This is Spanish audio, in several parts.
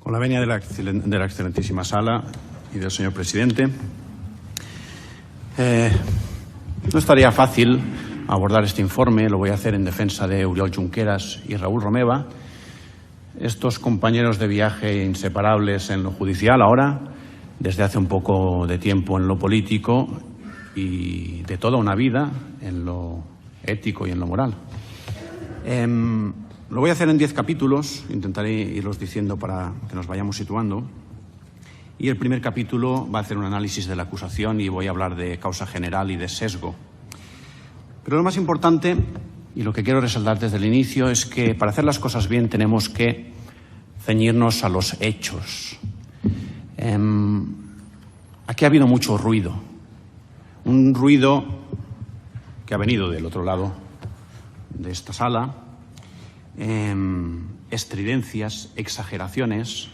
Con la venia de la excelentísima sala y del señor presidente, no estaría fácil abordar este informe. Lo voy a hacer en defensa de Oriol Junqueras y Raúl Romeva, estos compañeros de viaje inseparables en lo judicial ahora, desde hace un poco de tiempo en lo político y de toda una vida en lo ético y en lo moral. Lo voy a hacer en 10 capítulos, intentaré irlos diciendo para que nos vayamos situando. Y el primer capítulo va a hacer un análisis de la acusación y voy a hablar de causa general y de sesgo. Pero lo más importante, y lo que quiero resaltar desde el inicio, es que para hacer las cosas bien tenemos que ceñirnos a los hechos. Aquí ha habido mucho ruido, un ruido que ha venido del otro lado de esta sala, estridencias, exageraciones.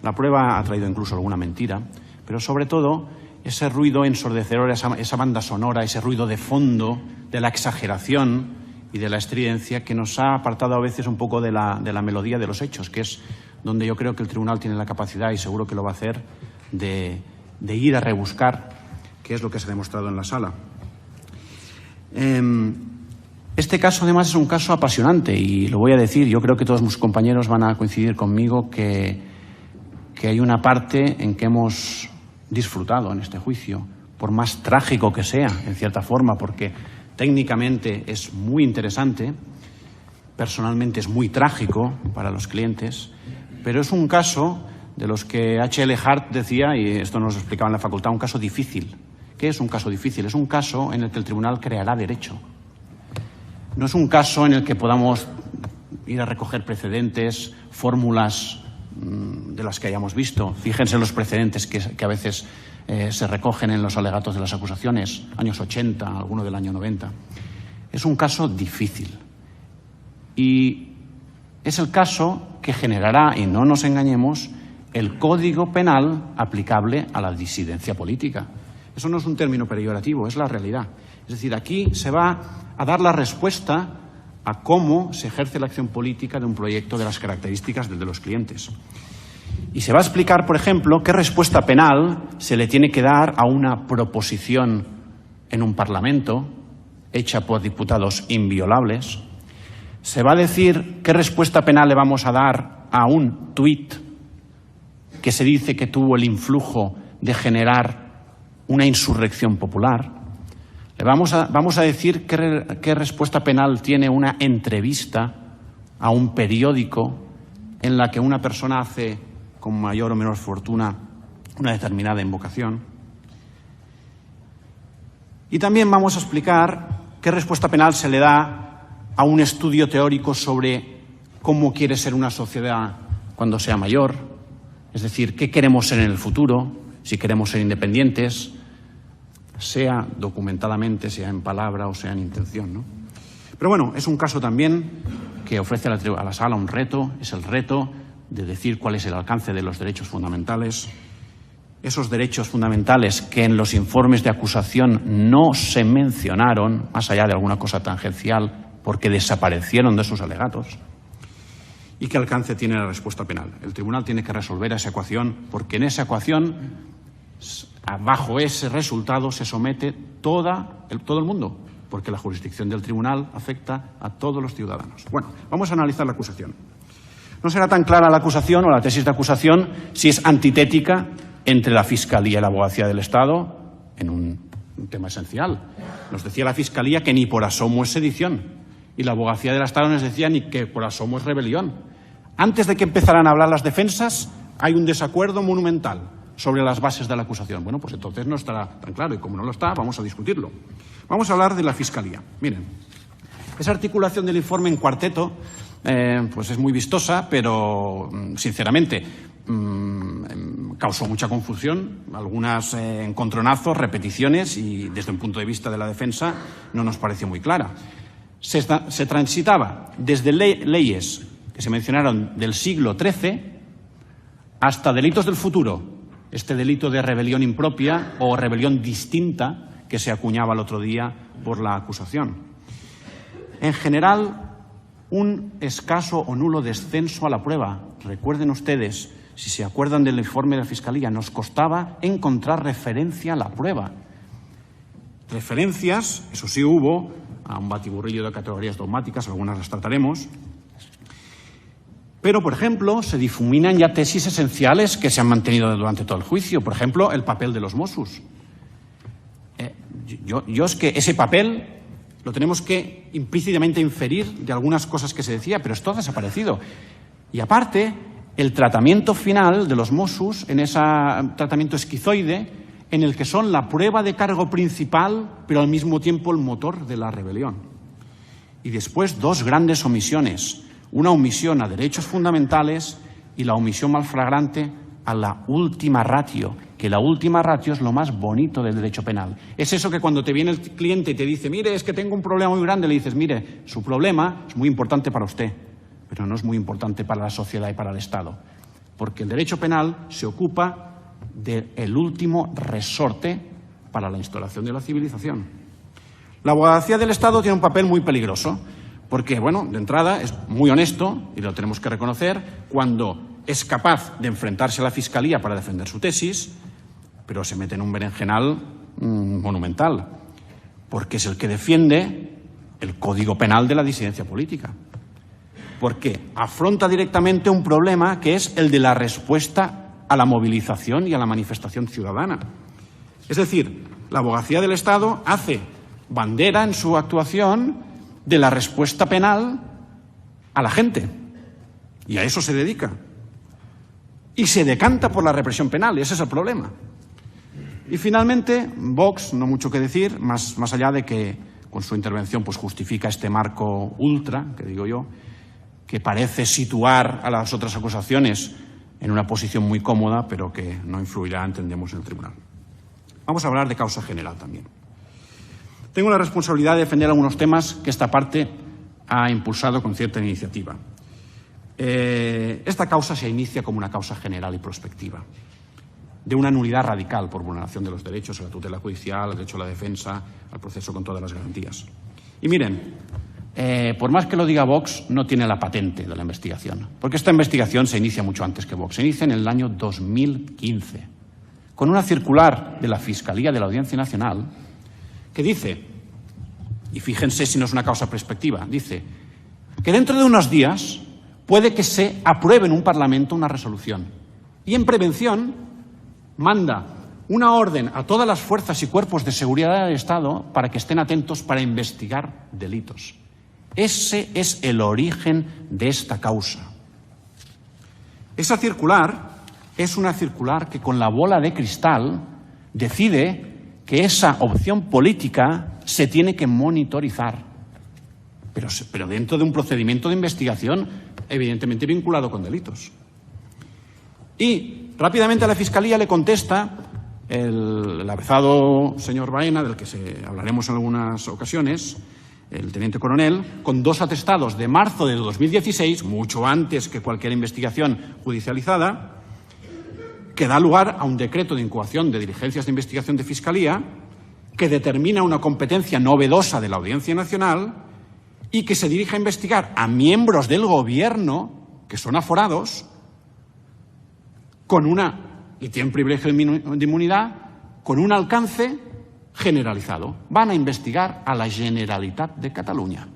La prueba ha traído incluso alguna mentira, pero sobre todo ese ruido ensordecedor, esa banda sonora, ese ruido de fondo de la exageración y de la estridencia que nos ha apartado a veces un poco de la melodía de los hechos, que es donde yo creo que el tribunal tiene la capacidad, y seguro que lo va a hacer, de ir a rebuscar qué es lo que se ha demostrado en la sala. Este caso, además, es un caso apasionante y lo voy a decir. Yo creo que todos mis compañeros van a coincidir conmigo que hay una parte en que hemos disfrutado en este juicio, por más trágico que sea, en cierta forma, porque técnicamente es muy interesante, personalmente es muy trágico para los clientes, pero es un caso de los que H.L. Hart decía, y esto nos lo explicaba en la facultad, un caso difícil. ¿Qué es un caso difícil? Es un caso en el que el tribunal creará derecho. No es un caso en el que podamos ir a recoger precedentes, fórmulas de las que hayamos visto. Fíjense los precedentes que a veces se recogen en los alegatos de las acusaciones, años 80, alguno del año 90. Es un caso difícil. Y es el caso que generará, y no nos engañemos, el Código Penal aplicable a la disidencia política. Eso no es un término peyorativo, es la realidad. Es decir, aquí se va a dar la respuesta a cómo se ejerce la acción política de un proyecto de las características del de los clientes. Y se va a explicar, por ejemplo, qué respuesta penal se le tiene que dar a una proposición en un parlamento hecha por diputados inviolables. Se va a decir qué respuesta penal le vamos a dar a un tuit que se dice que tuvo el influjo de generar una insurrección popular. Le vamos a decir qué respuesta penal tiene una entrevista a un periódico en la que una persona hace con mayor o menor fortuna una determinada invocación. Y también vamos a explicar qué respuesta penal se le da a un estudio teórico sobre cómo quiere ser una sociedad cuando sea mayor, es decir, qué queremos ser en el futuro, si queremos ser independientes, sea documentadamente, sea en palabra o sea en intención, ¿no? Pero bueno, es un caso también que ofrece a la sala un reto, es el reto de decir cuál es el alcance de los derechos fundamentales, esos derechos fundamentales que en los informes de acusación no se mencionaron, más allá de alguna cosa tangencial, porque desaparecieron de sus alegatos, y qué alcance tiene la respuesta penal. El tribunal tiene que resolver esa ecuación, porque en esa ecuación, bajo ese resultado, se somete todo el mundo, porque la jurisdicción del tribunal afecta a todos los ciudadanos. Bueno, vamos a analizar la acusación. No será tan clara la acusación o la tesis de acusación si es antitética entre la Fiscalía y la Abogacía del Estado en un tema esencial. Nos decía la Fiscalía que ni por asomo es sedición y la Abogacía del Estado nos decía ni que por asomo es rebelión. Antes de que empezaran a hablar las defensas, hay un desacuerdo monumental sobre las bases de la acusación. Bueno, pues entonces no estará tan claro, y como no lo está, vamos a discutirlo. Vamos a hablar de la Fiscalía. Miren, esa articulación del informe en cuarteto pues es muy vistosa, pero sinceramente causó mucha confusión, algunas encontronazos, repeticiones, y desde un punto de vista de la defensa no nos pareció muy clara. Se transitaba desde leyes que se mencionaron del siglo XIII hasta delitos del futuro, este delito de rebelión impropia o rebelión distinta que se acuñaba el otro día por la acusación. En general, un escaso o nulo descenso a la prueba. Recuerden ustedes, si se acuerdan del informe de la Fiscalía, nos costaba encontrar referencia a la prueba. Referencias, eso sí hubo, a un batiburrillo de categorías dogmáticas, algunas las trataremos. Pero, por ejemplo, se difuminan ya tesis esenciales que se han mantenido durante todo el juicio. Por ejemplo, el papel de los Mossos. Yo es que ese papel lo tenemos que implícitamente inferir de algunas cosas que se decía, pero esto ha desaparecido. Y aparte, el tratamiento final de los Mossos, en ese tratamiento esquizoide, en el que son la prueba de cargo principal, pero al mismo tiempo el motor de la rebelión. Y después dos grandes omisiones. Una omisión a derechos fundamentales y la omisión más flagrante a la última ratio, que la última ratio es lo más bonito del derecho penal. Es eso que cuando te viene el cliente y te dice, mire, es que tengo un problema muy grande, le dices, mire, su problema es muy importante para usted, pero no es muy importante para la sociedad y para el Estado, porque el derecho penal se ocupa del último resorte para la instauración de la civilización. La abogacía del Estado tiene un papel muy peligroso, porque, bueno, de entrada es muy honesto, y lo tenemos que reconocer, cuando es capaz de enfrentarse a la Fiscalía para defender su tesis, pero se mete en un berenjenal monumental, porque es el que defiende el Código Penal de la disidencia política, porque afronta directamente un problema que es el de la respuesta a la movilización y a la manifestación ciudadana. Es decir, la abogacía del Estado hace bandera en su actuación de la respuesta penal a la gente, y a eso se dedica. Y se decanta por la represión penal, y ese es el problema. Y finalmente, Vox, no mucho que decir, más allá de que con su intervención pues justifica este marco ultra, que digo yo, que parece situar a las otras acusaciones en una posición muy cómoda, pero que no influirá, entendemos, en el tribunal. Vamos a hablar de causa general también. Tengo la responsabilidad de defender algunos temas que esta parte ha impulsado con cierta iniciativa. Esta causa se inicia como una causa general y prospectiva, de una nulidad radical por vulneración de los derechos a la tutela judicial, al derecho a la defensa, al proceso con todas las garantías. Y miren, por más que lo diga Vox, no tiene la patente de la investigación, porque esta investigación se inicia mucho antes que Vox. Se inicia en el año 2015, con una circular de la Fiscalía de la Audiencia Nacional que dice, y fíjense si no es una causa prospectiva, dice que dentro de unos días puede que se apruebe en un Parlamento una resolución. Y en prevención manda una orden a todas las fuerzas y cuerpos de seguridad del Estado para que estén atentos para investigar delitos. Ese es el origen de esta causa. Esa circular es una circular que con la bola de cristal decide que esa opción política se tiene que monitorizar, pero dentro de un procedimiento de investigación evidentemente vinculado con delitos. Y rápidamente a la Fiscalía le contesta el avezado señor Baena, del que hablaremos en algunas ocasiones, el teniente coronel, con dos atestados de marzo de 2016, mucho antes que cualquier investigación judicializada, que da lugar a un decreto de incoación de diligencias de investigación de Fiscalía que determina una competencia novedosa de la Audiencia Nacional y que se dirige a investigar a miembros del Gobierno que son aforados y tienen privilegio de inmunidad con un alcance generalizado. Van a investigar a la Generalitat de Cataluña.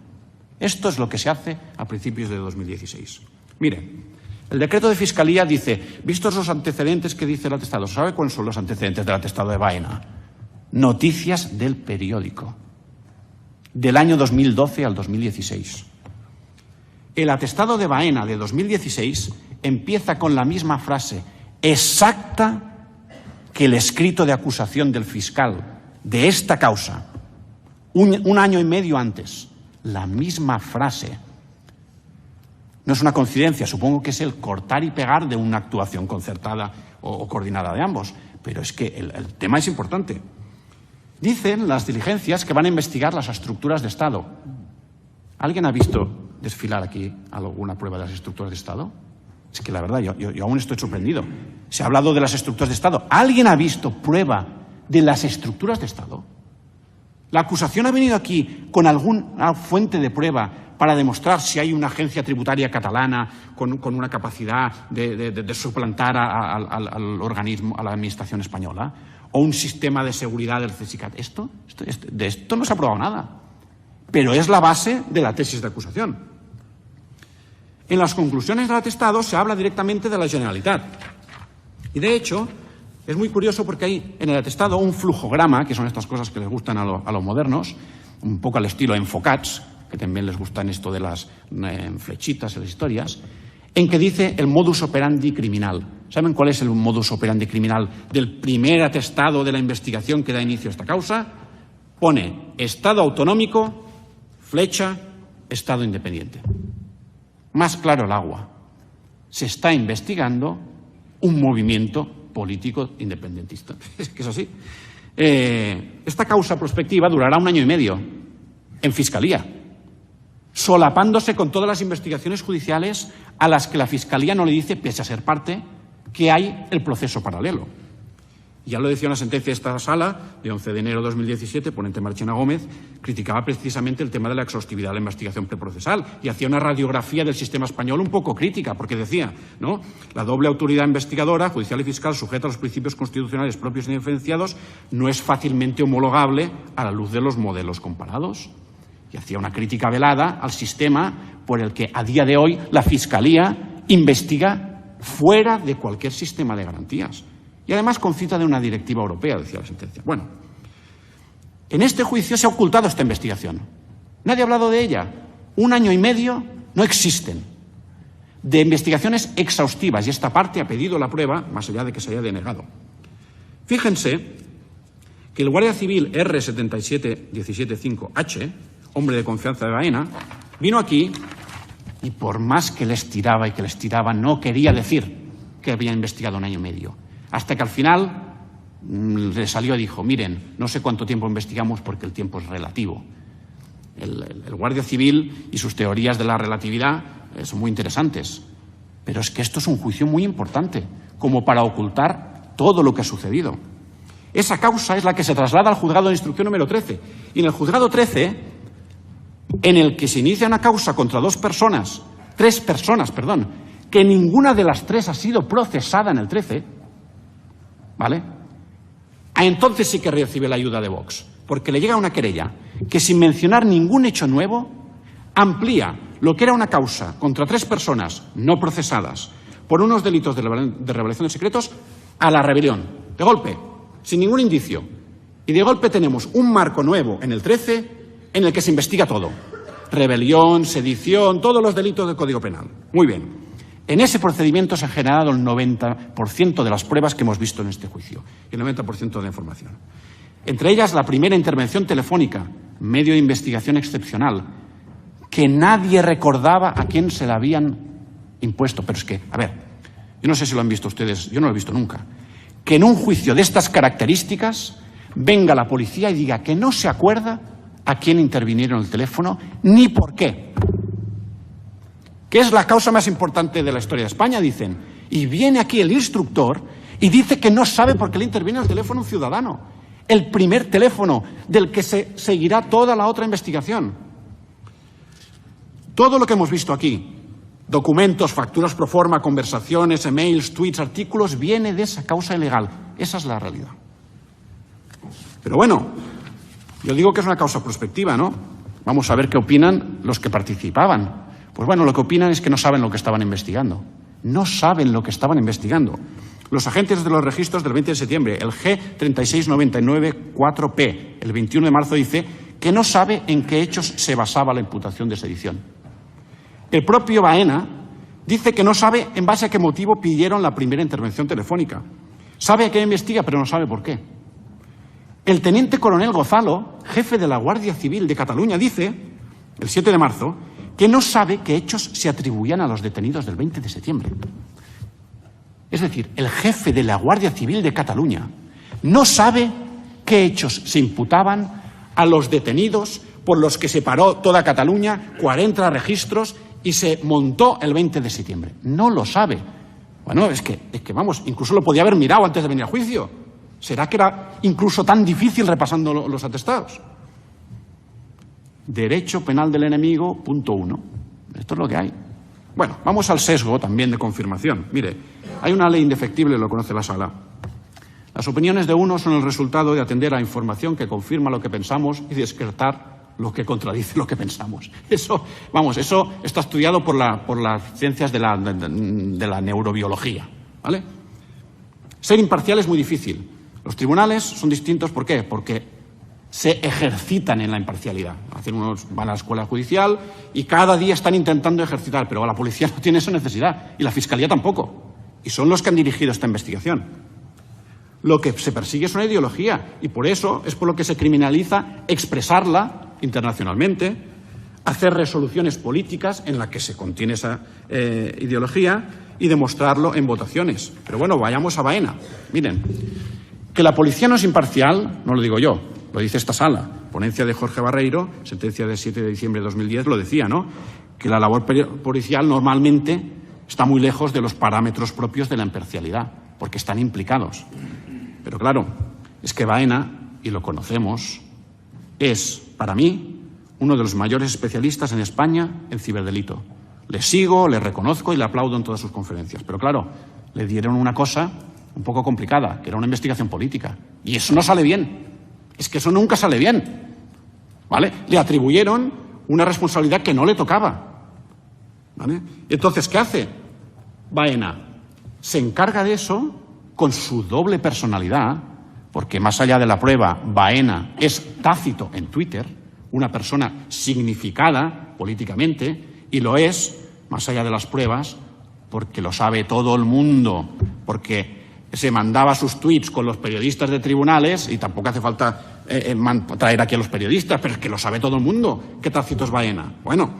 Esto es lo que se hace a principios de 2016. Mire, el decreto de Fiscalía dice, vistos los antecedentes que dice el atestado, ¿sabe cuáles son los antecedentes del atestado de Baena? Noticias del periódico, del año 2012 al 2016. El atestado de Baena de 2016 empieza con la misma frase exacta que el escrito de acusación del fiscal de esta causa, un año y medio antes. La misma frase. No es una coincidencia, supongo que es el cortar y pegar de una actuación concertada o coordinada de ambos, pero es que el tema es importante. Dicen las diligencias que van a investigar las estructuras de Estado. ¿Alguien ha visto desfilar aquí alguna prueba de las estructuras de Estado? Es que la verdad, yo aún estoy sorprendido. Se ha hablado de las estructuras de Estado. ¿Alguien ha visto prueba de las estructuras de Estado? La acusación ha venido aquí con alguna fuente de prueba para demostrar si hay una agencia tributaria catalana con una capacidad de suplantar al organismo, a la administración española, o un sistema de seguridad del CSICAT. De esto no se ha probado nada, pero es la base de la tesis de acusación. En las conclusiones del atestado se habla directamente de la Generalitat. Y, de hecho, es muy curioso porque hay en el atestado un flujograma, que son estas cosas que les gustan a los modernos, un poco al estilo Enfocats, que también les gustan esto de las flechitas y las historias, en que dice el modus operandi criminal. ¿Saben cuál es el modus operandi criminal del primer atestado de la investigación que da inicio a esta causa? Pone Estado autonómico, flecha, Estado independiente. Más claro el agua. Se está investigando un movimiento político independentista. Es que es así. Esta causa prospectiva durará 1 año y medio en Fiscalía, solapándose con todas las investigaciones judiciales a las que la Fiscalía no le dice, pese a ser parte, que hay el proceso paralelo. Ya lo decía una sentencia de esta sala, de 11 de enero de 2017, ponente Marchena Gómez, criticaba precisamente el tema de la exhaustividad de la investigación preprocesal y hacía una radiografía del sistema español un poco crítica, porque decía, ¿no?, la doble autoridad investigadora, judicial y fiscal, sujeta a los principios constitucionales propios y diferenciados, no es fácilmente homologable a la luz de los modelos comparados. Y hacía una crítica velada al sistema por el que, a día de hoy, la Fiscalía investiga fuera de cualquier sistema de garantías. Y además con cita de una directiva europea, decía la sentencia. Bueno, en este juicio se ha ocultado esta investigación. Nadie ha hablado de ella. 1 año y medio no existen de investigaciones exhaustivas y esta parte ha pedido la prueba, más allá de que se haya denegado. Fíjense que el Guardia Civil R77175H, hombre de confianza de Baena, vino aquí y por más que les tiraba y que les tiraba, no quería decir que había investigado 1 año y medio. Hasta que al final le salió y dijo, miren, no sé cuánto tiempo investigamos porque el tiempo es relativo. El Guardia Civil y sus teorías de la relatividad son muy interesantes, pero es que esto es un juicio muy importante, como para ocultar todo lo que ha sucedido. Esa causa es la que se traslada al juzgado de instrucción número 13. Y en el juzgado 13, en el que se inicia una causa contra 3 personas, que ninguna de las 3 ha sido procesada en el 13, ¿vale? Entonces sí que recibe la ayuda de Vox, porque le llega una querella que, sin mencionar ningún hecho nuevo, amplía lo que era una causa contra 3 personas no procesadas por unos delitos de revelación de secretos a la rebelión, de golpe, sin ningún indicio. Y de golpe tenemos un marco nuevo en el 13 en el que se investiga todo. Rebelión, sedición, todos los delitos del Código Penal. Muy bien. En ese procedimiento se ha generado el 90% de las pruebas que hemos visto en este juicio y el 90% de la información. Entre ellas, la primera intervención telefónica, medio de investigación excepcional, que nadie recordaba a quién se la habían impuesto. Pero es que, a ver, yo no sé si lo han visto ustedes, yo no lo he visto nunca, que en un juicio de estas características venga la policía y diga que no se acuerda a quién intervinieron el teléfono ni por qué. Que es la causa más importante de la historia de España, dicen. Y viene aquí el instructor y dice que no sabe por qué le interviene el teléfono un ciudadano. El primer teléfono del que se seguirá toda la otra investigación. Todo lo que hemos visto aquí, documentos, facturas pro forma, conversaciones, emails, tweets, artículos, viene de esa causa ilegal. Esa es la realidad. Pero bueno, yo digo que es una causa prospectiva, ¿no? Vamos a ver qué opinan los que participaban. Pues bueno, lo que opinan es que no saben lo que estaban investigando. No saben lo que estaban investigando. Los agentes de los registros del 20 de septiembre, el G36994P, el 21 de marzo dice que no sabe en qué hechos se basaba la imputación de sedición. El propio Baena dice que no sabe en base a qué motivo pidieron la primera intervención telefónica. Sabe a qué investiga, pero no sabe por qué. El teniente coronel Gozalo, jefe de la Guardia Civil de Cataluña, dice, el 7 de marzo, que no sabe qué hechos se atribuían a los detenidos del 20 de septiembre. Es decir, el jefe de la Guardia Civil de Cataluña no sabe qué hechos se imputaban a los detenidos por los que se paró toda Cataluña, 40 registros, y se montó el 20 de septiembre. No lo sabe. Bueno, es que vamos, incluso lo podía haber mirado antes de venir a juicio. ¿Será que era incluso tan difícil repasando los atestados? Derecho penal del enemigo, punto 1. Esto es lo que hay. Bueno, vamos al sesgo también de confirmación. Mire, hay una ley indefectible, lo conoce la Sala. Las opiniones de uno son el resultado de atender a información que confirma lo que pensamos y descartar lo que contradice lo que pensamos. Eso, vamos, eso está estudiado por las ciencias de la neurobiología, ¿vale? Ser imparcial es muy difícil. Los tribunales son distintos, ¿por qué? Porque se ejercitan en la imparcialidad. Van a la escuela judicial y cada día están intentando ejercitar, pero la policía no tiene esa necesidad y la fiscalía tampoco. Y son los que han dirigido esta investigación. Lo que se persigue es una ideología y por eso es por lo que se criminaliza expresarla internacionalmente, hacer resoluciones políticas en las que se contiene esa ideología y demostrarlo en votaciones. Pero bueno, vayamos a Baena. Miren, que la policía no es imparcial, no lo digo yo, lo dice esta Sala. Ponencia de Jorge Barreiro, sentencia de 7 de diciembre de 2010, lo decía, ¿no? Que la labor policial normalmente está muy lejos de los parámetros propios de la imparcialidad, porque están implicados. Pero claro, es que Baena, y lo conocemos, es, para mí, uno de los mayores especialistas en España en ciberdelito. Le sigo, le reconozco y le aplaudo en todas sus conferencias. Pero claro, le dieron una cosa un poco complicada, que era una investigación política. Y eso no sale bien. Es que eso nunca sale bien. ¿Vale? Le atribuyeron una responsabilidad que no le tocaba. ¿Vale? Y entonces, ¿qué hace Baena? Se encarga de eso con su doble personalidad, porque más allá de la prueba, Baena es Tácito en Twitter, una persona significada políticamente, y lo es, más allá de las pruebas, porque lo sabe todo el mundo, porque se mandaba sus tweets con los periodistas de tribunales, y tampoco hace falta traer aquí a los periodistas, pero es que lo sabe todo el mundo, que Tácito es Baena. Bueno,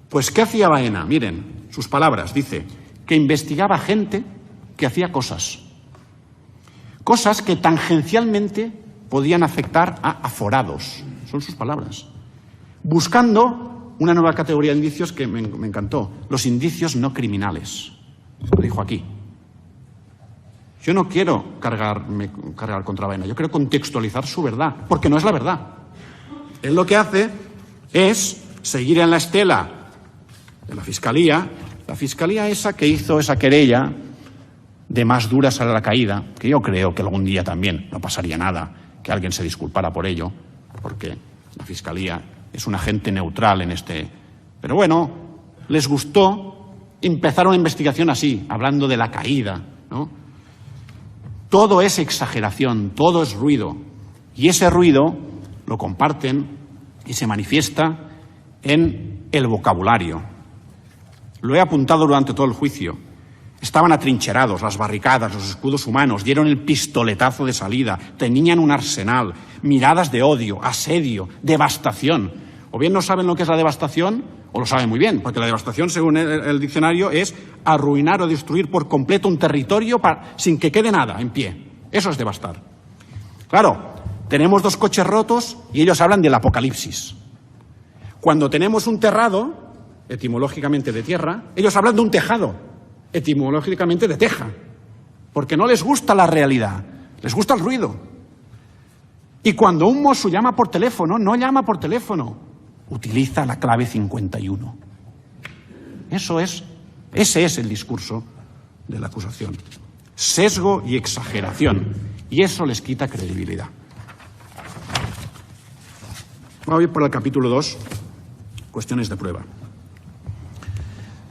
pues ¿qué hacía Baena? Miren, sus palabras, dice que investigaba gente que hacía cosas que tangencialmente podían afectar a aforados, son sus palabras, buscando una nueva categoría de indicios que me encantó, los indicios no criminales. Lo dijo aquí. Yo no quiero cargar contra Baena, yo quiero contextualizar su verdad, porque no es la verdad. Él lo que hace es seguir en la estela de la fiscalía esa que hizo esa querella de más duras a la caída, que yo creo que algún día también no pasaría nada que alguien se disculpara por ello, porque la Fiscalía es un agente neutral en este. Pero bueno, les gustó empezar una investigación así, hablando de la caída, ¿no? Todo es exageración, todo es ruido, y ese ruido lo comparten y se manifiesta en el vocabulario. Lo he apuntado durante todo el juicio. Estaban atrincherados, las barricadas, los escudos humanos, dieron el pistoletazo de salida, tenían un arsenal, miradas de odio, asedio, devastación. O bien no saben lo que es la devastación, o lo saben muy bien, porque la devastación, según el diccionario, es arruinar o destruir por completo un territorio sin que quede nada en pie. Eso es devastar. Claro, tenemos 2 coches rotos y ellos hablan del apocalipsis. Cuando tenemos un terrado, etimológicamente de tierra, ellos hablan de un tejado, etimológicamente de teja, porque no les gusta la realidad, les gusta el ruido. Y cuando un mozo llama por teléfono, no llama por teléfono, utiliza la clave 51. Ese es el discurso de la acusación. Sesgo y exageración, y eso les quita credibilidad. Vamos a ir por el capítulo 2, cuestiones de prueba.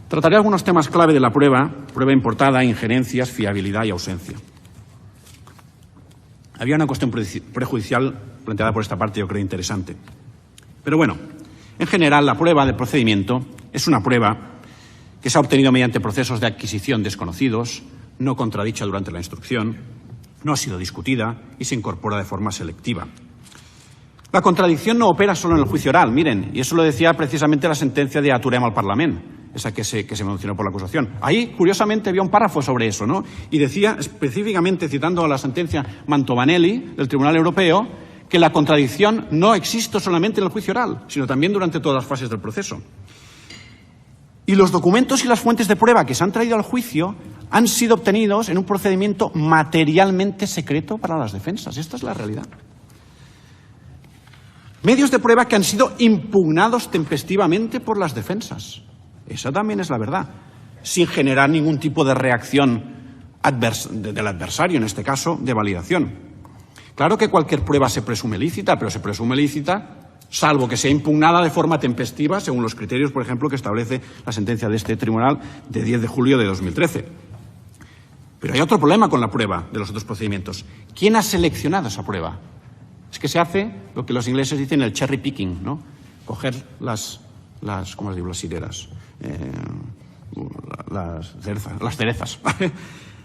Trataré algunos temas clave de la prueba importada, injerencias, fiabilidad y ausencia. Había una cuestión prejudicial planteada por esta parte, yo creo interesante. Pero bueno, en general la prueba del procedimiento es una prueba que se ha obtenido mediante procesos de adquisición desconocidos, no contradicha durante la instrucción, no ha sido discutida y se incorpora de forma selectiva. La contradicción no opera solo en el juicio oral, miren, y eso lo decía precisamente la sentencia de Aturem al Parlament, esa que se mencionó por la acusación. Ahí, curiosamente, había un párrafo sobre eso, ¿no? Y decía, específicamente citando a la sentencia Mantovanelli del Tribunal Europeo, que la contradicción no existe solamente en el juicio oral, sino también durante todas las fases del proceso. Y los documentos y las fuentes de prueba que se han traído al juicio han sido obtenidos en un procedimiento materialmente secreto para las defensas. Esta es la realidad. Medios de prueba que han sido impugnados tempestivamente por las defensas. Esa también es la verdad, sin generar ningún tipo de reacción del adversario, en este caso, de validación. Claro que cualquier prueba se presume lícita, pero se presume lícita salvo que sea impugnada de forma tempestiva, según los criterios, por ejemplo, que establece la sentencia de este tribunal de 10 de julio de 2013. Pero hay otro problema con la prueba de los otros procedimientos. ¿Quién ha seleccionado esa prueba? Es que se hace lo que los ingleses dicen el cherry picking, ¿no? Coger ¿cómo les digo? Las hileras, las cerezas.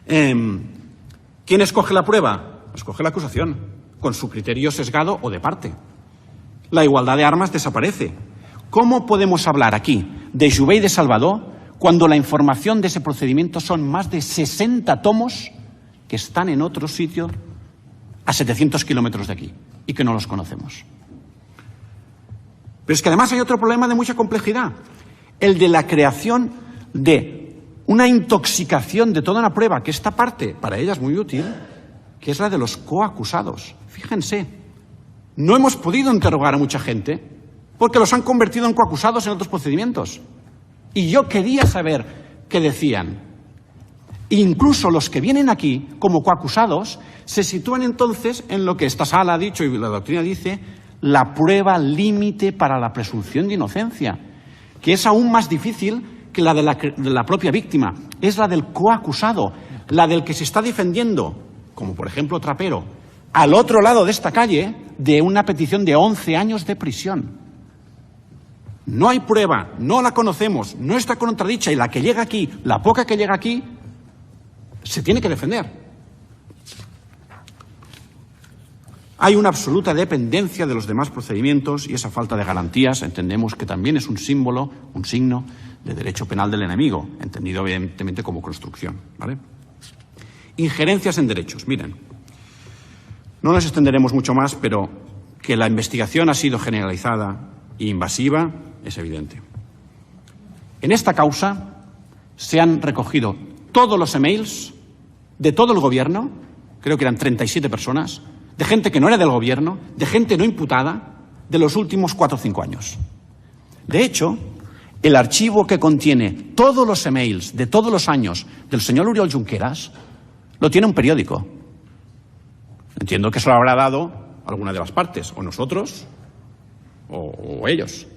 ¿Quién escoge la prueba? Escoge la acusación, con su criterio sesgado o de parte. La igualdad de armas desaparece. ¿Cómo podemos hablar aquí de Joubert y de Salvador cuando la información de ese procedimiento son más de 60 tomos que están en otro sitio a 700 kilómetros de aquí y que no los conocemos? Pero es que además hay otro problema de mucha complejidad, el de la creación de una intoxicación de toda una prueba, que esta parte para ella es muy útil, que es la de los coacusados. Fíjense, no hemos podido interrogar a mucha gente porque los han convertido en coacusados en otros procedimientos. Y yo quería saber qué decían. Incluso los que vienen aquí como coacusados se sitúan entonces en lo que esta sala ha dicho y la doctrina dice, la prueba límite para la presunción de inocencia, que es aún más difícil que la de la propia víctima. Es la del coacusado, la del que se está defendiendo, como por ejemplo Trapero, al otro lado de esta calle, de una petición de 11 años de prisión. No hay prueba, no la conocemos, no está contradicha y la que llega aquí, la poca que llega aquí, se tiene que defender. Hay una absoluta dependencia de los demás procedimientos y esa falta de garantías entendemos que también es un símbolo, un signo de derecho penal del enemigo, entendido evidentemente como construcción, ¿vale? Injerencias en derechos. Miren, no nos extenderemos mucho más, pero que la investigación ha sido generalizada e invasiva es evidente. En esta causa se han recogido todos los emails de todo el gobierno, creo que eran 37 personas, de gente que no era del gobierno, de gente no imputada, de los últimos 4 o 5 años. De hecho, el archivo que contiene todos los emails de todos los años del señor Oriol Junqueras lo tiene un periódico. Entiendo que se lo habrá dado alguna de las partes, o nosotros, o ellos.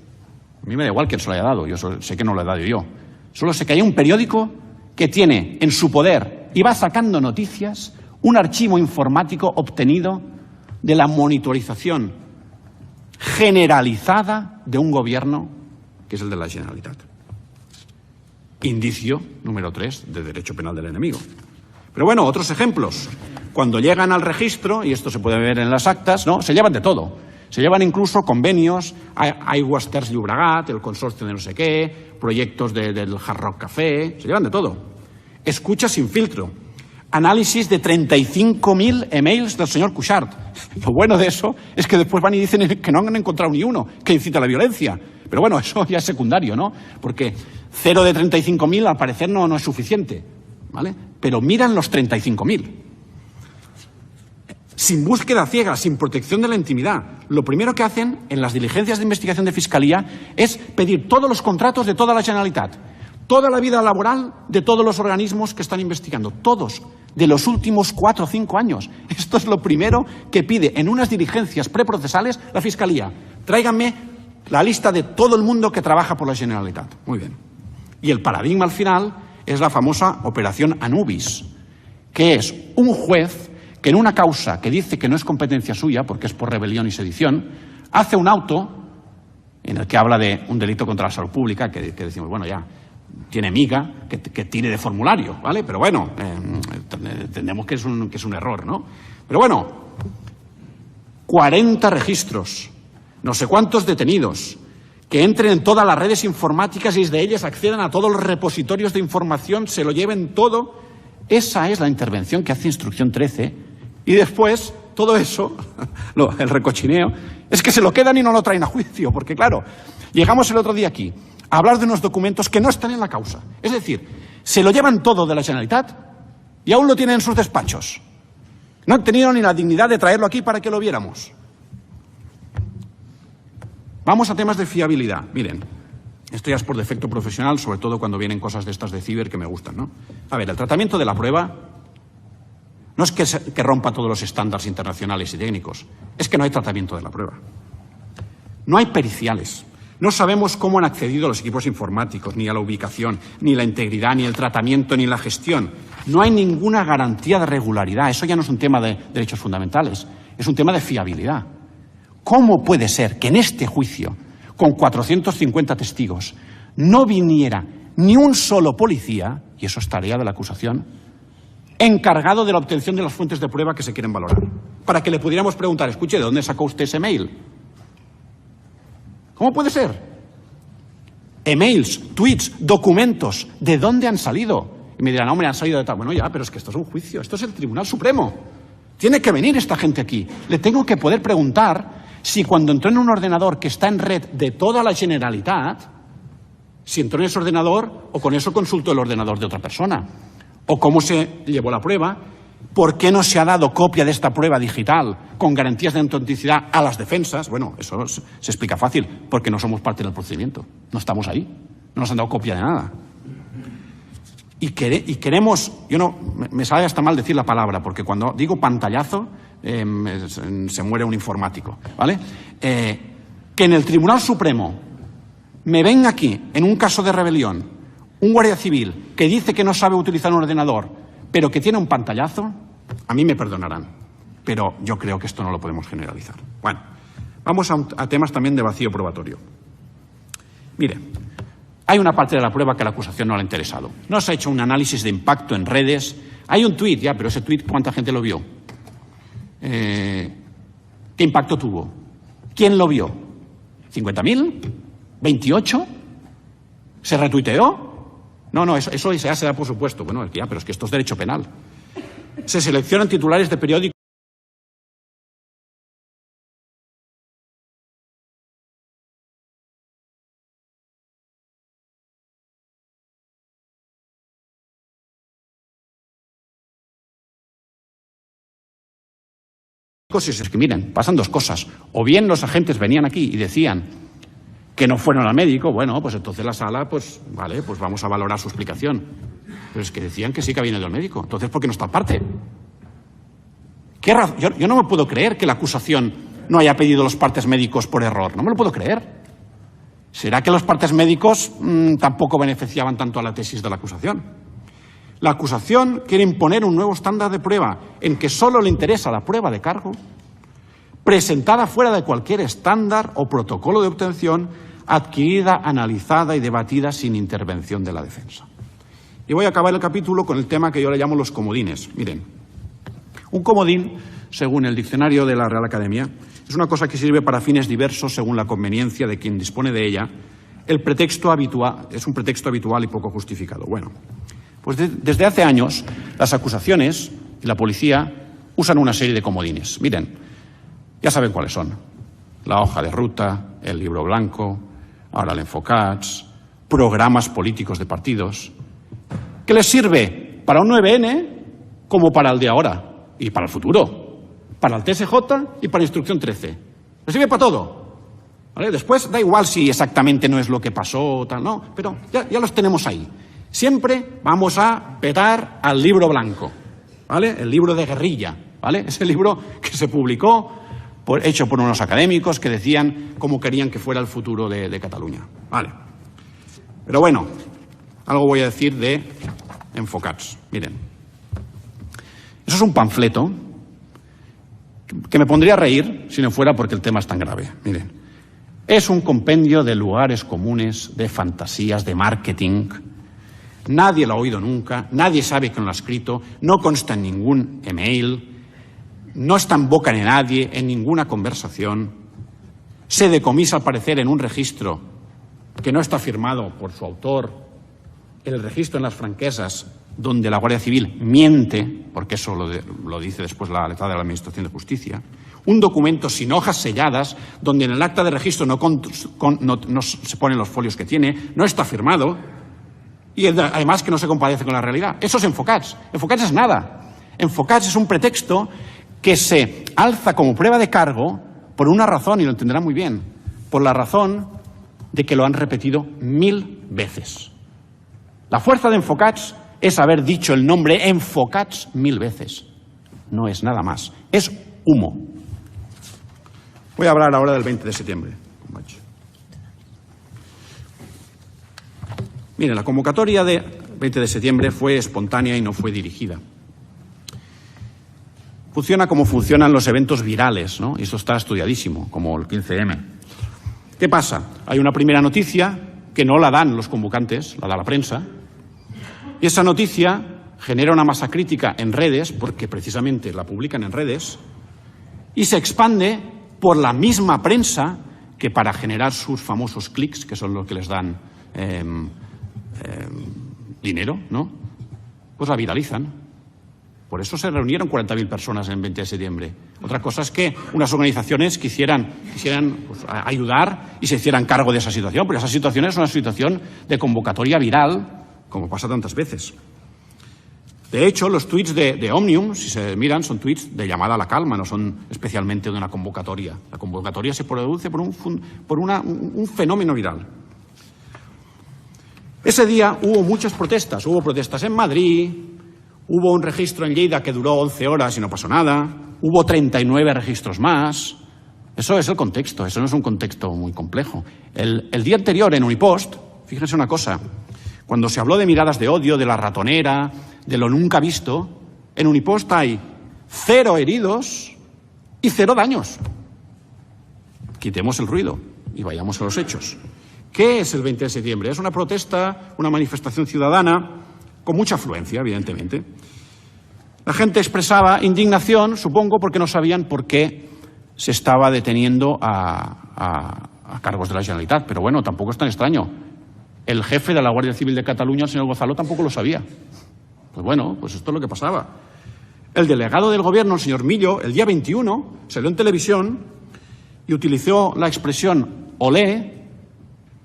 A mí me da igual quién se lo haya dado, yo sé que no lo he dado yo. Solo sé que hay un periódico que tiene en su poder y va sacando noticias un archivo informático obtenido de la monitorización generalizada de un gobierno que es el de la Generalitat. Indicio número 3 de derecho penal del enemigo. Pero bueno, otros ejemplos. Cuando llegan al registro, y esto se puede ver en las actas, ¿no? Se llevan de todo. Se llevan incluso convenios, Aigües Ter Llobregat, el consorcio de no sé qué, proyectos del Hard Rock Café, se llevan de todo. Escucha sin filtro. Análisis de 35.000 emails del señor Cuixart. Lo bueno de eso es que después van y dicen que no han encontrado ni uno que incita a la violencia. Pero bueno, eso ya es secundario, ¿no? Porque 0 de 35.000 al parecer no es suficiente, ¿vale? Pero miran los 35.000. Sin búsqueda ciega, sin protección de la intimidad. Lo primero que hacen en las diligencias de investigación de Fiscalía es pedir todos los contratos de toda la Generalitat, toda la vida laboral de todos los organismos que están investigando, todos, de los últimos 4 o 5 años. Esto es lo primero que pide en unas diligencias preprocesales la Fiscalía. Tráiganme la lista de todo el mundo que trabaja por la Generalitat. Muy bien. Y el paradigma al final es la famosa Operación Anubis, que es un juez que en una causa que dice que no es competencia suya, porque es por rebelión y sedición, hace un auto en el que habla de un delito contra la salud pública, que decimos, bueno, ya tiene miga, que tire de formulario, ¿vale? Pero bueno, entendemos que es un error, ¿no? Pero bueno, 40 registros, no sé cuántos detenidos, que entren en todas las redes informáticas y desde ellas accedan a todos los repositorios de información, se lo lleven todo. Esa es la intervención que hace Instrucción 13. Y después, todo eso, el recochineo, es que se lo quedan y no lo traen a juicio. Porque claro, llegamos el otro día aquí a hablar de unos documentos que no están en la causa. Es decir, se lo llevan todo de la Generalitat y aún lo tienen en sus despachos. No han tenido ni la dignidad de traerlo aquí para que lo viéramos. Vamos a temas de fiabilidad. Miren, esto ya es por defecto profesional, sobre todo cuando vienen cosas de estas de ciber que me gustan, ¿no? A ver, el tratamiento de la prueba no es que rompa todos los estándares internacionales y técnicos, es que no hay tratamiento de la prueba. No hay periciales. No sabemos cómo han accedido los equipos informáticos, ni a la ubicación, ni la integridad, ni el tratamiento, ni la gestión. No hay ninguna garantía de regularidad. Eso ya no es un tema de derechos fundamentales, es un tema de fiabilidad. ¿Cómo puede ser que en este juicio, con 450 testigos, no viniera ni un solo policía, y eso es tarea de la acusación, encargado de la obtención de las fuentes de prueba que se quieren valorar? Para que le pudiéramos preguntar, escuche, ¿de dónde sacó usted ese mail? ¿Cómo puede ser? Emails, tweets, documentos, ¿de dónde han salido? Y me dirán, hombre, han salido de tal. Bueno, ya, pero es que esto es un juicio, esto es el Tribunal Supremo. Tiene que venir esta gente aquí. Le tengo que poder preguntar si cuando entró en un ordenador que está en red de toda la Generalitat, si entró en ese ordenador o con eso consultó el ordenador de otra persona. O cómo se llevó la prueba. ¿Por qué no se ha dado copia de esta prueba digital con garantías de autenticidad a las defensas? Bueno, eso se explica fácil, porque no somos parte del procedimiento. No estamos ahí. No nos han dado copia de nada. Y queremos, me sale hasta mal decir la palabra, porque cuando digo pantallazo, se muere un informático, ¿vale? Que en el Tribunal Supremo me venga aquí, en un caso de rebelión, un guardia civil que dice que no sabe utilizar un ordenador, pero que tiene un pantallazo, a mí me perdonarán. Pero yo creo que esto no lo podemos generalizar. Bueno, vamos a temas también de vacío probatorio. Mire, hay una parte de la prueba que a la acusación no le ha interesado. No se ha hecho un análisis de impacto en redes. Hay un tuit, ya, pero ese tuit, ¿cuánta gente lo vio? ¿Qué impacto tuvo? ¿Quién lo vio? ¿50.000? ¿28? ¿Se retuiteó? No, eso ya se da por supuesto. Bueno, ya, pero es que esto es derecho penal. Se seleccionan titulares de periódicos y es que miren, pasan dos cosas. O bien los agentes venían aquí y decían que no fueron al médico, bueno, pues entonces la sala, pues vale, pues vamos a valorar su explicación. Pero es que decían que sí que habían ido al médico. Entonces, ¿por qué no está parte? Yo no me puedo creer que la acusación no haya pedido los partes médicos por error. No me lo puedo creer. ¿Será que los partes médicos tampoco beneficiaban tanto a la tesis de la acusación? La acusación quiere imponer un nuevo estándar de prueba en que solo le interesa la prueba de cargo, presentada fuera de cualquier estándar o protocolo de obtención, adquirida, analizada y debatida sin intervención de la defensa. Y voy a acabar el capítulo con el tema que yo le llamo los comodines. Miren, un comodín, según el diccionario de la Real Academia, es una cosa que sirve para fines diversos según la conveniencia de quien dispone de ella. El pretexto habitual es un pretexto habitual y poco justificado. Bueno, pues desde hace años las acusaciones y la policía usan una serie de comodines. Miren, ya saben cuáles son. La hoja de ruta, el libro blanco, ahora el Enfocats, programas políticos de partidos, que les sirve para un 9N como para el de ahora y para el futuro, para el TSJ y para la Instrucción 13. Les sirve para todo. ¿Vale? Después da igual si exactamente no es lo que pasó o tal, no, pero ya los tenemos ahí. Siempre vamos a petar al libro blanco, ¿vale? El libro de guerrilla, ¿vale? Ese libro que se publicó, hecho por unos académicos que decían cómo querían que fuera el futuro de Cataluña, ¿vale? Pero bueno, algo voy a decir de Enfocats. Miren, eso es un panfleto que me pondría a reír si no fuera porque el tema es tan grave. Miren, es un compendio de lugares comunes, de fantasías, de marketing. Nadie lo ha oído nunca, nadie sabe quién lo ha escrito, no consta en ningún email, no está en boca de nadie, en ninguna conversación. Se decomisa, al parecer, en un registro que no está firmado por su autor, el registro en las franquesas, donde la Guardia Civil miente, porque eso lo dice después la letrada de la Administración de Justicia. Un documento sin hojas selladas, donde en el acta de registro no se ponen los folios que tiene, no está firmado. Y además que no se compadece con la realidad. Eso es Enfocats. Enfocats es nada. Enfocats es un pretexto que se alza como prueba de cargo por una razón, y lo entenderán muy bien, por la razón de que lo han repetido 1000 veces. La fuerza de Enfocats es haber dicho el nombre Enfocats 1000 veces. No es nada más. Es humo. Voy a hablar ahora del 20 de septiembre. Miren, la convocatoria de 20 de septiembre fue espontánea y no fue dirigida. Funciona como funcionan los eventos virales, ¿no? Y eso está estudiadísimo, como el 15M. ¿Qué pasa? Hay una primera noticia que no la dan los convocantes, la da la prensa, y esa noticia genera una masa crítica en redes, porque precisamente la publican en redes, y se expande por la misma prensa que para generar sus famosos clics, que son los que les dan dinero, ¿no? Pues la viralizan. Por eso se reunieron 40.000 personas en el 20 de septiembre. Otra cosa es que unas organizaciones quisieran pues, ayudar y se hicieran cargo de esa situación, pero esa situación es una situación de convocatoria viral, como pasa tantas veces. De hecho, los tuits de Òmnium, si se miran, son tuits de llamada a la calma, no son especialmente de una convocatoria. La convocatoria se produce por un fenómeno viral. Ese día hubo muchas protestas. Hubo protestas en Madrid, hubo un registro en Lleida que duró 11 horas y no pasó nada, hubo 39 registros más. Eso es el contexto, eso no es un contexto muy complejo. El día anterior en Unipost, fíjense una cosa, cuando se habló de miradas de odio, de la ratonera, de lo nunca visto, en Unipost hay 0 heridos y 0 daños. Quitemos el ruido y vayamos a los hechos. ¿Qué es el 20 de septiembre? Es una protesta, una manifestación ciudadana con mucha afluencia, evidentemente. La gente expresaba indignación, supongo, porque no sabían por qué se estaba deteniendo a cargos de la Generalitat. Pero bueno, tampoco es tan extraño. El jefe de la Guardia Civil de Cataluña, el señor Gonzalo, tampoco lo sabía. Pues bueno, pues esto es lo que pasaba. El delegado del Gobierno, el señor Millo, el día 21, salió en televisión y utilizó la expresión olé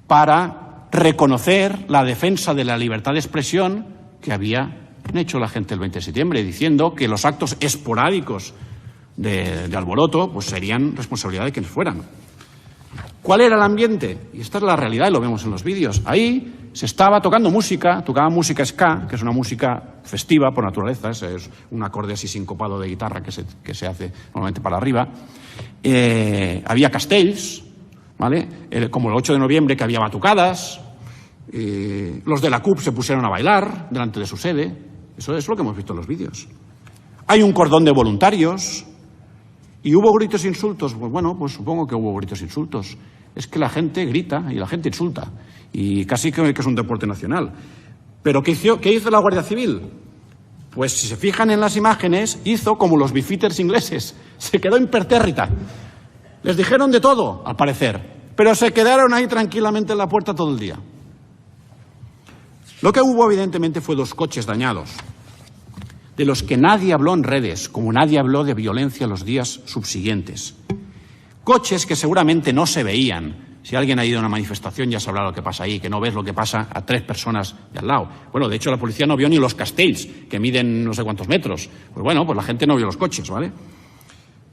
para reconocer la defensa de la libertad de expresión que había hecho la gente el 20 de septiembre, diciendo que los actos esporádicos de alboroto pues serían responsabilidad de quienes fueran. ¿Cuál era el ambiente? Y esta es la realidad y lo vemos en los vídeos. Ahí se estaba tocando música, tocaban música ska, que es una música festiva por naturaleza, es un acorde así sincopado de guitarra que se hace normalmente para arriba. Había castells, ¿vale? Como el 8 de noviembre que había batucadas. Los de la CUP se pusieron a bailar delante de su sede. Eso es lo que hemos visto en los vídeos. Hay un cordón de voluntarios. ¿Y hubo gritos e insultos? Pues bueno, pues supongo que hubo gritos e insultos. Es que la gente grita y la gente insulta. Y casi que es un deporte nacional. ¿Pero qué hizo la Guardia Civil? Pues si se fijan en las imágenes, hizo como los beefeaters ingleses. Se quedó impertérrita. Les dijeron de todo, al parecer. Pero se quedaron ahí tranquilamente en la puerta todo el día. Lo que hubo, evidentemente, fue 2 coches dañados, de los que nadie habló en redes, como nadie habló de violencia los días subsiguientes. Coches que seguramente no se veían. Si alguien ha ido a una manifestación ya sabrá lo que pasa ahí, que no ves lo que pasa a 3 personas de al lado. Bueno, de hecho la policía no vio ni los castells, que miden no sé cuántos metros. Pues bueno, pues la gente no vio los coches, ¿vale?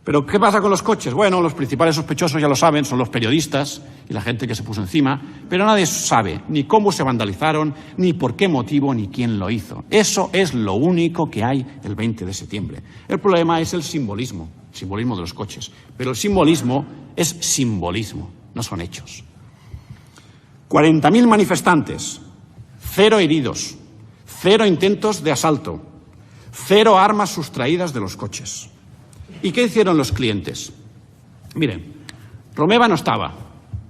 ¿Pero qué pasa con los coches? Bueno, los principales sospechosos ya lo saben, son los periodistas y la gente que se puso encima, pero nadie sabe ni cómo se vandalizaron, ni por qué motivo, ni quién lo hizo. Eso es lo único que hay el 20 de septiembre. El problema es el simbolismo de los coches. Pero el simbolismo es simbolismo, no son hechos. 40.000 manifestantes, 0 heridos, 0 intentos de asalto, 0 armas sustraídas de los coches. ¿Y qué hicieron los clientes? Miren, Romeva no estaba,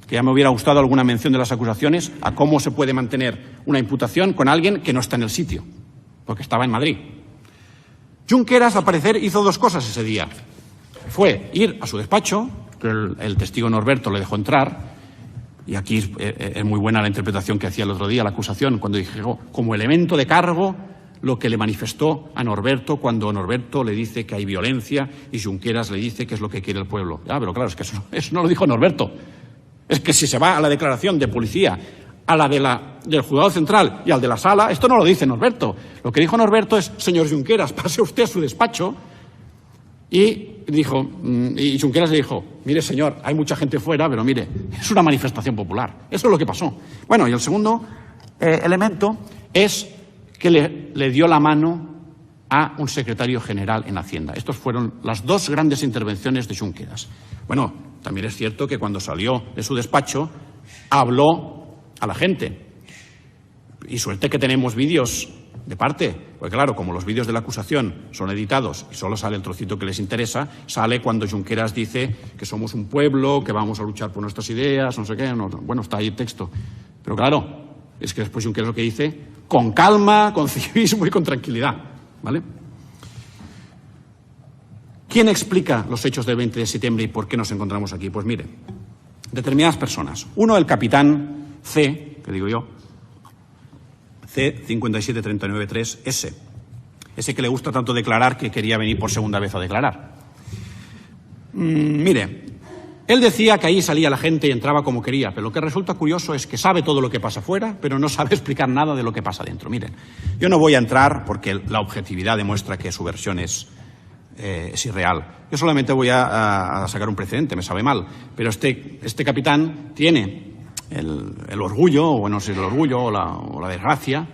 que ya me hubiera gustado alguna mención de las acusaciones a cómo se puede mantener una imputación con alguien que no está en el sitio, porque estaba en Madrid. Junqueras, al parecer, hizo 2 cosas ese día. Fue ir a su despacho, que el testigo Norberto le dejó entrar, y aquí es muy buena la interpretación que hacía el otro día la acusación, cuando dijo, como elemento de cargo, lo que le manifestó a Norberto cuando Norberto le dice que hay violencia y Junqueras le dice que es lo que quiere el pueblo. Ah, pero claro, es que eso no lo dijo Norberto. Es que si se va a la declaración de policía, a la del juzgado central y al de la sala, esto no lo dice Norberto. Lo que dijo Norberto es, señor Junqueras, pase usted a su despacho Y Junqueras le dijo, mire señor, hay mucha gente fuera, pero mire, es una manifestación popular. Eso es lo que pasó. Bueno, y el segundo elemento es que le dio la mano a un secretario general en Hacienda. Estas fueron las dos grandes intervenciones de Junqueras. Bueno, también es cierto que cuando salió de su despacho habló a la gente. Y suerte que tenemos vídeos de parte, porque claro, como los vídeos de la acusación son editados y solo sale el trocito que les interesa, sale cuando Junqueras dice que somos un pueblo, que vamos a luchar por nuestras ideas, no sé qué, bueno, está ahí el texto. Pero claro, es que después Junqueras lo que dice, con calma, con civismo y con tranquilidad, ¿vale? ¿Quién explica los hechos del 20 de septiembre y por qué nos encontramos aquí? Pues mire, determinadas personas. Uno, el capitán C, que digo yo, C57393S, ese que le gusta tanto declarar que quería venir por segunda vez a declarar. Mire, él decía que ahí salía la gente y entraba como quería, pero lo que resulta curioso es que sabe todo lo que pasa afuera, pero no sabe explicar nada de lo que pasa dentro. Miren, yo no voy a entrar porque la objetividad demuestra que su versión es irreal. Yo solamente voy a sacar un precedente, me sabe mal, pero este capitán tiene el orgullo, o no sé si el orgullo o la desgracia,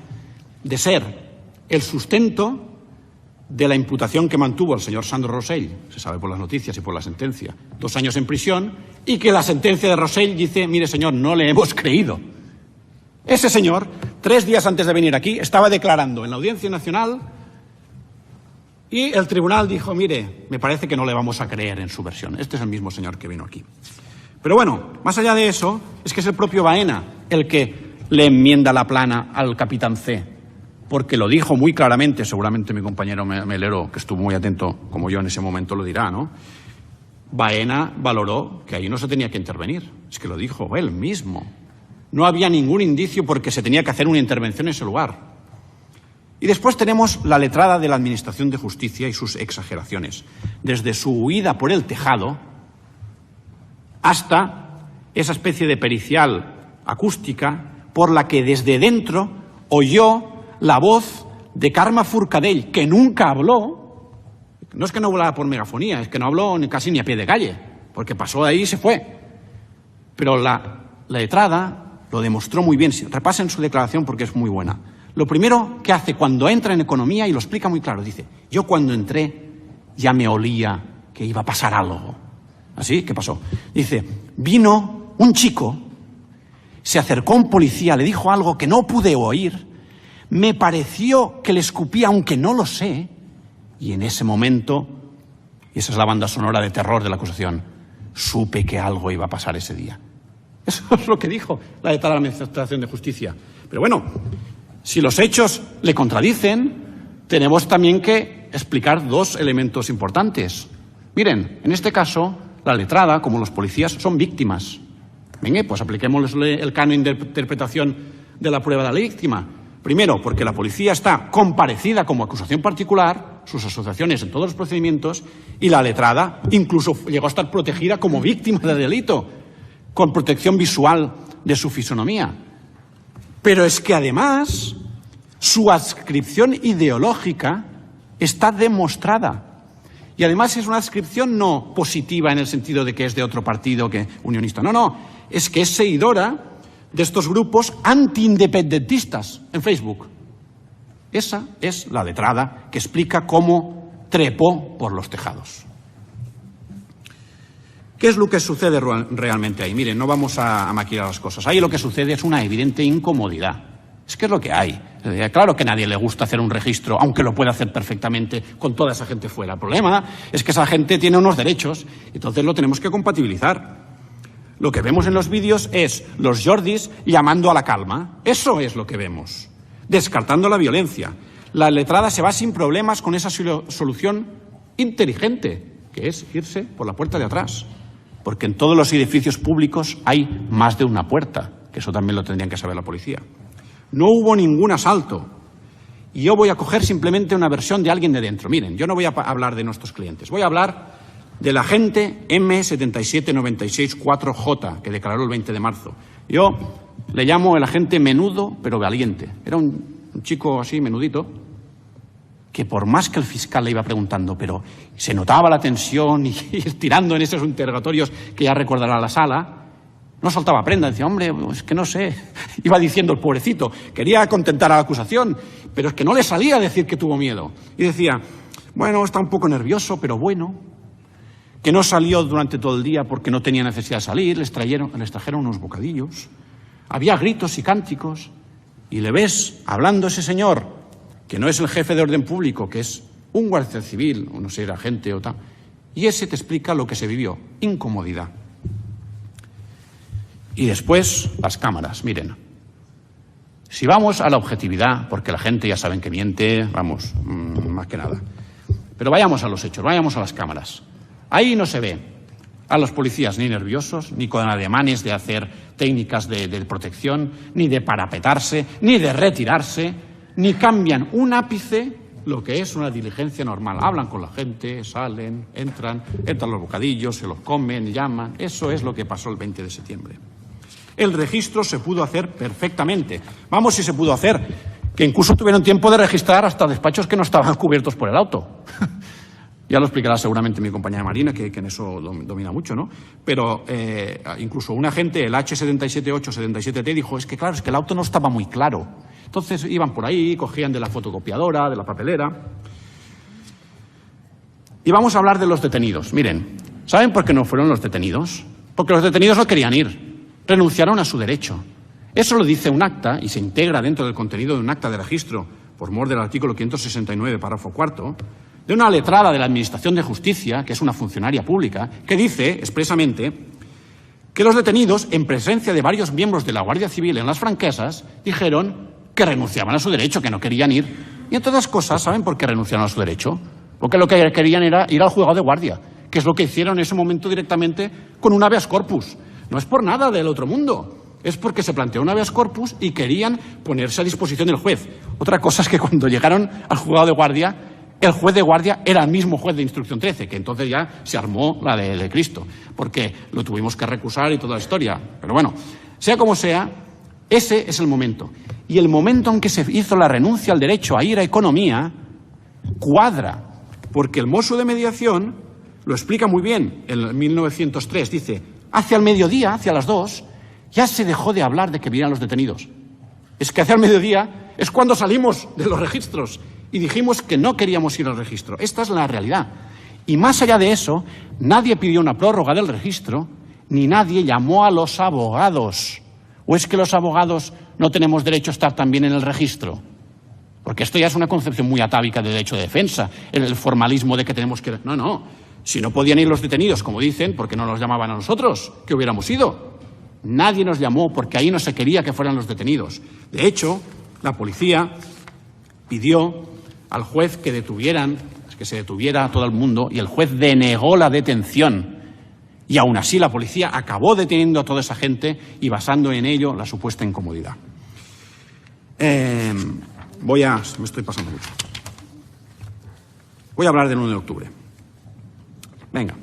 de ser el sustento de la imputación que mantuvo el señor Sandro Rosell, se sabe por las noticias y por la sentencia, 2 años en prisión, y que la sentencia de Rosell dice, mire señor, no le hemos creído. Ese señor, 3 días antes de venir aquí, estaba declarando en la Audiencia Nacional y el tribunal dijo, mire, me parece que no le vamos a creer en su versión. Este es el mismo señor que vino aquí. Pero bueno, más allá de eso, es que es el propio Baena el que le enmienda la plana al capitán C, porque lo dijo muy claramente, seguramente mi compañero Melero, que estuvo muy atento como yo en ese momento, lo dirá, ¿no? Baena valoró que ahí no se tenía que intervenir, es que lo dijo él mismo. No había ningún indicio porque se tenía que hacer una intervención en ese lugar. Y después tenemos la letrada de la Administración de Justicia y sus exageraciones. Desde su huida por el tejado hasta esa especie de pericial acústica por la que desde dentro oyó la voz de Carme Forcadell, que nunca habló. No es que no hablara por megafonía, es que no habló casi ni a pie de calle, porque pasó ahí y se fue. Pero la letrada lo demostró muy bien. Repasen su declaración porque es muy buena. Lo primero que hace cuando entra en economía, y lo explica muy claro, dice, yo cuando entré ya me olía que iba a pasar algo. ¿Así? ¿Qué pasó? Dice, vino un chico, se acercó a un policía, le dijo algo que no pude oír, me pareció que le escupía, aunque no lo sé, y en ese momento, y esa es la banda sonora de terror de la acusación, supe que algo iba a pasar ese día. Eso es lo que dijo la letrada de la Administración de Justicia. Pero bueno, si los hechos le contradicen, tenemos también que explicar 2 elementos importantes. Miren, en este caso, la letrada, como los policías, son víctimas. Venga, pues apliquémosle el canon de interpretación de la prueba de la víctima. Primero, porque la policía está comparecida como acusación particular, sus asociaciones en todos los procedimientos, y la letrada incluso llegó a estar protegida como víctima de delito, con protección visual de su fisonomía. Pero es que además su adscripción ideológica está demostrada. Y además es una adscripción no positiva en el sentido de que es de otro partido que unionista. No, es que es seguidora de estos grupos antiindependentistas en Facebook. Esa es la letrada que explica cómo trepó por los tejados. ¿Qué es lo que sucede realmente ahí? Miren, no vamos a maquillar las cosas. Ahí lo que sucede es una evidente incomodidad. Es que es lo que hay. Claro que a nadie le gusta hacer un registro, aunque lo puede hacer perfectamente con toda esa gente fuera. El problema es que esa gente tiene unos derechos, entonces lo tenemos que compatibilizar. Lo que vemos en los vídeos es los Jordis llamando a la calma. Eso es lo que vemos. Descartando la violencia. La letrada se va sin problemas con esa solución inteligente, que es irse por la puerta de atrás. Porque en todos los edificios públicos hay más de una puerta, que eso también lo tendrían que saber la policía. No hubo ningún asalto. Y yo voy a coger simplemente una versión de alguien de dentro. Miren, yo no voy a hablar de nuestros clientes. Voy a hablar del agente M77964J, que declaró el 20 de marzo. Yo le llamo el agente menudo, pero valiente. Era un chico así, menudito, que por más que el fiscal le iba preguntando, pero se notaba la tensión y estirando en esos interrogatorios que ya recordará la sala, no soltaba prenda. Decía, hombre, es que no sé. Iba diciendo el pobrecito, quería contentar a la acusación, pero es que no le salía a decir que tuvo miedo. Y decía, bueno, está un poco nervioso, pero bueno. Que no salió durante todo el día porque no tenía necesidad de salir, les trajeron unos bocadillos. Había gritos y cánticos. Y le ves hablando ese señor, que no es el jefe de orden público, que es un guardia civil, o no sé, era agente o tal, y ese te explica lo que se vivió, incomodidad. Y después, las cámaras, miren. Si vamos a la objetividad, porque la gente ya saben que miente, vamos, más que nada. Pero vayamos a los hechos, vayamos a las cámaras. Ahí no se ve a los policías ni nerviosos, ni con ademanes de hacer técnicas de protección, ni de parapetarse, ni de retirarse, ni cambian un ápice lo que es una diligencia normal. Hablan con la gente, salen, entran los bocadillos, se los comen, llaman. Eso es lo que pasó el 20 de septiembre. El registro se pudo hacer perfectamente. Vamos, si se pudo hacer, que incluso tuvieron tiempo de registrar hasta despachos que no estaban cubiertos por el auto. Ya lo explicará seguramente mi compañera Marina, que en eso domina mucho, ¿no? Pero incluso un agente, el H77877T, dijo, es que claro, es que el auto no estaba muy claro. Entonces iban por ahí, cogían de la fotocopiadora, de la papelera. Y vamos a hablar de los detenidos. Miren, ¿saben por qué no fueron los detenidos? Porque los detenidos no querían ir, renunciaron a su derecho. Eso lo dice un acta y se integra dentro del contenido de un acta de registro, por mor del artículo 569, párrafo cuarto, de una letrada de la Administración de Justicia, que es una funcionaria pública, que dice expresamente que los detenidos, en presencia de varios miembros de la Guardia Civil en las Franquesas, dijeron que renunciaban a su derecho, que no querían ir. Y entre otras cosas, ¿saben por qué renunciaron a su derecho? Porque lo que querían era ir al juzgado de guardia, que es lo que hicieron en ese momento directamente con un habeas corpus. No es por nada del otro mundo. Es porque se planteó un habeas corpus y querían ponerse a disposición del juez. Otra cosa es que cuando llegaron al juzgado de guardia, el juez de guardia era el mismo juez de instrucción 13, que entonces ya se armó la de Cristo, porque lo tuvimos que recusar y toda la historia. Pero bueno, sea como sea, ese es el momento. Y el momento en que se hizo la renuncia al derecho a ir a economía cuadra, porque el mozo de mediación lo explica muy bien en 1903. Dice, hacia el mediodía, hacia las 2, ya se dejó de hablar de que vinieran los detenidos. Es que hacia el mediodía es cuando salimos de los registros y dijimos que no queríamos ir al registro. Esta es la realidad. Y más allá de eso, nadie pidió una prórroga del registro, ni nadie llamó a los abogados. ¿O es que los abogados no tenemos derecho a estar también en el registro? Porque esto ya es una concepción muy atávica de derecho de defensa, el formalismo de que tenemos que... No. Si no podían ir los detenidos, como dicen, ¿por qué no nos llamaban a nosotros? Que hubiéramos ido. Nadie nos llamó porque ahí no se quería que fueran los detenidos. De hecho, la policía pidió al juez que se detuviera a todo el mundo, y el juez denegó la detención. Y aún así la policía acabó deteniendo a toda esa gente y basando en ello la supuesta incomodidad. Me estoy pasando mucho. Voy a hablar del 1 de octubre. Venga.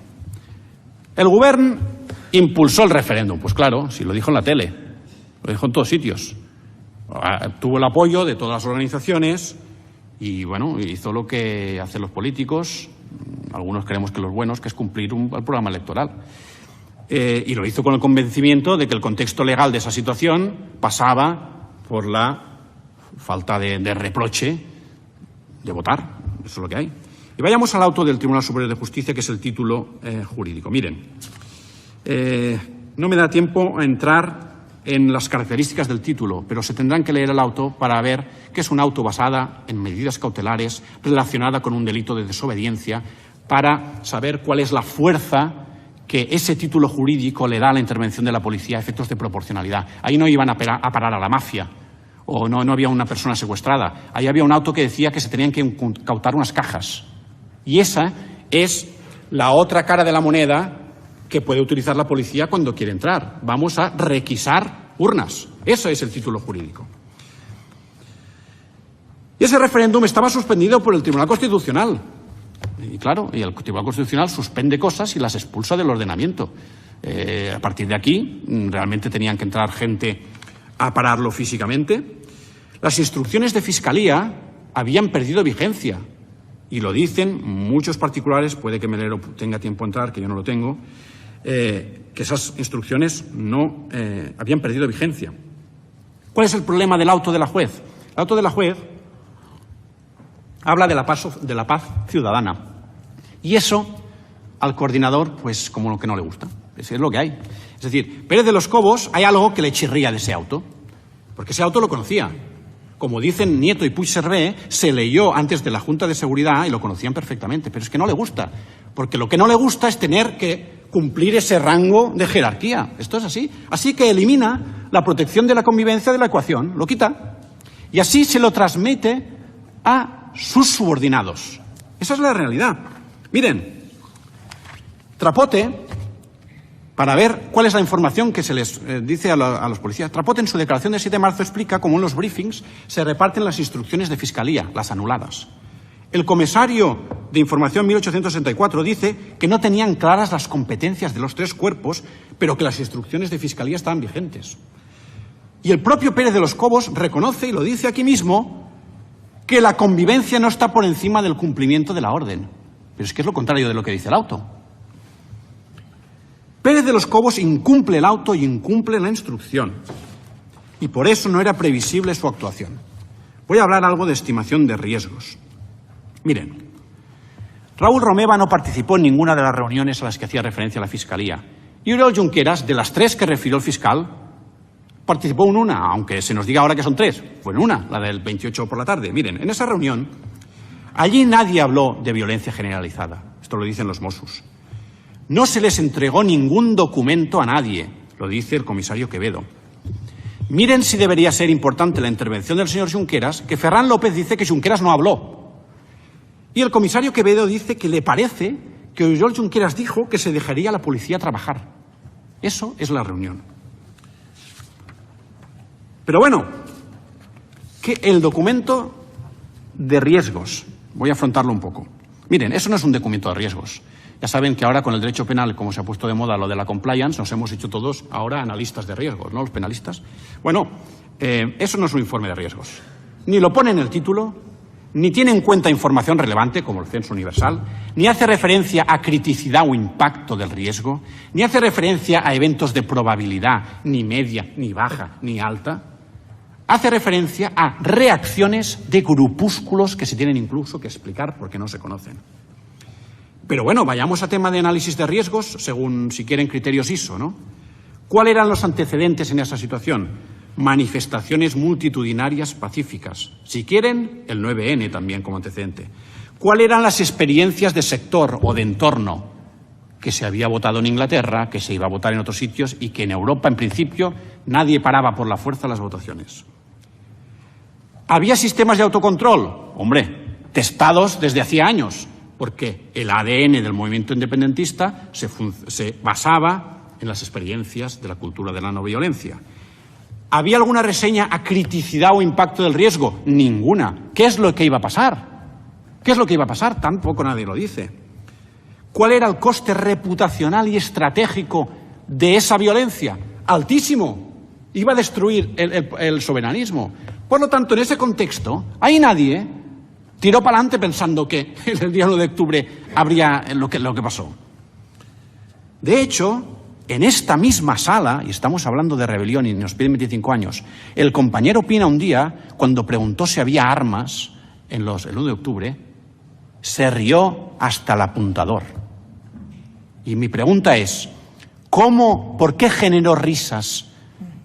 El Govern impulsó el referéndum. Pues claro, si lo dijo en la tele, lo dijo en todos sitios. Tuvo el apoyo de todas las organizaciones y, bueno, hizo lo que hacen los políticos, algunos creemos que los buenos, que es cumplir el programa electoral. Y lo hizo con el convencimiento de que el contexto legal de esa situación pasaba por la falta de reproche de votar. Eso es lo que hay. Y vayamos al auto del Tribunal Superior de Justicia, que es el título jurídico. Miren, no me da tiempo a entrar en las características del título, pero se tendrán que leer el auto para ver que es un auto basada en medidas cautelares relacionada con un delito de desobediencia, para saber cuál es la fuerza que ese título jurídico le da a la intervención de la policía a efectos de proporcionalidad. Ahí no iban a parar a la mafia, o no había una persona secuestrada. Ahí había un auto que decía que se tenían que incautar unas cajas. Y esa es la otra cara de la moneda que puede utilizar la policía cuando quiere entrar. Vamos a requisar urnas. Ese es el título jurídico. Y ese referéndum estaba suspendido por el Tribunal Constitucional. Y claro, y el Tribunal Constitucional suspende cosas y las expulsa del ordenamiento. A partir de aquí, realmente tenían que entrar gente a pararlo físicamente. Las instrucciones de Fiscalía habían perdido vigencia. y lo dicen muchos particulares, puede que Melero tenga tiempo a entrar, que yo no lo tengo, que esas instrucciones no habían perdido vigencia. ¿Cuál es el problema del auto de la juez? El auto de la juez habla de la paz ciudadana. Y eso al coordinador, pues como lo que no le gusta. Es lo que hay. Es decir, Pérez de los Cobos, hay algo que le chirría de ese auto. Porque ese auto lo conocía. Como dicen Nieto y Puigcerver, se leyó antes de la Junta de Seguridad y lo conocían perfectamente. Pero es que no le gusta. Porque lo que no le gusta es tener que cumplir ese rango de jerarquía. Esto es así. Así que elimina la protección de la convivencia de la ecuación. Lo quita. Y así se lo transmite a sus subordinados. Esa es la realidad. Miren, Trapote, para ver cuál es la información que se les dice a los policías, Trapote en su declaración del 7 de marzo explica cómo en los briefings se reparten las instrucciones de fiscalía, las anuladas. El comisario de Información 1864 dice que no tenían claras las competencias de los tres cuerpos, pero que las instrucciones de fiscalía estaban vigentes. Y el propio Pérez de los Cobos reconoce, y lo dice aquí mismo, que la convivencia no está por encima del cumplimiento de la orden. Pero es que es lo contrario de lo que dice el auto. Pérez de los Cobos incumple el auto y incumple la instrucción. Y por eso no era previsible su actuación. Voy a hablar algo de estimación de riesgos. Miren, Raúl Romeva no participó en ninguna de las reuniones a las que hacía referencia la Fiscalía. Y Oriol Junqueras, de las 3 que refirió el fiscal, participó en una, aunque se nos diga ahora que son 3. Fue en una, la del 28 por la tarde. Miren, en esa reunión, allí nadie habló de violencia generalizada. Esto lo dicen los Mossos. No se les entregó ningún documento a nadie, lo dice el comisario Quevedo. Miren si debería ser importante la intervención del señor Junqueras, que Ferran López dice que Junqueras no habló. Y el comisario Quevedo dice que le parece que Oriol Junqueras dijo que se dejaría a la policía trabajar. Eso es la reunión. Pero bueno, que el documento de riesgos, voy a afrontarlo un poco. Miren, eso no es un documento de riesgos. Ya saben que ahora con el derecho penal, como se ha puesto de moda lo de la compliance, nos hemos hecho todos ahora analistas de riesgos, ¿no? Los penalistas. Bueno, eso no es un informe de riesgos. Ni lo pone en el título, ni tiene en cuenta información relevante, como el censo universal, ni hace referencia a criticidad o impacto del riesgo, ni hace referencia a eventos de probabilidad, ni media, ni baja, ni alta. Hace referencia a reacciones de grupúsculos que se tienen incluso que explicar porque no se conocen. Pero bueno, vayamos a tema de análisis de riesgos, según, si quieren, criterios ISO, ¿no? ¿Cuáles eran los antecedentes en esa situación? Manifestaciones multitudinarias pacíficas. Si quieren, el 9N también como antecedente. ¿Cuáles eran las experiencias de sector o de entorno? Que se había votado en Inglaterra, que se iba a votar en otros sitios y que en Europa, en principio, nadie paraba por la fuerza las votaciones. ¿Había sistemas de autocontrol? Hombre, testados desde hacía años, porque el ADN del movimiento independentista se basaba en las experiencias de la cultura de la no violencia. ¿Había alguna reseña a criticidad o impacto del riesgo? Ninguna. ¿Qué es lo que iba a pasar? ¿Qué es lo que iba a pasar? Tampoco nadie lo dice. ¿Cuál era el coste reputacional y estratégico de esa violencia? Altísimo. Iba a destruir el soberanismo. Por lo tanto, en ese contexto, ahí nadie tiró para adelante pensando que el día 1 de octubre habría lo que pasó. De hecho, en esta misma sala, y estamos hablando de rebelión y nos piden 25 años, el compañero Pina un día, cuando preguntó si había armas el 1 de octubre, se rió hasta el apuntador. Y mi pregunta es, ¿por qué generó risas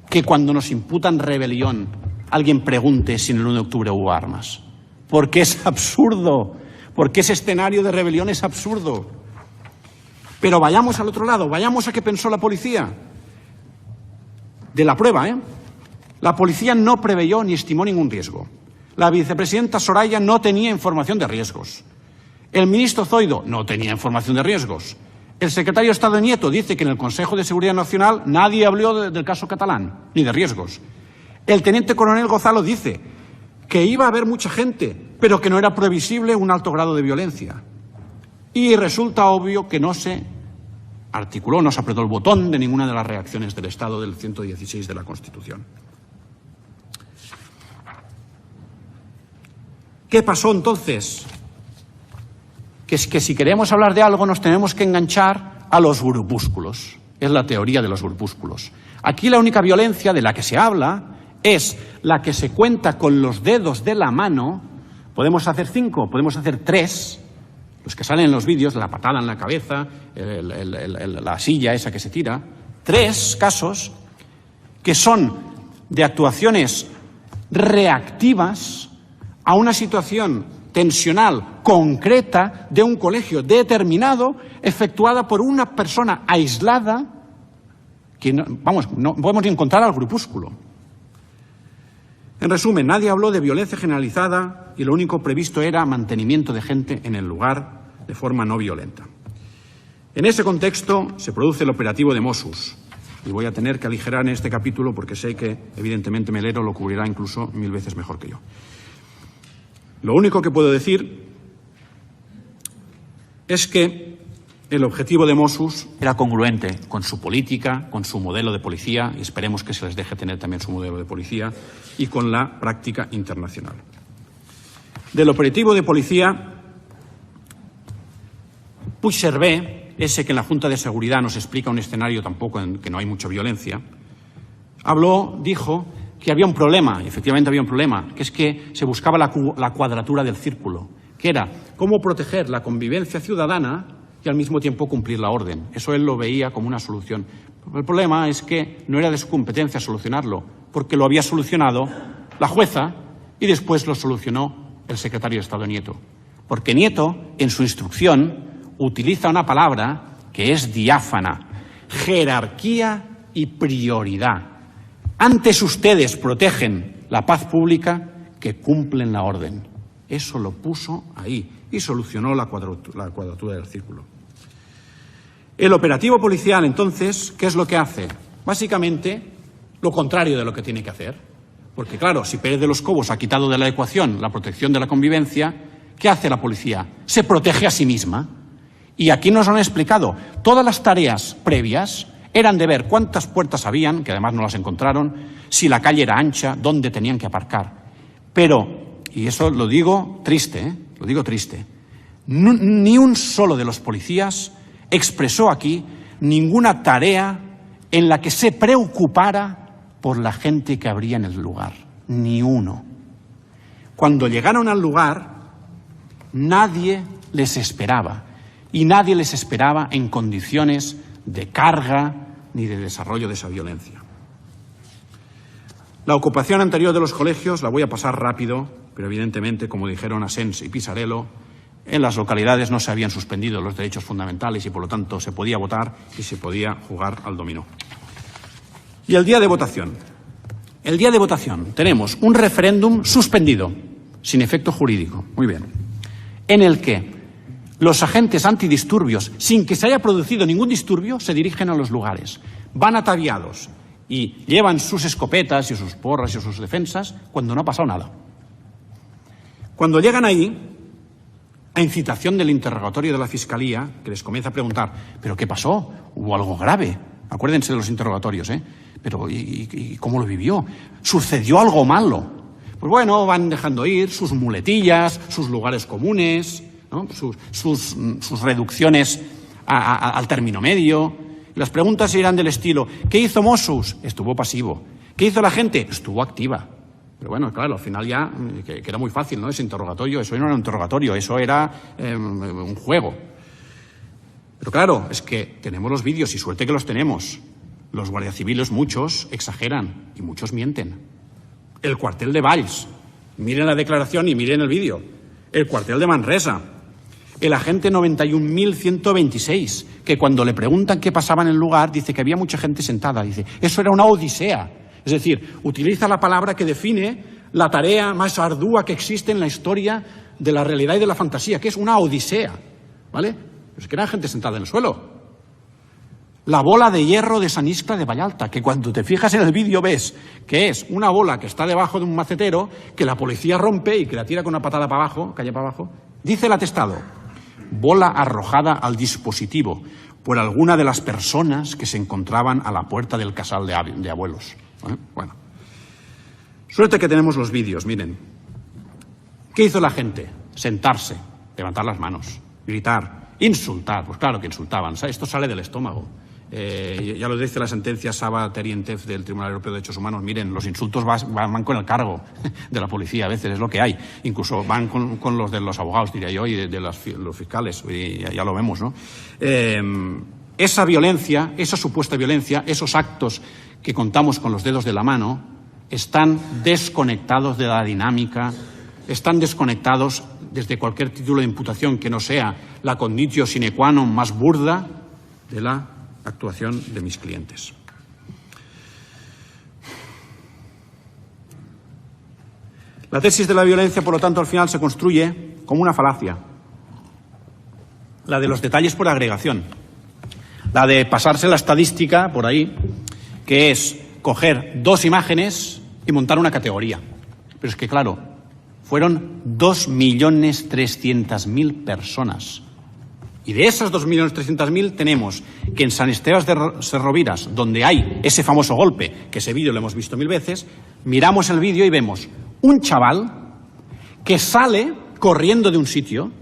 que cuando nos imputan rebelión alguien pregunte si en el 1 de octubre hubo armas? Porque es absurdo, porque ese escenario de rebelión es absurdo. Pero vayamos al otro lado, vayamos a qué pensó la policía. De la prueba, La policía no preveyó ni estimó ningún riesgo. La vicepresidenta Soraya no tenía información de riesgos. El ministro Zoido no tenía información de riesgos. El secretario de Estado Nieto dice que en el Consejo de Seguridad Nacional nadie habló del caso catalán, ni de riesgos. El teniente coronel Gonzalo dice que iba a haber mucha gente, pero que no era previsible un alto grado de violencia. Y resulta obvio que no se articuló, no se apretó el botón de ninguna de las reacciones del Estado del 116 de la Constitución. ¿Qué pasó entonces? que es que si queremos hablar de algo nos tenemos que enganchar a los grupúsculos. Es la teoría de los grupúsculos. Aquí la única violencia de la que se habla es la que se cuenta con los dedos de la mano. Podemos hacer 5, podemos hacer 3, los que salen en los vídeos, la patada en la cabeza, la silla esa que se tira. 3 casos que son de actuaciones reactivas a una situación tensional concreta de un colegio determinado, efectuada por una persona aislada, que no podemos ni encontrar al grupúsculo. En resumen, nadie habló de violencia generalizada y lo único previsto era mantenimiento de gente en el lugar de forma no violenta. En ese contexto se produce el operativo de Mossos. Y voy a tener que aligerar en este capítulo porque sé que, evidentemente, Melero lo cubrirá incluso 1000 veces mejor que yo. Lo único que puedo decir es que el objetivo de Mossos era congruente con su política, con su modelo de policía, y esperemos que se les deje tener también su modelo de policía, y con la práctica internacional. Del operativo de policía, Puigcerver, ese que en la Junta de Seguridad nos explica un escenario tampoco en que no hay mucha violencia, dijo que había un problema, y efectivamente había un problema, que es que se buscaba la cuadratura del círculo, que era cómo proteger la convivencia ciudadana y al mismo tiempo cumplir la orden. Eso él lo veía como una solución. El problema es que no era de su competencia solucionarlo, porque lo había solucionado la jueza y después lo solucionó el secretario de Estado Nieto. Porque Nieto, en su instrucción, utiliza una palabra que es diáfana: jerarquía y prioridad. Antes ustedes protegen la paz pública que cumplen la orden. Eso lo puso ahí y solucionó la cuadratura del círculo. El operativo policial, entonces, ¿qué es lo que hace? Básicamente, lo contrario de lo que tiene que hacer. Porque, claro, si Pérez de los Cobos ha quitado de la ecuación la protección de la convivencia, ¿qué hace la policía? Se protege a sí misma. Y aquí nos han explicado, todas las tareas previas eran de ver cuántas puertas habían, que además no las encontraron, si la calle era ancha, dónde tenían que aparcar. Pero, y eso lo digo triste, lo digo triste, ni un solo de los policías expresó aquí ninguna tarea en la que se preocupara por la gente que habría en el lugar. Ni uno. Cuando llegaron al lugar, nadie les esperaba. Y nadie les esperaba en condiciones de carga ni de desarrollo de esa violencia. La ocupación anterior de los colegios la voy a pasar rápido, pero evidentemente, como dijeron Asens y Pisarello, en las localidades no se habían suspendido los derechos fundamentales y, por lo tanto, se podía votar y se podía jugar al dominó. Y el día de votación. El día de votación tenemos un referéndum suspendido, sin efecto jurídico, muy bien, en el que los agentes antidisturbios, sin que se haya producido ningún disturbio, se dirigen a los lugares. Van ataviados y llevan sus escopetas y sus porras y sus defensas cuando no ha pasado nada. Cuando llegan ahí, a incitación del interrogatorio de la Fiscalía, que les comienza a preguntar, ¿pero qué pasó? ¿Hubo algo grave? Acuérdense de los interrogatorios, ¿eh? ¿Pero y cómo lo vivió? ¿Sucedió algo malo? Pues bueno, van dejando ir sus muletillas, sus lugares comunes, ¿no? sus reducciones al término medio. Las preguntas irán del estilo: ¿qué hizo Mossos? Estuvo pasivo. ¿Qué hizo la gente? Estuvo activa. Pero bueno, claro, al final ya, que era muy fácil, ¿no? Ese interrogatorio, eso no era un interrogatorio, eso era un juego. Pero claro, es que tenemos los vídeos y suerte que los tenemos. Los guardias civiles, muchos, exageran y muchos mienten. El cuartel de Valls, miren la declaración y miren el vídeo. El cuartel de Manresa. El agente 91.126, que cuando le preguntan qué pasaba en el lugar, dice que había mucha gente sentada. Dice, eso era una odisea. Es decir, utiliza la palabra que define la tarea más ardua que existe en la historia de la realidad y de la fantasía, que es una odisea, ¿vale? Es que era gente sentada en el suelo. La bola de hierro de San Iscla de Vallalta, que cuando te fijas en el vídeo ves que es una bola que está debajo de un macetero, que la policía rompe y que la tira con una patada para abajo, calle para abajo. Dice el atestado: bola arrojada al dispositivo por alguna de las personas que se encontraban a la puerta del casal de abuelos. Bueno, suerte que tenemos los vídeos, miren. ¿Qué hizo la gente? Sentarse, levantar las manos. gritar, insultar. Pues claro que insultaban. Esto sale del estómago. Ya lo dice la sentencia Saba Terientev del Tribunal Europeo de Derechos Humanos. Miren, los insultos van con el cargo de la policía, a veces es lo que hay. Incluso van con los de los abogados, diría yo, y de los fiscales. Y ya lo vemos, ¿no? Esa violencia, esa supuesta violencia, esos actos que contamos con los dedos de la mano, están desconectados de la dinámica, están desconectados desde cualquier título de imputación que no sea la conditio sine qua non más burda de la actuación de mis clientes. La tesis de la violencia, por lo tanto, al final se construye como una falacia. La de los detalles por agregación. La de pasarse la estadística por ahí, que es coger dos imágenes y montar una categoría. Pero es que, claro, fueron 2.300.000 personas. Y de esas 2.300.000 tenemos que en San Esteban de Serroviras, donde hay ese famoso golpe, que ese vídeo lo hemos visto 1000 veces, miramos el vídeo y vemos un chaval que sale corriendo de un sitio,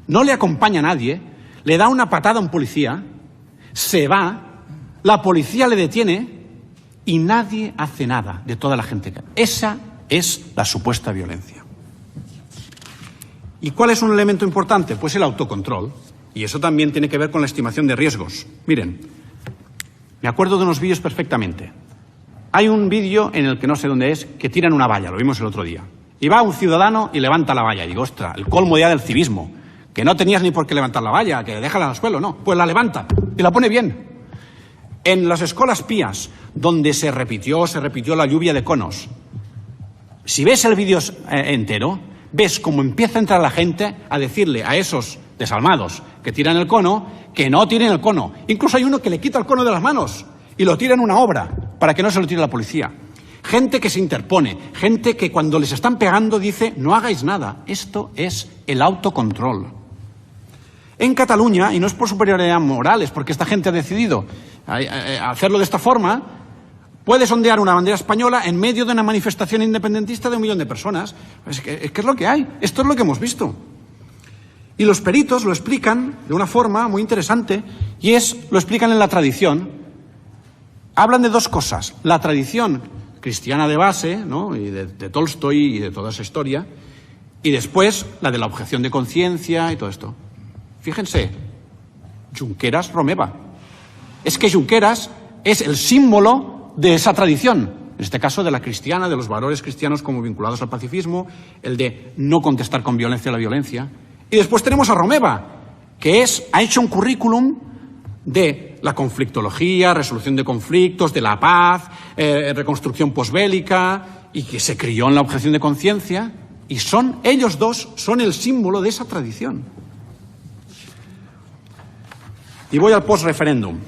no le acompaña a nadie, le da una patada a un policía, se va, la policía le detiene y nadie hace nada de toda la gente. Esa es la supuesta violencia. ¿Y cuál es un elemento importante? Pues el autocontrol. Y eso también tiene que ver con la estimación de riesgos. Miren, me acuerdo de unos vídeos perfectamente. Hay un vídeo en el que no sé dónde es, que tiran una valla, lo vimos el otro día. Y va un ciudadano y levanta la valla. Y digo, ostras, el colmo ya del civismo. Que no tenías ni por qué levantar la valla, que déjala al suelo, no. Pues la levanta y la pone bien. En las escuelas pías, donde se repitió la lluvia de conos, si ves el vídeo entero, ves cómo empieza a entrar la gente a decirle a esos desalmados que tiran el cono, que no tiren el cono. Incluso hay uno que le quita el cono de las manos y lo tira en una obra para que no se lo tire la policía. Gente que se interpone, gente que cuando les están pegando dice no hagáis nada. Esto es el autocontrol. En Cataluña, y no es por superioridad moral, es porque esta gente ha decidido hacerlo de esta forma, puedes ondear una bandera española en medio de una manifestación independentista de 1 millón de personas. Es que es lo que hay, esto es lo que hemos visto. Y los peritos lo explican de una forma muy interesante, y lo explican en la tradición. Hablan de dos cosas: la tradición cristiana de base, ¿no?, y de Tolstoy y de toda esa historia, y después la de la objeción de conciencia y todo esto. Fíjense, Junqueras Romeva. Es que Junqueras es el símbolo de esa tradición, en este caso de la cristiana, de los valores cristianos como vinculados al pacifismo, el de no contestar con violencia a la violencia. Y después tenemos a Romeva, que ha hecho un currículum de la conflictología, resolución de conflictos, de la paz, reconstrucción posbélica, y que se crió en la objeción de conciencia, y ellos dos son el símbolo de esa tradición. Y voy al post-referéndum.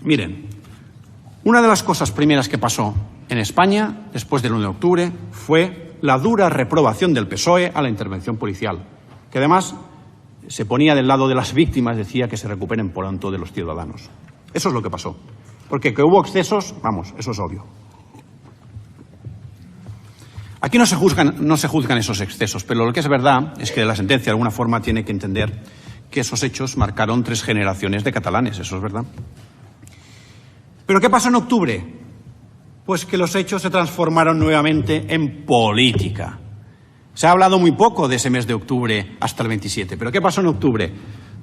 Miren, una de las cosas primeras que pasó en España, después del 1 de octubre, fue la dura reprobación del PSOE a la intervención policial, que además se ponía del lado de las víctimas, decía que se recuperen pronto de los ciudadanos. Eso es lo que pasó. Porque que hubo excesos, vamos, eso es obvio. Aquí no se juzgan esos excesos, pero lo que es verdad es que la sentencia de alguna forma tiene que entender que esos hechos marcaron 3 generaciones de catalanes, eso es verdad. ¿Pero qué pasó en octubre? Pues que los hechos se transformaron nuevamente en política. Se ha hablado muy poco de ese mes de octubre hasta el 27, pero ¿qué pasó en octubre?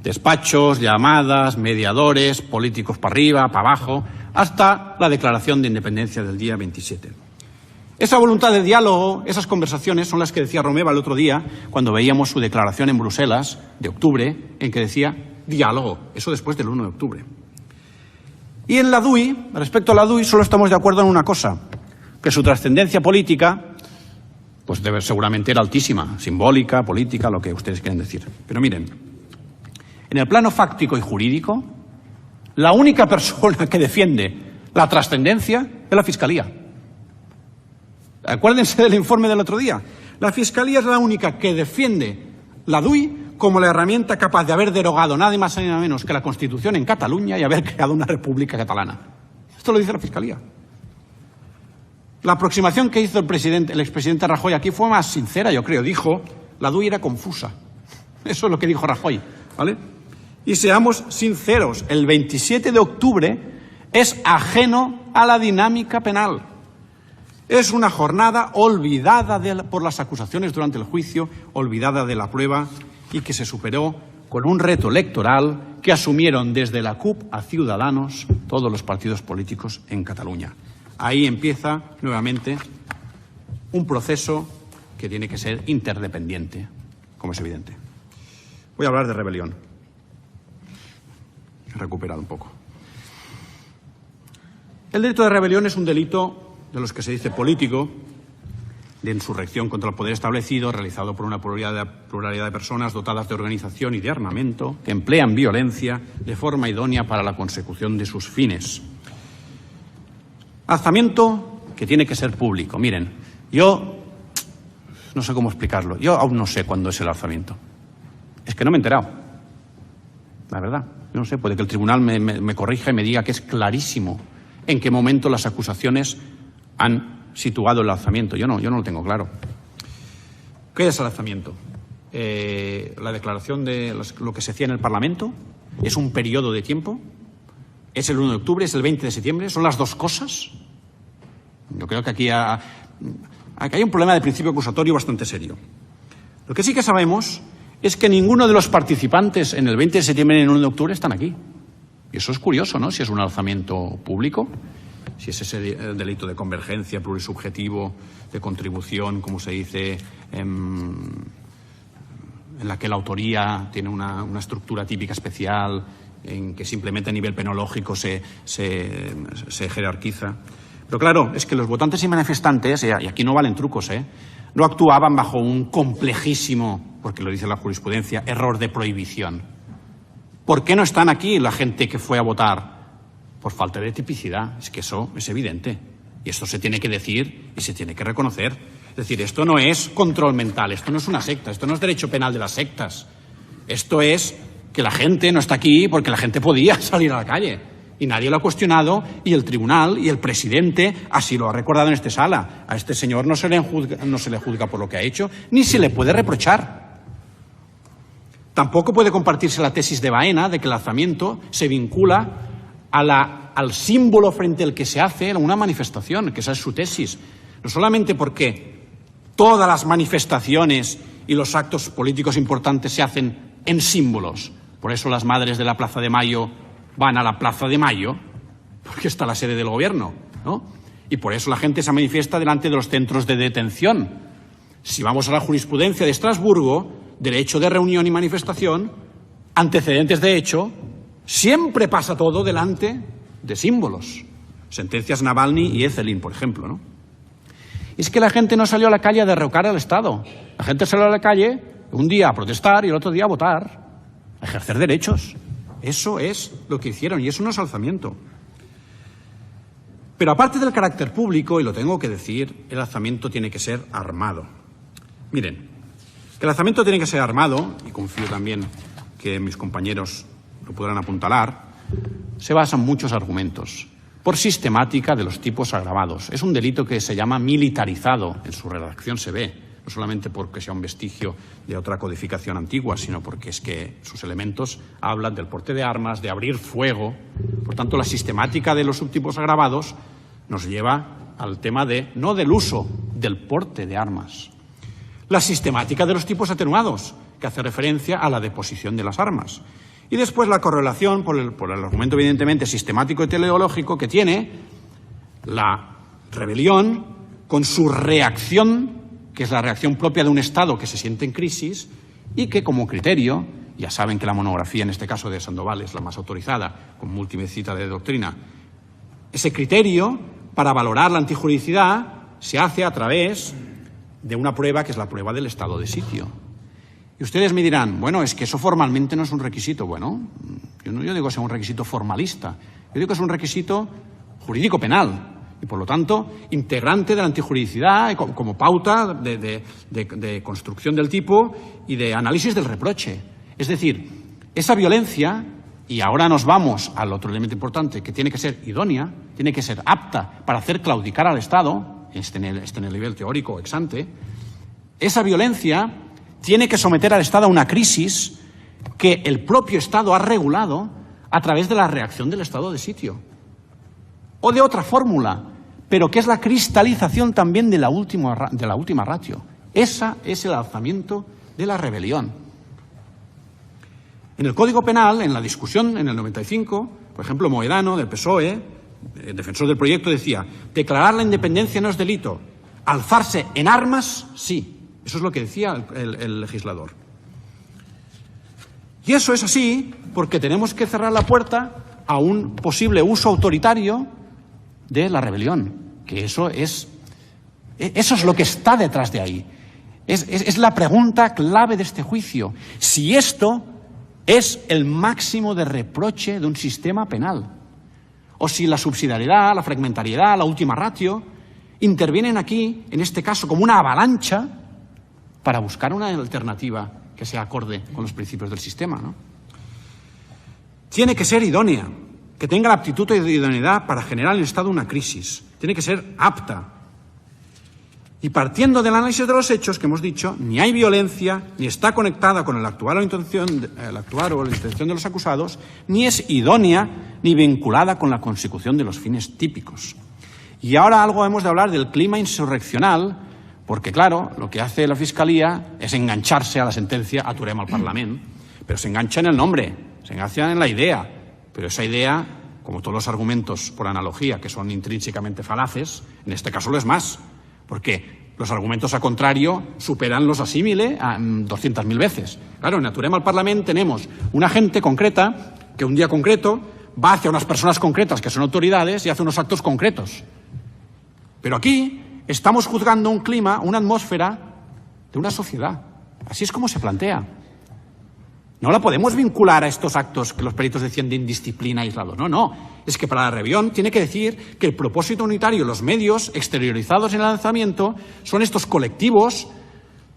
Despachos, llamadas, mediadores, políticos para arriba, para abajo, hasta la declaración de independencia del día 27. Esa voluntad de diálogo, esas conversaciones son las que decía Romeva el otro día cuando veíamos su declaración en Bruselas de octubre, en que decía diálogo, eso después del 1 de octubre. Y en la DUI, respecto a la DUI, solo estamos de acuerdo en una cosa, que su trascendencia política, pues seguramente era altísima, simbólica, política, lo que ustedes quieren decir. Pero miren, en el plano fáctico y jurídico, la única persona que defiende la trascendencia es la Fiscalía. Acuérdense del informe del otro día. La Fiscalía es la única que defiende la DUI como la herramienta capaz de haber derogado nada más ni nada menos que la Constitución en Cataluña y haber creado una república catalana. Esto lo dice la Fiscalía. La aproximación que hizo el expresidente Rajoy aquí fue más sincera, yo creo. Dijo, la DUI era confusa. Eso es lo que dijo Rajoy. ¿vale? Y seamos sinceros, el 27 de octubre es ajeno a la dinámica penal. Es una jornada olvidada por las acusaciones durante el juicio, olvidada de la prueba y que se superó con un reto electoral que asumieron desde la CUP a Ciudadanos todos los partidos políticos en Cataluña. Ahí empieza nuevamente un proceso que tiene que ser interdependiente, como es evidente. Voy a hablar de rebelión. He recuperado un poco. El delito de rebelión es un delito de los que se dice político, de insurrección contra el poder establecido, realizado por una pluralidad de personas dotadas de organización y de armamento, que emplean violencia de forma idónea para la consecución de sus fines. Alzamiento que tiene que ser público. Miren, yo no sé cómo explicarlo. Yo aún no sé cuándo es el alzamiento. Es que no me he enterado. La verdad. Yo no sé, puede que el tribunal me corrija y me diga que es clarísimo en qué momento las acusaciones han situado el alzamiento. Yo no lo tengo claro. ¿Qué es el alzamiento? La declaración de lo que se hacía en el Parlamento. ¿Es un periodo de tiempo? ¿Es el 1 de octubre? ¿Es el 20 de septiembre? ¿Son las dos cosas? Yo creo que aquí hay un problema de principio acusatorio bastante serio. Lo que sí que sabemos es que ninguno de los participantes en el 20 de septiembre y en el 1 de octubre están aquí. Y eso es curioso, ¿no? Si es un alzamiento público, si es ese delito de convergencia plurisubjetivo, de contribución, como se dice, en la que la autoría tiene una estructura típica especial, en que simplemente a nivel penológico se jerarquiza. Pero claro, es que los votantes y manifestantes, y aquí no valen trucos, no actuaban bajo un complejísimo, porque lo dice la jurisprudencia, error de prohibición. ¿Por qué no están aquí la gente que fue a votar? Por falta de tipicidad. Es que eso es evidente. Y esto se tiene que decir y se tiene que reconocer. Es decir, esto no es control mental, esto no es una secta, esto no es derecho penal de las sectas. Esto es que la gente no está aquí porque la gente podía salir a la calle. Y nadie lo ha cuestionado, y el tribunal y el presidente así lo ha recordado en esta sala. A este señor no se le juzga por lo que ha hecho, ni se le puede reprochar. Tampoco puede compartirse la tesis de Baena de que el alzamiento se vincula al símbolo frente al que se hace una manifestación, que esa es su tesis. No solamente porque todas las manifestaciones y los actos políticos importantes se hacen en símbolos. Por eso las madres de la Plaza de Mayo van a la Plaza de Mayo, porque está la sede del gobierno, ¿no? Y por eso la gente se manifiesta delante de los centros de detención. Si vamos a la jurisprudencia de Estrasburgo, derecho de reunión y manifestación, antecedentes de hecho, siempre pasa todo delante de símbolos. Sentencias Navalny y Ezelin, por ejemplo, ¿no? Y es que la gente no salió a la calle a derrocar al Estado. La gente salió a la calle un día a protestar y el otro día a votar, a ejercer derechos. Eso es lo que hicieron y eso no es alzamiento. Pero aparte del carácter público, y lo tengo que decir, el alzamiento tiene que ser armado. Miren, que el alzamiento tiene que ser armado, y confío también que mis compañeros lo podrán apuntalar, se basa en muchos argumentos. Por sistemática de los tipos agravados. Es un delito que se llama militarizado, en su redacción se ve, no solamente porque sea un vestigio de otra codificación antigua, sino porque es que sus elementos hablan del porte de armas, de abrir fuego. Por tanto, la sistemática de los subtipos agravados nos lleva al tema no del uso, del porte de armas. La sistemática de los tipos atenuados, que hace referencia a la deposición de las armas. Y después la correlación, por el argumento evidentemente sistemático y teleológico que tiene la rebelión con su reacción, que es la reacción propia de un Estado que se siente en crisis y que como criterio, ya saben que la monografía en este caso de Sandoval es la más autorizada, con múltiple cita de doctrina, ese criterio para valorar la antijuridicidad se hace a través de una prueba que es la prueba del estado de sitio. Y ustedes me dirán, bueno, es que eso formalmente no es un requisito. Bueno, yo no digo que sea un requisito formalista, yo digo que es un requisito jurídico penal y, por lo tanto, integrante de la antijuridicidad como pauta de construcción del tipo y de análisis del reproche. Es decir, esa violencia, y ahora nos vamos al otro elemento importante, que tiene que ser idónea, tiene que ser apta para hacer claudicar al Estado, este en el nivel teórico ex ante, esa violencia tiene que someter al Estado a una crisis que el propio Estado ha regulado a través de la reacción del estado de sitio. O de otra fórmula, pero que es la cristalización también de la última ratio. Ese es el alzamiento de la rebelión. En el Código Penal, en la discusión en el 95, por ejemplo, Moedano, del PSOE, el defensor del proyecto, decía: declarar la independencia no es delito, alzarse en armas, sí. Eso es lo que decía el legislador. Y eso es así porque tenemos que cerrar la puerta a un posible uso autoritario de la rebelión, que eso es lo que está detrás de ahí. Es la pregunta clave de este juicio. Si esto es el máximo de reproche de un sistema penal, o si la subsidiariedad, la fragmentariedad, la última ratio intervienen aquí, en este caso, como una avalancha para buscar una alternativa que sea acorde con los principios del sistema, ¿no? Tiene que ser idónea, que tenga la aptitud y idoneidad para generar en el Estado una crisis. Tiene que ser apta. Y partiendo del análisis de los hechos que hemos dicho, ni hay violencia, ni está conectada con el actuar o la intención de los acusados, ni es idónea, ni vinculada con la consecución de los fines típicos. Y ahora algo hemos de hablar del clima insurreccional, porque claro, lo que hace la Fiscalía es engancharse a la sentencia «aturem al Parlament», pero se engancha en el nombre, se engancha en la idea, pero esa idea, como todos los argumentos por analogía que son intrínsecamente falaces, en este caso lo es más, porque los argumentos a contrario superan los asímile a 200.000 veces. Claro, en «aturem al Parlament» tenemos una gente concreta que un día concreto va hacia unas personas concretas que son autoridades y hace unos actos concretos. Pero aquí estamos juzgando un clima, una atmósfera de una sociedad. Así es como se plantea. No la podemos vincular a estos actos que los peritos decían de indisciplina aislado. No. Es que para la rebelión tiene que decir que el propósito unitario, los medios exteriorizados en el lanzamiento, son estos colectivos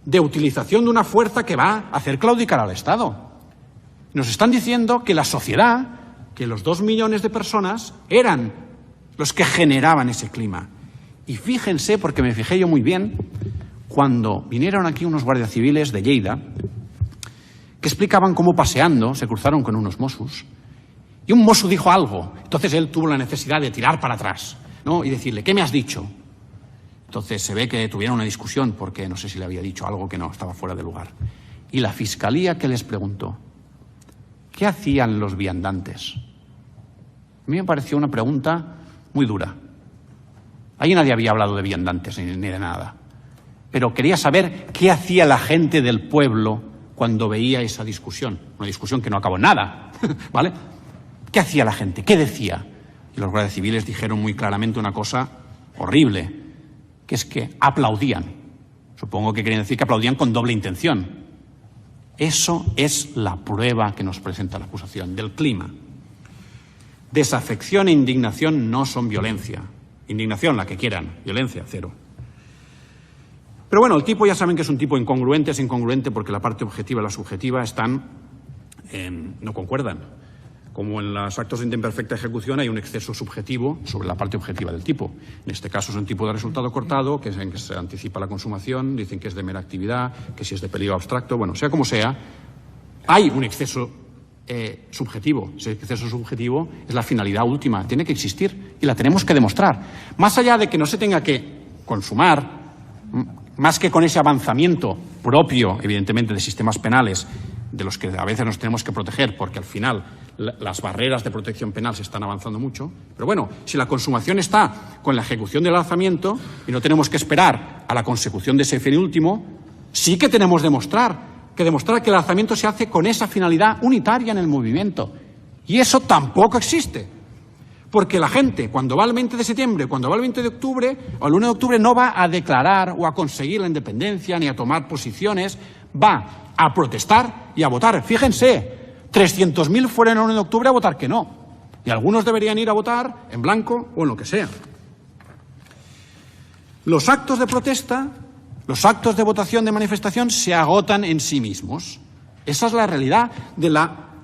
de utilización de una fuerza que va a hacer claudicar al Estado. Nos están diciendo que la sociedad, que los 2 millones de personas, eran los que generaban ese clima. Y fíjense, porque me fijé yo muy bien, cuando vinieron aquí unos guardias civiles de Lleida, que explicaban cómo paseando se cruzaron con unos Mossos, y un Mosso dijo algo. Entonces él tuvo la necesidad de tirar para atrás, ¿no? Y decirle: ¿qué me has dicho? Entonces se ve que tuvieron una discusión porque no sé si le había dicho algo que no estaba fuera de lugar. Y la Fiscalía, ¿qué les preguntó? ¿Qué hacían los viandantes? A mí me pareció una pregunta muy dura. Ahí nadie había hablado de viandantes ni de nada. Pero quería saber qué hacía la gente del pueblo cuando veía esa discusión. Una discusión que no acabó en nada, ¿vale? ¿Qué hacía la gente? ¿Qué decía? Y los guardias civiles dijeron muy claramente una cosa horrible, que es que aplaudían. Supongo que querían decir que aplaudían con doble intención. Eso es la prueba que nos presenta la acusación del clima. Desafección e indignación no son violencia. Indignación, la que quieran. Violencia, cero. Pero bueno, el tipo ya saben que es un tipo incongruente. Es incongruente porque la parte objetiva y la subjetiva no concuerdan. Como en los actos de imperfecta ejecución hay un exceso subjetivo sobre la parte objetiva del tipo. En este caso es un tipo de resultado cortado, que es en que se anticipa la consumación, dicen que es de mera actividad, que si es de peligro abstracto, bueno, sea como sea, hay un exceso subjetivo. Ese exceso subjetivo es la finalidad última, tiene que existir y la tenemos que demostrar. Más allá de que no se tenga que consumar, más que con ese avanzamiento propio, evidentemente, de sistemas penales, de los que a veces nos tenemos que proteger, porque al final las barreras de protección penal se están avanzando mucho. Pero bueno, si la consumación está con la ejecución del lanzamiento y no tenemos que esperar a la consecución de ese fin último, sí que tenemos que demostrar que el lanzamiento se hace con esa finalidad unitaria en el movimiento. Y eso tampoco existe. Porque la gente, cuando va al 20 de septiembre, cuando va al 20 de octubre o el 1 de octubre, no va a declarar o a conseguir la independencia ni a tomar posiciones, va a protestar y a votar. Fíjense, 300.000 fueron el 1 de octubre a votar que no. Y algunos deberían ir a votar en blanco o en lo que sea. Los actos de protesta, los actos de votación, de manifestación, se agotan en sí mismos. Esa es la realidad del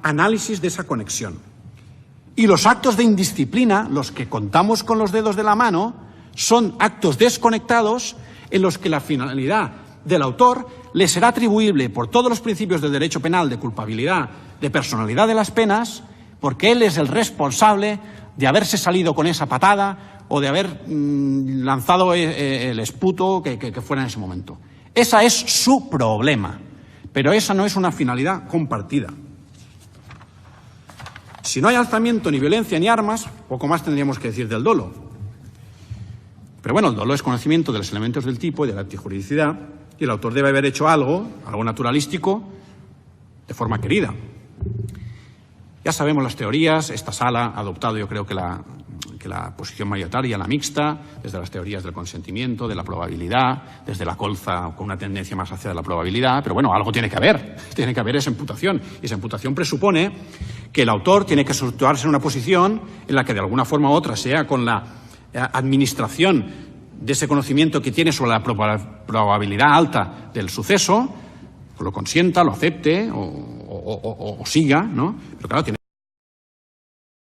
análisis de esa conexión. Y los actos de indisciplina, los que contamos con los dedos de la mano, son actos desconectados en los que la finalidad del autor le será atribuible por todos los principios del derecho penal de culpabilidad, de personalidad de las penas, porque él es el responsable de haberse salido con esa patada o de haber lanzado el esputo que fuera en ese momento. Ese es su problema, pero esa no es una finalidad compartida. Si no hay alzamiento, ni violencia, ni armas, poco más tendríamos que decir del dolo. Pero bueno, el dolo es conocimiento de los elementos del tipo y de la antijuridicidad, y el autor debe haber hecho algo naturalístico, de forma querida. Ya sabemos las teorías, esta sala ha adoptado yo creo que la posición mayoritaria, la mixta, desde las teorías del consentimiento, de la probabilidad, desde la colza con una tendencia más hacia la probabilidad, pero bueno, algo tiene que haber esa imputación, y esa imputación presupone que el autor tiene que situarse en una posición en la que de alguna forma u otra, sea con la administración de ese conocimiento que tiene sobre la probabilidad alta del suceso, lo consienta, lo acepte o siga, ¿no? Pero claro, tiene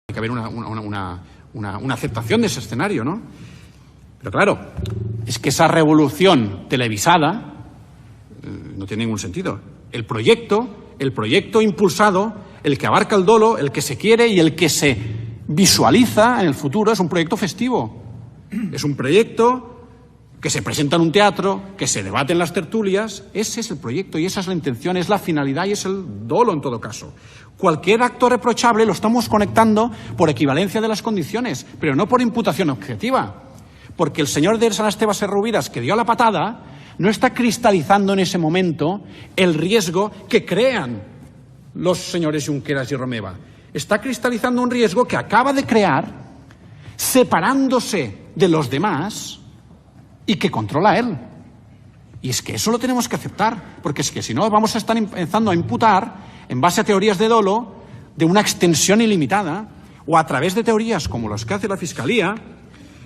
que haber una aceptación de ese escenario, ¿no? Pero claro, es que esa revolución televisada no tiene ningún sentido. El proyecto impulsado, el que abarca el dolo, el que se quiere y el que se visualiza en el futuro, es un proyecto festivo. Es un proyecto que se presenta en un teatro, que se debate en las tertulias. Ese es el proyecto y esa es la intención, es la finalidad y es el dolo en todo caso. Cualquier acto reprochable lo estamos conectando por equivalencia de las condiciones, pero no por imputación objetiva. Porque el señor de San Esteban Serrubiras, que dio la patada, no está cristalizando en ese momento el riesgo que crean los señores Junqueras y Romeva. Está cristalizando un riesgo que acaba de crear, separándose de los demás y que controla él. Y es que eso lo tenemos que aceptar, porque es que si no vamos a estar empezando a imputar en base a teorías de dolo de una extensión ilimitada o a través de teorías como las que hace la Fiscalía,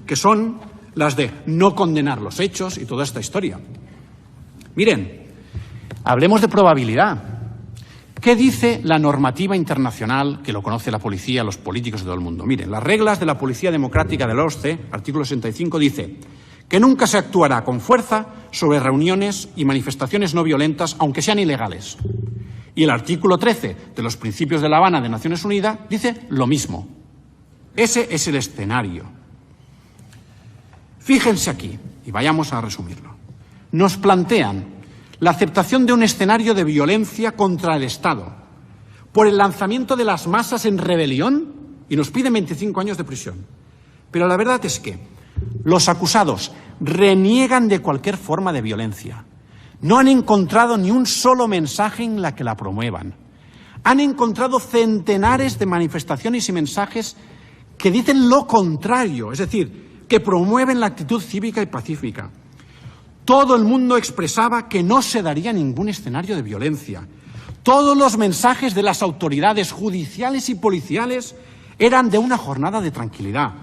que son las de no condenar los hechos y toda esta historia. Miren, hablemos de probabilidad. ¿Qué dice la normativa internacional que lo conoce la policía, los políticos de todo el mundo? Miren, las reglas de la Policía Democrática de la OSCE, artículo 65, dice que nunca se actuará con fuerza sobre reuniones y manifestaciones no violentas, aunque sean ilegales. Y el artículo 13 de los Principios de La Habana de Naciones Unidas dice lo mismo. Ese es el escenario. Fíjense aquí, y vayamos a resumirlo. Nos plantean la aceptación de un escenario de violencia contra el Estado por el lanzamiento de las masas en rebelión y nos piden 25 años de prisión. Pero la verdad es que los acusados reniegan de cualquier forma de violencia. No han encontrado ni un solo mensaje en la que la promuevan. Han encontrado centenares de manifestaciones y mensajes que dicen lo contrario, es decir, que promueven la actitud cívica y pacífica. Todo el mundo expresaba que no se daría ningún escenario de violencia. Todos los mensajes de las autoridades judiciales y policiales eran de una jornada de tranquilidad.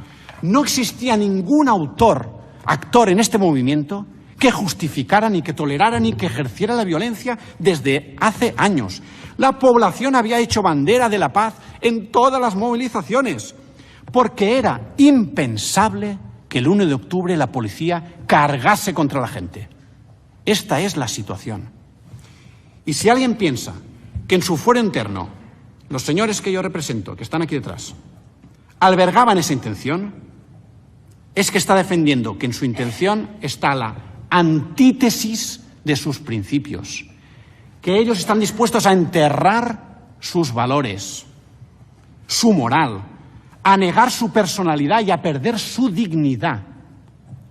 No existía ningún actor en este movimiento que justificara, ni que tolerara, ni que ejerciera la violencia desde hace años. La población había hecho bandera de la paz en todas las movilizaciones, porque era impensable que el 1 de octubre la policía cargase contra la gente. Esta es la situación. Y si alguien piensa que en su fuero interno los señores que yo represento, que están aquí detrás, albergaban esa intención, es que está defendiendo que en su intención está la antítesis de sus principios, que ellos están dispuestos a enterrar sus valores, su moral, a negar su personalidad y a perder su dignidad,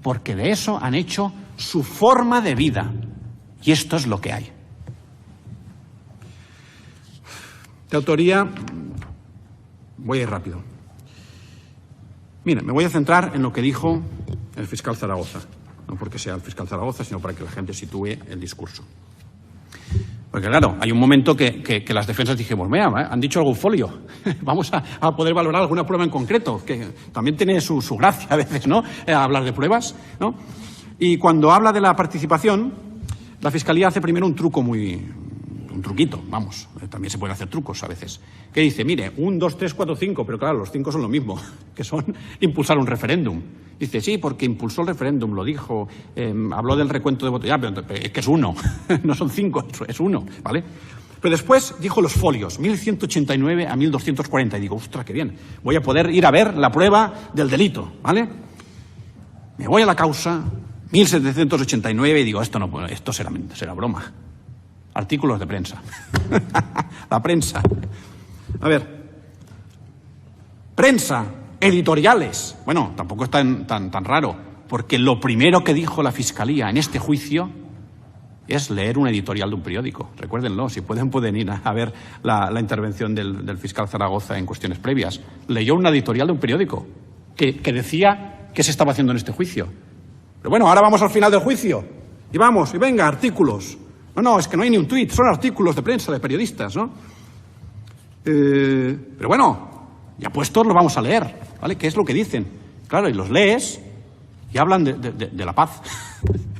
porque de eso han hecho su forma de vida. Y esto es lo que hay. De autoría, voy a ir rápido. Mira, me voy a centrar en lo que dijo el fiscal Zaragoza. No porque sea el fiscal Zaragoza, sino para que la gente sitúe el discurso. Porque claro, hay un momento que las defensas dijimos, mira, han dicho algún folio, vamos a poder valorar alguna prueba en concreto, que también tiene su gracia a veces, ¿no?, hablar de pruebas, ¿no? Y cuando habla de la participación, la Fiscalía hace primero un truco muy un truquito, vamos, también se pueden hacer trucos a veces, que dice, mire, 1, 2, 3, 4, 5, pero claro, los 5 son lo mismo, que son impulsar un referéndum. Dice, sí, porque impulsó el referéndum, lo dijo, habló del recuento de votos, ya, pero es que es 1, no son 5, es 1, ¿vale? Pero después dijo los folios, 1189 a 1240, y digo, ostras, qué bien, voy a poder ir a ver la prueba del delito, ¿vale? Me voy a la causa, 1789, y digo, esto será broma. Artículos de prensa. La prensa. A ver. Prensa, editoriales. Bueno, tampoco es tan raro, porque lo primero que dijo la Fiscalía en este juicio es leer un editorial de un periódico. Recuérdenlo, si pueden ir a ver la intervención del fiscal Zaragoza en cuestiones previas. Leyó un editorial de un periódico que decía qué se estaba haciendo en este juicio. Pero bueno, ahora vamos al final del juicio. Y vamos, y venga, artículos. No, es que no hay ni un tuit, son artículos de prensa, de periodistas, ¿no? Pero bueno, ya puestos lo vamos a leer, ¿vale? ¿Qué es lo que dicen? Claro, y los lees y hablan de la paz.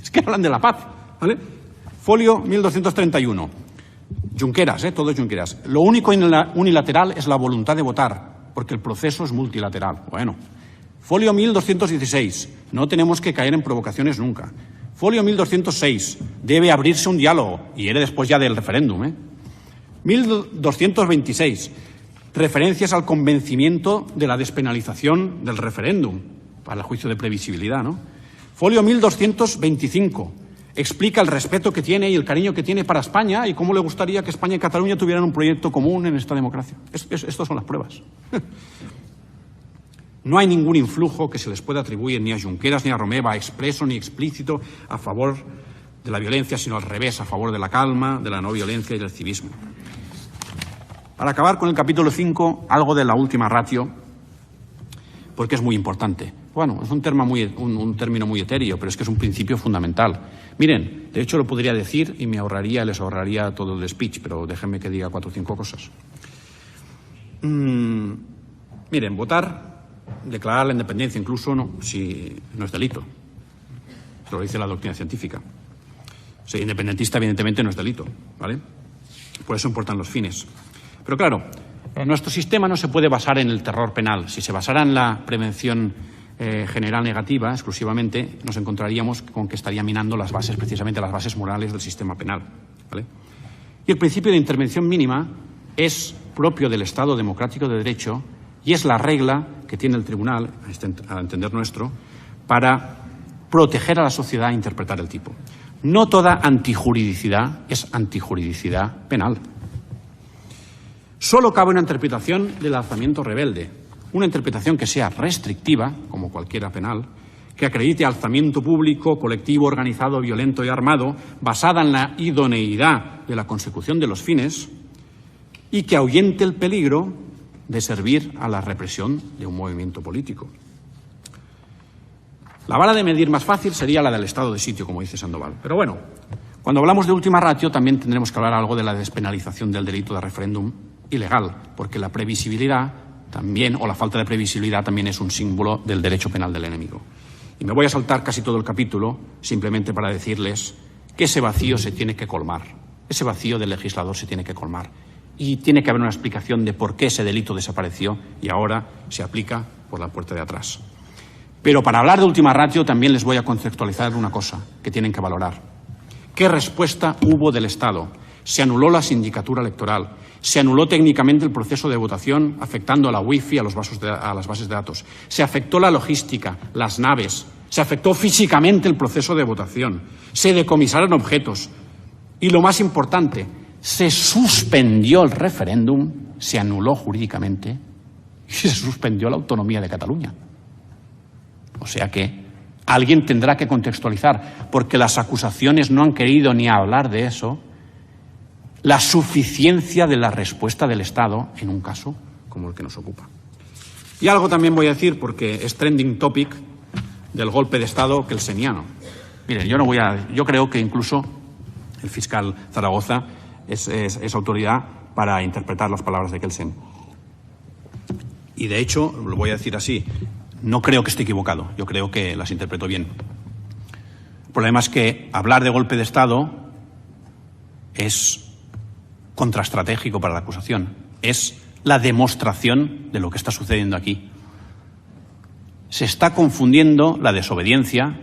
Es que hablan de la paz, ¿vale? Folio 1231. Junqueras, todo Junqueras. Lo único unilateral es la voluntad de votar, porque el proceso es multilateral. Bueno. Folio 1216. No tenemos que caer en provocaciones nunca. Folio 1206. Debe abrirse un diálogo. Y era después ya del referéndum, 1226. Referencias al convencimiento de la despenalización del referéndum para el juicio de previsibilidad, ¿no? Folio 1225. Explica el respeto que tiene y el cariño que tiene para España y cómo le gustaría que España y Cataluña tuvieran un proyecto común en esta democracia. Estas son las pruebas. No hay ningún influjo que se les pueda atribuir ni a Junqueras ni a Romeva, expreso ni explícito, a favor de la violencia, sino al revés, a favor de la calma, de la no violencia y del civismo. Para acabar con el capítulo 5, algo de la última ratio, porque es muy importante. Bueno, es un término muy etéreo, pero es que es un principio fundamental. Miren, de hecho lo podría decir y les ahorraría todo el speech, pero déjenme que diga 4 o 5 cosas. Miren, votar, declarar la independencia incluso, si no es delito. Eso lo dice la doctrina científica. Ser independentista, evidentemente, no es delito, ¿vale? Por eso importan los fines. Pero claro, nuestro sistema no se puede basar en el terror penal. Si se basara en la prevención general negativa exclusivamente, nos encontraríamos con que estaría minando precisamente las bases morales del sistema penal, ¿vale? Y el principio de intervención mínima es propio del Estado democrático de derecho y es la regla que tiene el tribunal, a entender nuestro, para proteger a la sociedad e interpretar el tipo. No toda antijuridicidad es antijuridicidad penal. Solo cabe una interpretación del alzamiento rebelde, una interpretación que sea restrictiva, como cualquiera penal, que acredite alzamiento público, colectivo, organizado, violento y armado, basada en la idoneidad de la consecución de los fines y que ahuyente el peligro de servir a la represión de un movimiento político. La vara de medir más fácil sería la del estado de sitio, como dice Sandoval. Pero bueno, cuando hablamos de última ratio también tendremos que hablar algo de la despenalización del delito de referéndum ilegal, porque la previsibilidad también, o la falta de previsibilidad, también es un símbolo del derecho penal del enemigo. Y me voy a saltar casi todo el capítulo simplemente para decirles que ese vacío se tiene que colmar. Ese vacío del legislador se tiene que colmar. Y tiene que haber una explicación de por qué ese delito desapareció y ahora se aplica por la puerta de atrás. Pero para hablar de última ratio también les voy a conceptualizar una cosa que tienen que valorar. ¿Qué respuesta hubo del Estado? Se anuló la sindicatura electoral, se anuló técnicamente el proceso de votación afectando a la wifi, a las bases de datos, se afectó la logística, las naves, se afectó físicamente el proceso de votación, se decomisaron objetos y, lo más importante, se suspendió el referéndum, se anuló jurídicamente y se suspendió la autonomía de Cataluña. O sea que alguien tendrá que contextualizar, porque las acusaciones no han querido ni hablar de eso, la suficiencia de la respuesta del Estado en un caso como el que nos ocupa. Y algo también voy a decir, porque es trending topic, del golpe de Estado kelseniano. Miren, yo creo que incluso el fiscal Zaragoza es autoridad para interpretar las palabras de Kelsen. Y de hecho, lo voy a decir así, no creo que esté equivocado, yo creo que las interpretó bien. El problema es que hablar de golpe de Estado es contraestratégico para la acusación. Es la demostración de lo que está sucediendo aquí. Se está confundiendo la desobediencia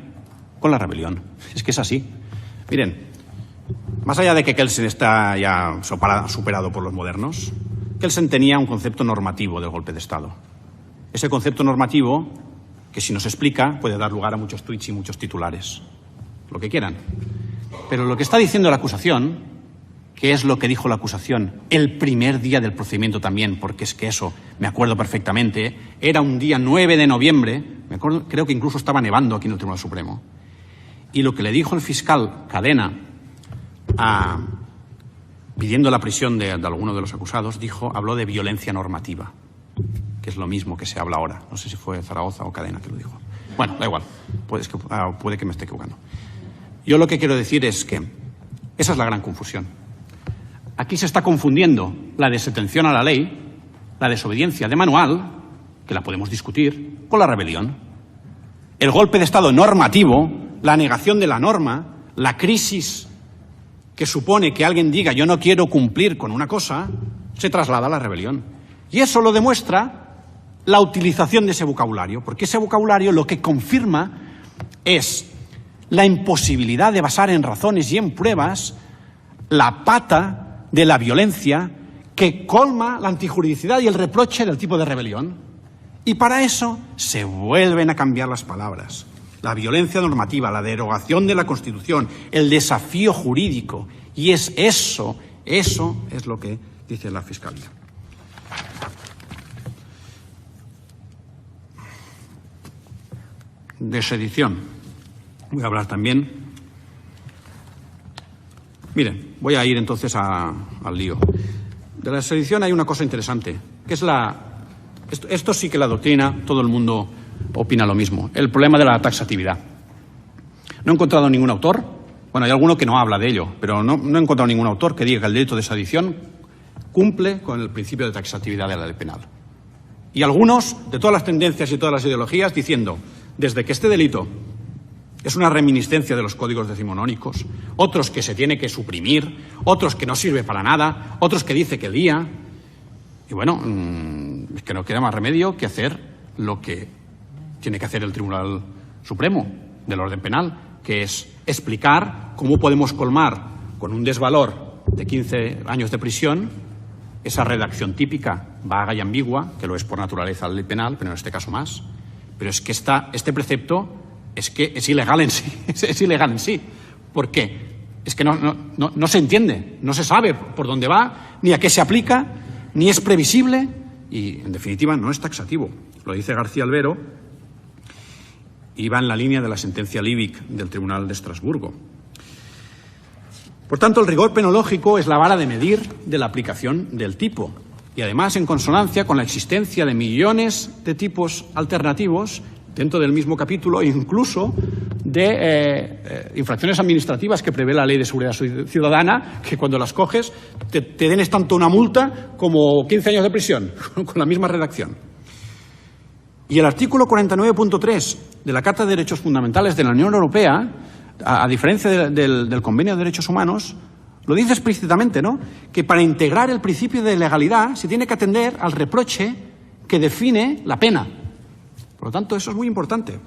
con la rebelión. Es que es así. Miren, más allá de que Kelsen está ya superado por los modernos, Kelsen tenía un concepto normativo del golpe de Estado. Ese concepto normativo, que si nos explica, puede dar lugar a muchos tuits y muchos titulares, lo que quieran. Pero lo que está diciendo la acusación, que es lo que dijo la acusación el primer día del procedimiento también, porque es que eso me acuerdo perfectamente, era un día 9 de noviembre, me acuerdo, creo que incluso estaba nevando aquí en el Tribunal Supremo, y lo que le dijo el fiscal Cadena pidiendo la prisión de alguno de los acusados, habló de violencia normativa, que es lo mismo que se habla ahora. No sé si fue Zaragoza o Cadena que lo dijo. Bueno, da igual, puede que me esté equivocando. Yo lo que quiero decir es que esa es la gran confusión. Aquí se está confundiendo la desatención a la ley, la desobediencia de manual, que la podemos discutir, con la rebelión. El golpe de Estado normativo, la negación de la norma, la crisis que supone que alguien diga yo no quiero cumplir con una cosa, se traslada a la rebelión. Y eso lo demuestra la utilización de ese vocabulario, porque ese vocabulario lo que confirma es la imposibilidad de basar en razones y en pruebas la pata de la violencia que colma la antijuridicidad y el reproche del tipo de rebelión. Y para eso se vuelven a cambiar las palabras. La violencia normativa, la derogación de la Constitución, el desafío jurídico. Y es eso es lo que dice la Fiscalía. De sedición. Voy a hablar también. Miren, voy a ir entonces al lío. De la sedición hay una cosa interesante, que es esto sí que la doctrina, todo el mundo opina lo mismo. El problema de la taxatividad. No he encontrado ningún autor, bueno, hay alguno que no habla de ello, pero no he encontrado ningún autor que diga que el delito de sedición cumple con el principio de taxatividad de la ley penal. Y algunos, de todas las tendencias y todas las ideologías, diciendo, desde que este delito es una reminiscencia de los códigos decimonónicos, otros que se tiene que suprimir, otros que no sirve para nada, otros que dice que lía. Y bueno, es que no queda más remedio que hacer lo que tiene que hacer el Tribunal Supremo del orden penal, que es explicar cómo podemos colmar con un desvalor de 15 años de prisión esa redacción típica, vaga y ambigua, que lo es por naturaleza la ley penal, pero en este caso más. Pero es que este precepto es ilegal en sí, es ilegal en sí. ¿Por qué? Es que no se entiende, no se sabe por dónde va, ni a qué se aplica, ni es previsible y, en definitiva, no es taxativo. Lo dice García Albero y va en la línea de la sentencia Liebig del Tribunal de Estrasburgo. Por tanto, el rigor penológico es la vara de medir de la aplicación del tipo y, además, en consonancia con la existencia de millones de tipos alternativos dentro del mismo capítulo, incluso de infracciones administrativas que prevé la Ley de Seguridad Ciudadana, que cuando las coges te den tanto una multa como 15 años de prisión, con la misma redacción. Y el artículo 49.3 de la Carta de Derechos Fundamentales de la Unión Europea, a diferencia del Convenio de Derechos Humanos, lo dice explícitamente, ¿no?, que para integrar el principio de legalidad se tiene que atender al reproche que define la pena. Por lo tanto, eso es muy importante.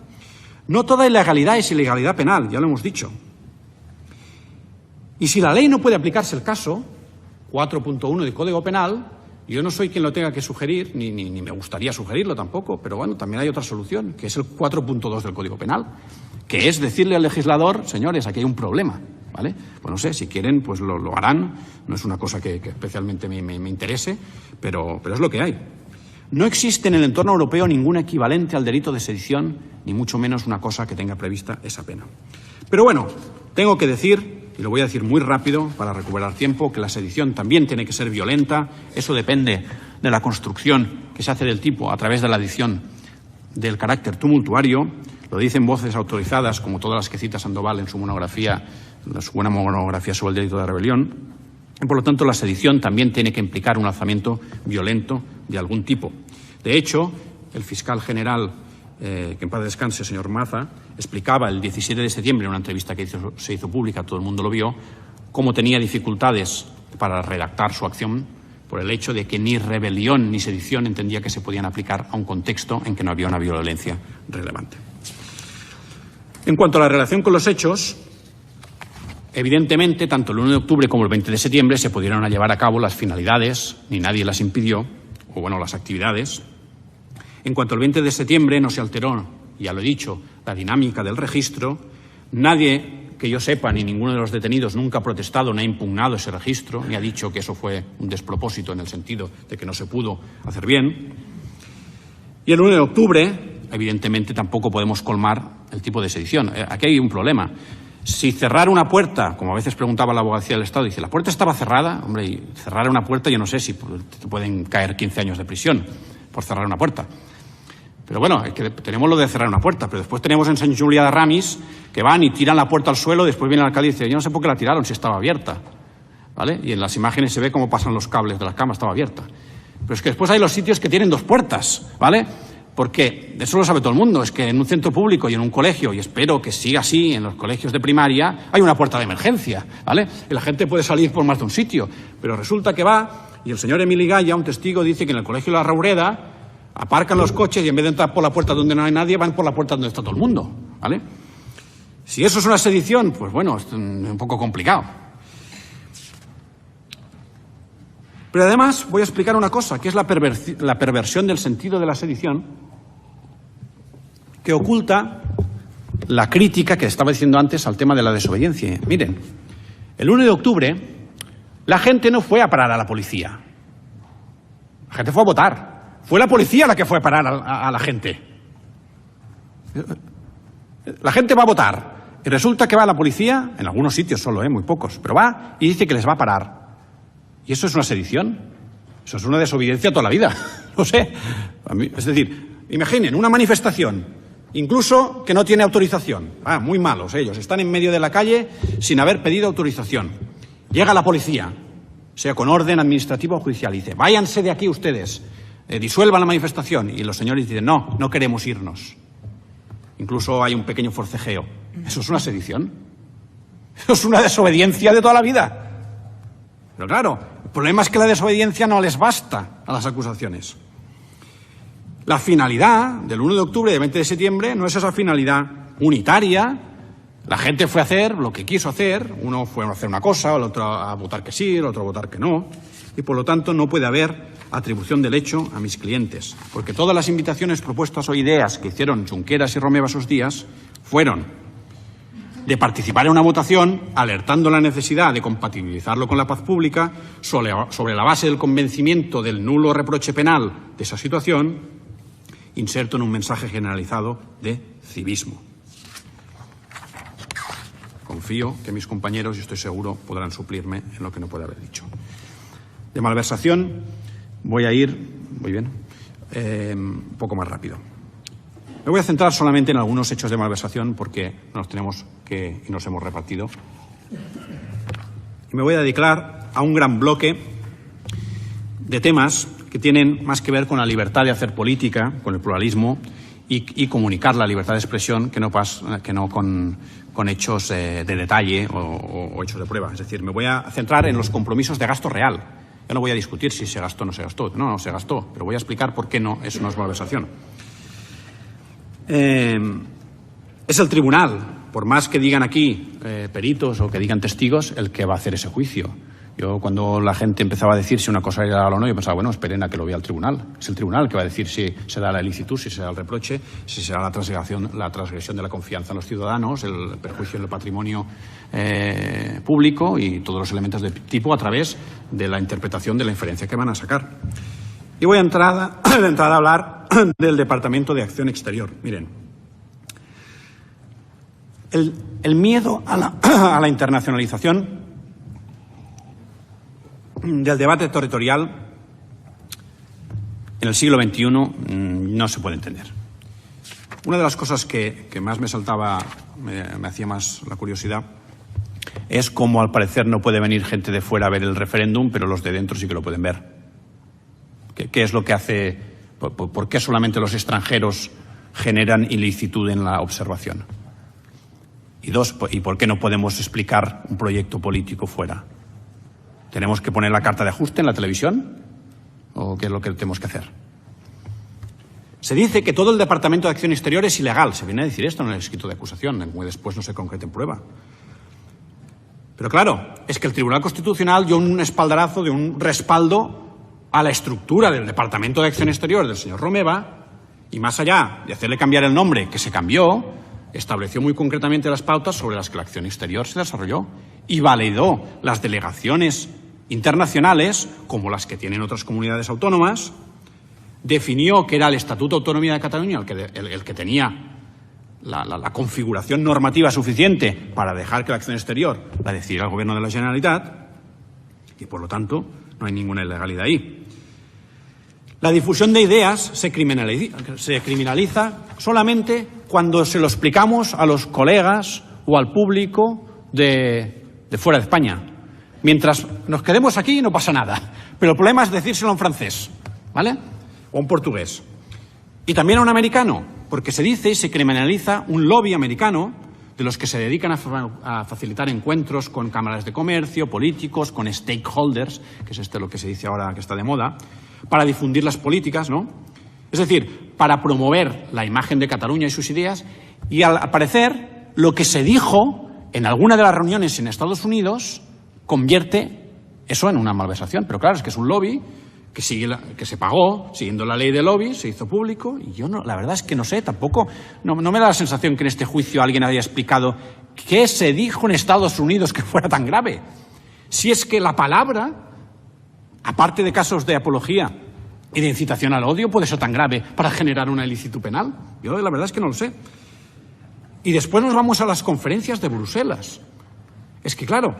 No toda ilegalidad es ilegalidad penal, ya lo hemos dicho. Y si la ley no puede aplicarse el caso, 4.1 del Código Penal, yo no soy quien lo tenga que sugerir, ni me gustaría sugerirlo tampoco, pero bueno, también hay otra solución, que es el 4.2 del Código Penal, que es decirle al legislador, señores, aquí hay un problema, ¿vale? Pues no sé, si quieren, pues lo harán, no es una cosa que especialmente me interese, pero es lo que hay. No existe en el entorno europeo ningún equivalente al delito de sedición, ni mucho menos una cosa que tenga prevista esa pena. Pero bueno, tengo que decir, y lo voy a decir muy rápido para recuperar tiempo, que la sedición también tiene que ser violenta. Eso depende de la construcción que se hace del tipo a través de la adición del carácter tumultuario. Lo dicen voces autorizadas, como todas las que cita Sandoval en su buena monografía sobre el delito de rebelión. Y, por lo tanto, la sedición también tiene que implicar un alzamiento violento de algún tipo. De hecho, el fiscal general, que en paz descanse, señor Maza, explicaba el 17 de septiembre en una entrevista que se hizo pública, todo el mundo lo vio, cómo tenía dificultades para redactar su acción por el hecho de que ni rebelión ni sedición entendía que se podían aplicar a un contexto en que no había una violencia relevante. En cuanto a la relación con los hechos, evidentemente, tanto el 1 de octubre como el 20 de septiembre se pudieron llevar a cabo las finalidades, ni nadie las impidió, o bueno, las actividades. En cuanto al 20 de septiembre no se alteró, ya lo he dicho, la dinámica del registro. Nadie que yo sepa, ni ninguno de los detenidos nunca ha protestado ni ha impugnado ese registro, ni ha dicho que eso fue un despropósito en el sentido de que no se pudo hacer bien. Y el 1 de octubre, evidentemente, tampoco podemos colmar el tipo de sedición. Aquí hay un problema. Si cerrar una puerta, como a veces preguntaba la Abogacía del Estado, dice, ¿la puerta estaba cerrada? Hombre, y cerrar una puerta, yo no sé si te pueden caer 15 años de prisión por cerrar una puerta. Pero bueno, tenemos lo de cerrar una puerta, pero después tenemos en Sant Julià de Ramis que van y tiran la puerta al suelo, después viene el alcalde y dice, yo no sé por qué la tiraron si estaba abierta, ¿vale? Y en las imágenes se ve cómo pasan los cables de la cama, estaba abierta. Pero es que después hay los sitios que tienen 2 puertas, ¿vale? Porque eso lo sabe todo el mundo, es que en un centro público y en un colegio, y espero que siga así en los colegios de primaria, hay una puerta de emergencia, ¿vale? Y la gente puede salir por más de un sitio, pero resulta que va, y el señor Emili Gaya, un testigo, dice que en el colegio de la Raureda aparcan los coches y en vez de entrar por la puerta donde no hay nadie, van por la puerta donde está todo el mundo, ¿vale? Si eso es una sedición, pues bueno, es un poco complicado. Pero además voy a explicar una cosa, que es la perversión del sentido de la sedición, que oculta la crítica que estaba diciendo antes al tema de la desobediencia. Miren, el 1 de octubre la gente no fue a parar a la policía. La gente fue a votar. Fue la policía la que fue a parar a la gente. La gente va a votar y resulta que va la policía, en algunos sitios solo, muy pocos, pero va y dice que les va a parar. ¿Y eso es una sedición? Eso es una desobediencia toda la vida. No sé. Es decir, imaginen una manifestación, incluso que no tiene autorización. Muy malos ellos. Están en medio de la calle sin haber pedido autorización. Llega la policía, sea con orden administrativo o judicial, y dice, váyanse de aquí ustedes. Disuelvan la manifestación, y los señores dicen no, no queremos irnos. Incluso hay un pequeño forcejeo. ¿Eso es una sedición? Eso es una desobediencia de toda la vida. Pero claro, el problema es que la desobediencia no les basta a las acusaciones. La finalidad del 1 de octubre y del 20 de septiembre no es esa finalidad unitaria. La gente fue a hacer lo que quiso hacer, uno fue a hacer una cosa, el otro a votar que sí, el otro a votar que no, y por lo tanto no puede haber atribución del hecho a mis clientes, porque todas las invitaciones, propuestas o ideas que hicieron Junqueras y Romeva esos días fueron de participar en una votación alertando la necesidad de compatibilizarlo con la paz pública sobre la base del convencimiento del nulo reproche penal de esa situación, inserto en un mensaje generalizado de civismo. Confío que mis compañeros, y estoy seguro, podrán suplirme en lo que no pueda haber dicho. De malversación voy a ir, muy bien, un poco más rápido. Me voy a centrar solamente en algunos hechos de malversación porque nos tenemos que y nos hemos repartido. Y me voy a dedicar a un gran bloque de temas que tienen más que ver con la libertad de hacer política, con el pluralismo y comunicar la libertad de expresión que no con hechos de detalle o hechos de prueba. Es decir, me voy a centrar en los compromisos de gasto real. Yo no voy a discutir si se gastó o no se gastó. No se gastó, pero voy a explicar por qué eso no es malversación. Es el tribunal, por más que digan aquí peritos o que digan testigos, el que va a hacer ese juicio. Yo, cuando la gente empezaba a decir si una cosa era legal o no, yo pensaba, bueno, esperen a que lo vea el tribunal. Es el tribunal que va a decir si se da la ilicitud, si se da el reproche, si se da la transgresión de la confianza en los ciudadanos, el perjuicio en el patrimonio público y todos los elementos de tipo a través de la interpretación de la inferencia que van a sacar. Y voy a entrar a hablar del Departamento de Acción Exterior. Miren, el miedo a la internacionalización del debate territorial en el siglo XXI no se puede entender. Una de las cosas que más me saltaba, me hacía más la curiosidad, es cómo al parecer no puede venir gente de fuera a ver el referéndum, pero los de dentro sí que lo pueden ver. ¿Qué es lo que hace? ¿Por qué solamente los extranjeros generan ilicitud en la observación? Y dos, ¿y por qué no podemos explicar un proyecto político fuera? ¿Tenemos que poner la carta de ajuste en la televisión? ¿O qué es lo que tenemos que hacer? Se dice que todo el Departamento de Acción Exterior es ilegal. Se viene a decir esto en el escrito de acusación, aunque después no se concrete en prueba. Pero claro, es que el Tribunal Constitucional dio un espaldarazo de un respaldo a la estructura del Departamento de Acción Exterior del señor Romeva y, más allá de hacerle cambiar el nombre, que se cambió, estableció muy concretamente las pautas sobre las que la acción exterior se desarrolló y validó las delegaciones internacionales, como las que tienen otras comunidades autónomas, definió que era el Estatuto de Autonomía de Cataluña el que tenía la configuración normativa suficiente para dejar que la acción exterior la decidiera el Gobierno de la Generalitat y, por lo tanto, no hay ninguna ilegalidad ahí. La difusión de ideas se criminaliza solamente cuando se lo explicamos a los colegas o al público de fuera de España. Mientras nos quedemos aquí no pasa nada, pero el problema es decírselo en francés, ¿vale? O en portugués. Y también a un americano, porque se dice y se criminaliza un lobby americano de los que se dedican a facilitar encuentros con cámaras de comercio, políticos, con stakeholders, que es lo que se dice ahora que está de moda, para difundir las políticas, ¿no? Es decir, para promover la imagen de Cataluña y sus ideas, y al parecer lo que se dijo en alguna de las reuniones en Estados Unidos convierte eso en una malversación. Pero claro, es que es un lobby que se pagó siguiendo la ley de lobby, se hizo público, y yo la verdad es que no sé, tampoco, no me da la sensación que en este juicio alguien haya explicado qué se dijo en Estados Unidos que fuera tan grave. Si es que la palabra, aparte de casos de apología y de incitación al odio, puede ser tan grave para generar una ilícito penal. Yo la verdad es que no lo sé. Y después nos vamos a las conferencias de Bruselas. Es que claro,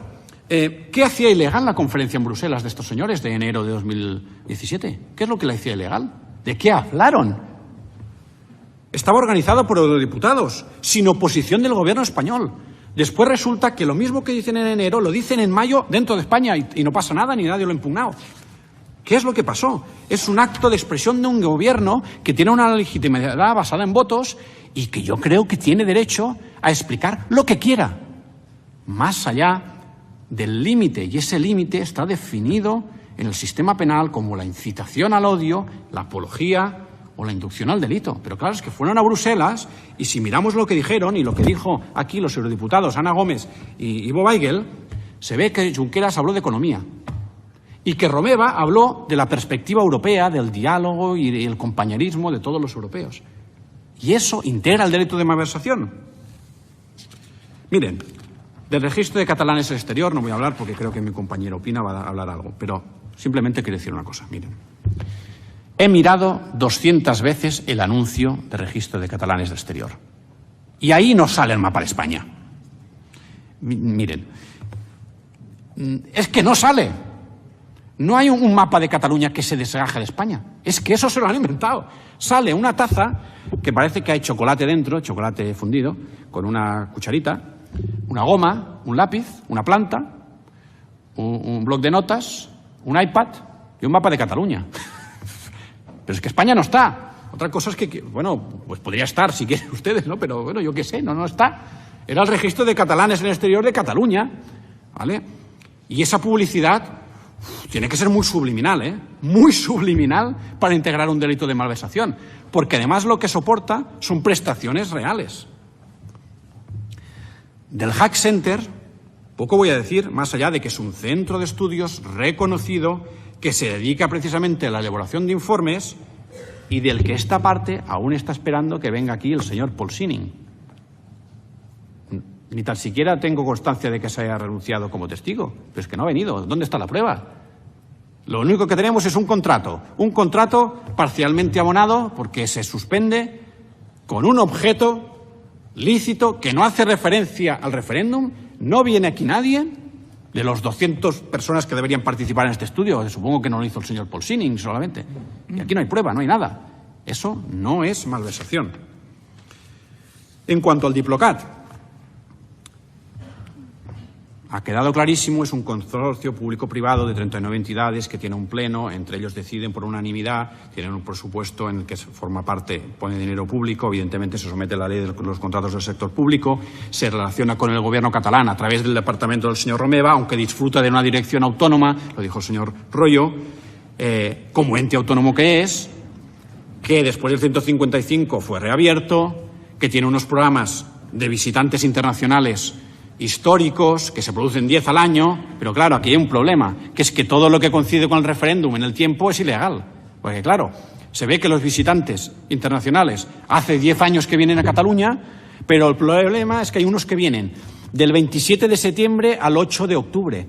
¿qué hacía ilegal la conferencia en Bruselas de estos señores de enero de 2017? ¿Qué es lo que la hacía ilegal? ¿De qué hablaron? Estaba organizado por eurodiputados, sin oposición del gobierno español. Después resulta que lo mismo que dicen en enero lo dicen en mayo dentro de España y no pasa nada ni nadie lo ha impugnado. ¿Qué es lo que pasó? Es un acto de expresión de un gobierno que tiene una legitimidad basada en votos y que yo creo que tiene derecho a explicar lo que quiera, más allá del límite, y ese límite está definido en el sistema penal como la incitación al odio, la apología o la inducción al delito. Pero claro, es que fueron a Bruselas y si miramos lo que dijeron y lo que dijo aquí los eurodiputados Ana Gómez y Ivo Weigel, se ve que Junqueras habló de economía y que Romeva habló de la perspectiva europea, del diálogo y el compañerismo de todos los europeos. Y eso integra el delito de malversación. Miren, del registro de catalanes al exterior no voy a hablar porque creo que mi compañero Pina va a hablar algo, pero simplemente quiero decir una cosa. Miren, he mirado 200 veces el anuncio de registro de catalanes del exterior y ahí no sale el mapa de España. Miren, es que no sale. No hay un mapa de Cataluña que se desgaje de España. Es que eso se lo han inventado. Sale una taza que parece que hay chocolate dentro, chocolate fundido, con una cucharita, una goma, un lápiz, una planta, un bloc de notas, un iPad y un mapa de Cataluña. Pero es que España no está. Otra cosa es que, bueno, pues podría estar si quieren ustedes, ¿no? Pero bueno, yo qué sé, no está. Era el registro de catalanes en el exterior de Cataluña, ¿vale? Y esa publicidad tiene que ser muy subliminal, ¿eh? Muy subliminal para integrar un delito de malversación, porque además lo que soporta son prestaciones reales. Del Hack Center, poco voy a decir, más allá de que es un centro de estudios reconocido que se dedica precisamente a la elaboración de informes y del que esta parte aún está esperando que venga aquí el señor Paul Sinning. Ni tan siquiera tengo constancia de que se haya renunciado como testigo, pero es que no ha venido. ¿Dónde está la prueba? Lo único que tenemos es un contrato parcialmente abonado porque se suspende con un objeto lícito que no hace referencia al referéndum. No viene aquí nadie de los 200 personas que deberían participar en este estudio. Supongo que no lo hizo el señor Paul Sinning solamente. Y aquí no hay prueba, no hay nada. Eso no es malversación. En cuanto al Diplocat, ha quedado clarísimo, es un consorcio público-privado de 39 entidades que tiene un pleno, entre ellos deciden por unanimidad, tienen un presupuesto en el que forma parte, pone dinero público, evidentemente se somete a la ley de los contratos del sector público, se relaciona con el gobierno catalán a través del departamento del señor Romeva, aunque disfruta de una dirección autónoma, lo dijo el señor Royo, como ente autónomo que es, que después del 155 fue reabierto, que tiene unos programas de visitantes internacionales históricos, que se producen 10 al año, pero claro, aquí hay un problema, que es que todo lo que coincide con el referéndum en el tiempo es ilegal. Porque claro, se ve que los visitantes internacionales hace 10 años que vienen a Cataluña, pero el problema es que hay unos que vienen del 27 de septiembre al 8 de octubre.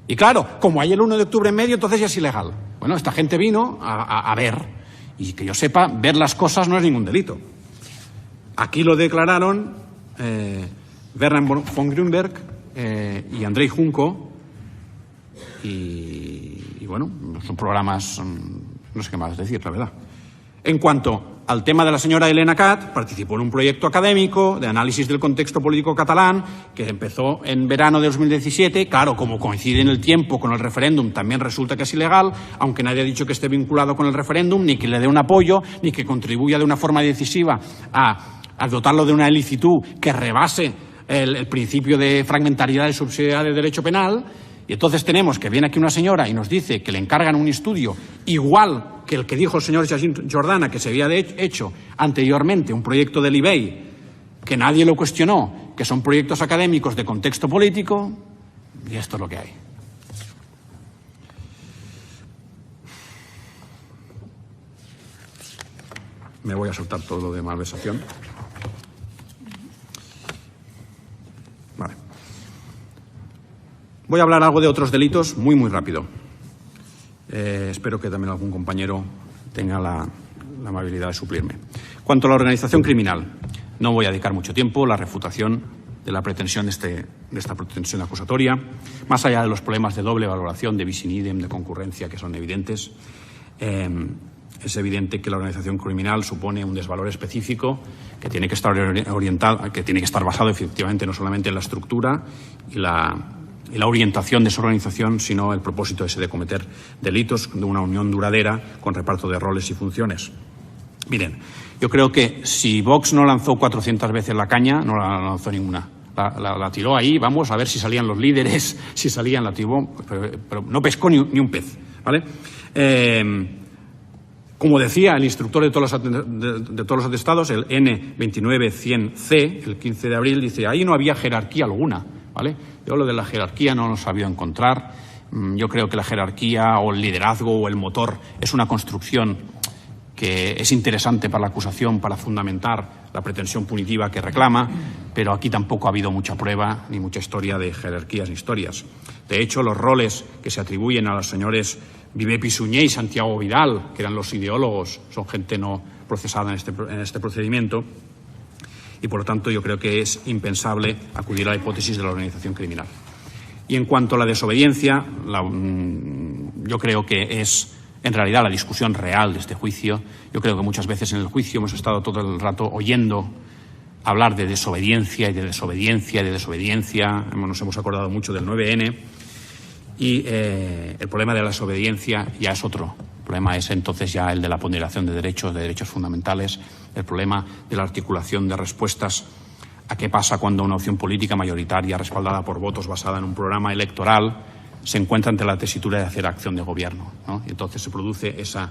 Y claro, como hay el 1 de octubre en medio, entonces ya es ilegal. Bueno, esta gente vino a ver, y que yo sepa, ver las cosas no es ningún delito. Aquí lo declararon Bernard von Grünberg y Andrei Junco, y bueno, son programas, no sé qué más decir, la verdad. En cuanto al tema de la señora Elena Cat, participó en un proyecto académico de análisis del contexto político catalán que empezó en verano de 2017. Claro, como coincide en el tiempo con el referéndum, también resulta que es ilegal, aunque nadie ha dicho que esté vinculado con el referéndum, ni que le dé un apoyo, ni que contribuya de una forma decisiva a dotarlo de una licitud que rebase el principio de fragmentariedad y subsidiariedad del derecho penal. Y entonces tenemos que viene aquí una señora y nos dice que le encargan un estudio igual que el que dijo el señor Jacint Jordana que se había hecho anteriormente, un proyecto del IBEI, que nadie lo cuestionó, que son proyectos académicos de contexto político, y esto es lo que hay. Me voy a soltar todo lo de malversación. Vale. Voy a hablar algo de otros delitos muy rápido. Espero que también algún compañero tenga la amabilidad de suplirme. Cuanto a la organización criminal, no voy a dedicar mucho tiempo a la refutación de la pretensión de esta pretensión acusatoria, más allá de los problemas de doble valoración, de bis in idem, de concurrencia, que son evidentes. Es evidente que la organización criminal supone un desvalor específico que tiene que estar orientado, que tiene que estar basado efectivamente no solamente en la estructura y la orientación de esa organización, sino el propósito ese de cometer delitos de una unión duradera con reparto de roles y funciones. Miren, yo creo que si Vox no lanzó 400 veces la caña, no la lanzó ninguna. La tiró ahí, vamos a ver si salían los líderes, si salían, la tiró, pero no pescó ni un pez, ¿vale? Como decía el instructor de todos los atestados, el N29100C, el 15 de abril, dice, ahí no había jerarquía alguna, ¿vale? Yo lo de la jerarquía no lo sabía encontrar. Yo creo que la jerarquía o el liderazgo o el motor es una construcción que es interesante para la acusación, para fundamentar la pretensión punitiva que reclama, pero aquí tampoco ha habido mucha prueba ni mucha historia de jerarquías ni historias. De hecho, los roles que se atribuyen a los señores Viver Pisunyer y Santiago Vidal, que eran los ideólogos, son gente no procesada en este procedimiento, y por lo tanto yo creo que es impensable acudir a la hipótesis de la organización criminal. Y en cuanto a la desobediencia, yo creo que es en realidad la discusión real de este juicio. Yo creo que muchas veces en el juicio hemos estado todo el rato oyendo hablar de desobediencia y de desobediencia y de desobediencia. Nos hemos acordado mucho del 9N y el problema de la desobediencia ya es otro. El problema es entonces ya el de la ponderación de derechos fundamentales, el problema de la articulación de respuestas a qué pasa cuando una opción política mayoritaria respaldada por votos basada en un programa electoral se encuentra ante la tesitura de hacer acción de gobierno, ¿no? Y entonces se produce ese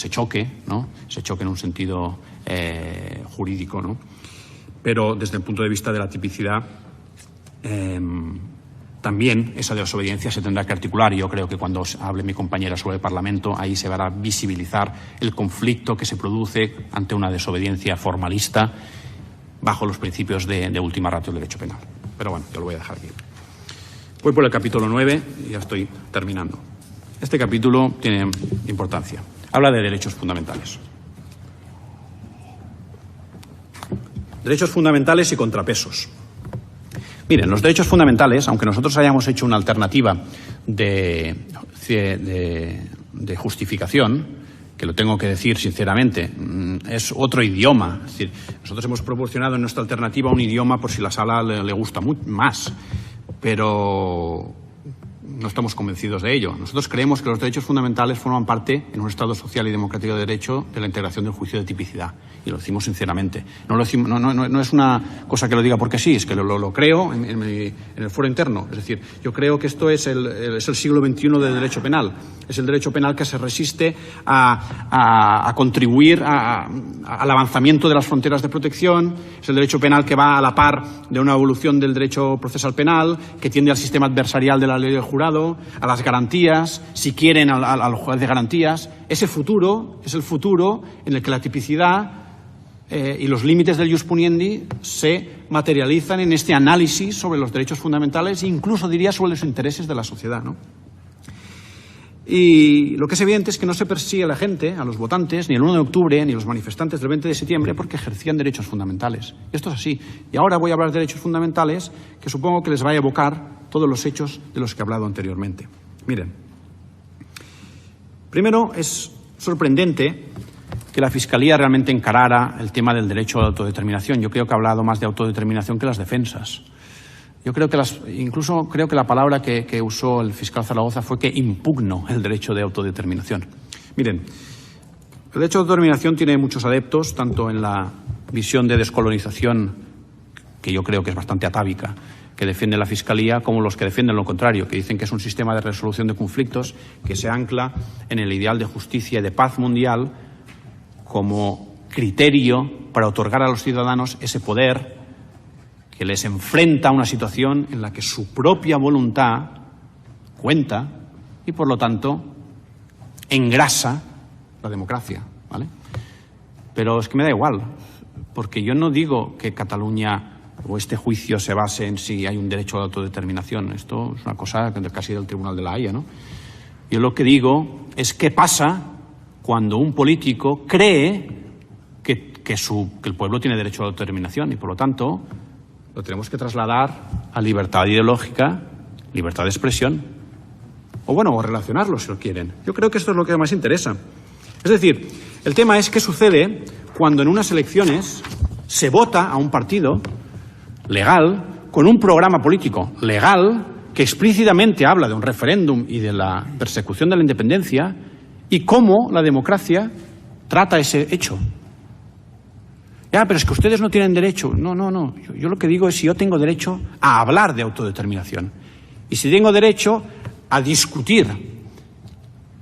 choque, ¿no? Ese choque en un sentido jurídico, ¿no? Pero desde el punto de vista de la tipicidad, también esa desobediencia se tendrá que articular, y yo creo que cuando hable mi compañera sobre el Parlamento, ahí se va a visibilizar el conflicto que se produce ante una desobediencia formalista bajo los principios de última ratio del derecho penal. Pero bueno, yo lo voy a dejar aquí. Voy por el capítulo 9 y ya estoy terminando. Este capítulo tiene importancia. Habla de derechos fundamentales. Derechos fundamentales y contrapesos. Miren, los derechos fundamentales, aunque nosotros hayamos hecho una alternativa de justificación, que lo tengo que decir sinceramente, es otro idioma. Es decir, nosotros hemos proporcionado en nuestra alternativa un idioma por si la sala le gusta más, pero no estamos convencidos de ello. Nosotros creemos que los derechos fundamentales forman parte, en un Estado social y democrático de derecho, de la integración del juicio de tipicidad. Y lo decimos sinceramente. No es una cosa que lo diga porque sí, es que lo creo en el foro interno. Es decir, yo creo que esto es el siglo XXI del derecho penal. Es el derecho penal que se resiste a contribuir al avanzamiento de las fronteras de protección. Es el derecho penal que va a la par de una evolución del derecho procesal penal, que tiende al sistema adversarial de la ley del jurado, a las garantías, si quieren, al juez de garantías. Ese futuro es el futuro en el que la tipicidad y los límites del ius puniendi se materializan en este análisis sobre los derechos fundamentales e incluso, diría, sobre los intereses de la sociedad, ¿no? Y lo que es evidente es que no se persigue a la gente, a los votantes, ni el 1 de octubre, ni los manifestantes del 20 de septiembre, porque ejercían derechos fundamentales. Esto es así. Y ahora voy a hablar de derechos fundamentales que supongo que les va a evocar todos los hechos de los que he hablado anteriormente. Miren, primero es sorprendente que la Fiscalía realmente encarara el tema del derecho a la autodeterminación. Yo creo que ha hablado más de autodeterminación que las defensas. Yo creo que incluso creo que la palabra que usó el fiscal Zaragoza fue que impugnó el derecho de autodeterminación. Miren, el derecho de autodeterminación tiene muchos adeptos, tanto en la visión de descolonización, que yo creo que es bastante atávica, que defiende la Fiscalía, como los que defienden lo contrario, que dicen que es un sistema de resolución de conflictos que se ancla en el ideal de justicia y de paz mundial como criterio para otorgar a los ciudadanos ese poder que les enfrenta a una situación en la que su propia voluntad cuenta y, por lo tanto, engrasa la democracia, ¿vale? Pero es que me da igual, porque yo no digo que Cataluña o este juicio se base en si hay un derecho a la autodeterminación. Esto es una cosa casi del Tribunal de la Haya, ¿no? Yo lo que digo es qué pasa cuando un político cree que el pueblo tiene derecho a la autodeterminación y, por lo tanto, lo tenemos que trasladar a libertad ideológica, libertad de expresión, o relacionarlo si lo quieren. Yo creo que esto es lo que más interesa. Es decir, el tema es qué sucede cuando en unas elecciones se vota a un partido legal, con un programa político legal, que explícitamente habla de un referéndum y de la persecución de la independencia, y cómo la democracia trata ese hecho. Ya, pero es que ustedes no tienen derecho. No. Yo lo que digo es si yo tengo derecho a hablar de autodeterminación y si tengo derecho a discutir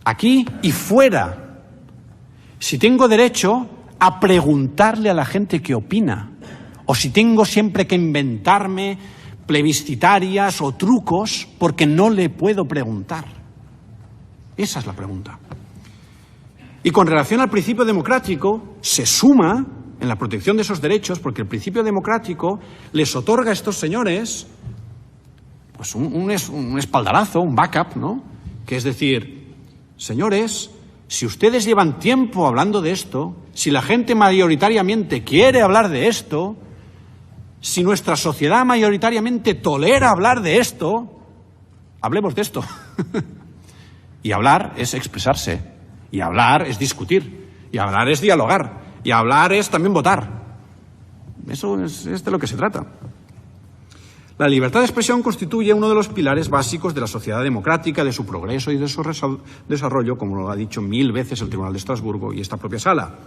aquí y fuera. Si tengo derecho a preguntarle a la gente qué opina o si tengo siempre que inventarme plebiscitarias o trucos porque no le puedo preguntar. Esa es la pregunta. Y con relación al principio democrático se suma en la protección de esos derechos, porque el principio democrático les otorga a estos señores pues un espaldarazo, un backup, ¿no? Que es decir, señores, si ustedes llevan tiempo hablando de esto, si la gente mayoritariamente quiere hablar de esto, si nuestra sociedad mayoritariamente tolera hablar de esto, hablemos de esto. Y hablar es expresarse, y hablar es discutir, y hablar es dialogar, y hablar es también votar. Eso es de lo que se trata. La libertad de expresión constituye uno de los pilares básicos de la sociedad democrática, de su progreso y de su desarrollo, como lo ha dicho 1000 veces el Tribunal de Estrasburgo y esta propia sala.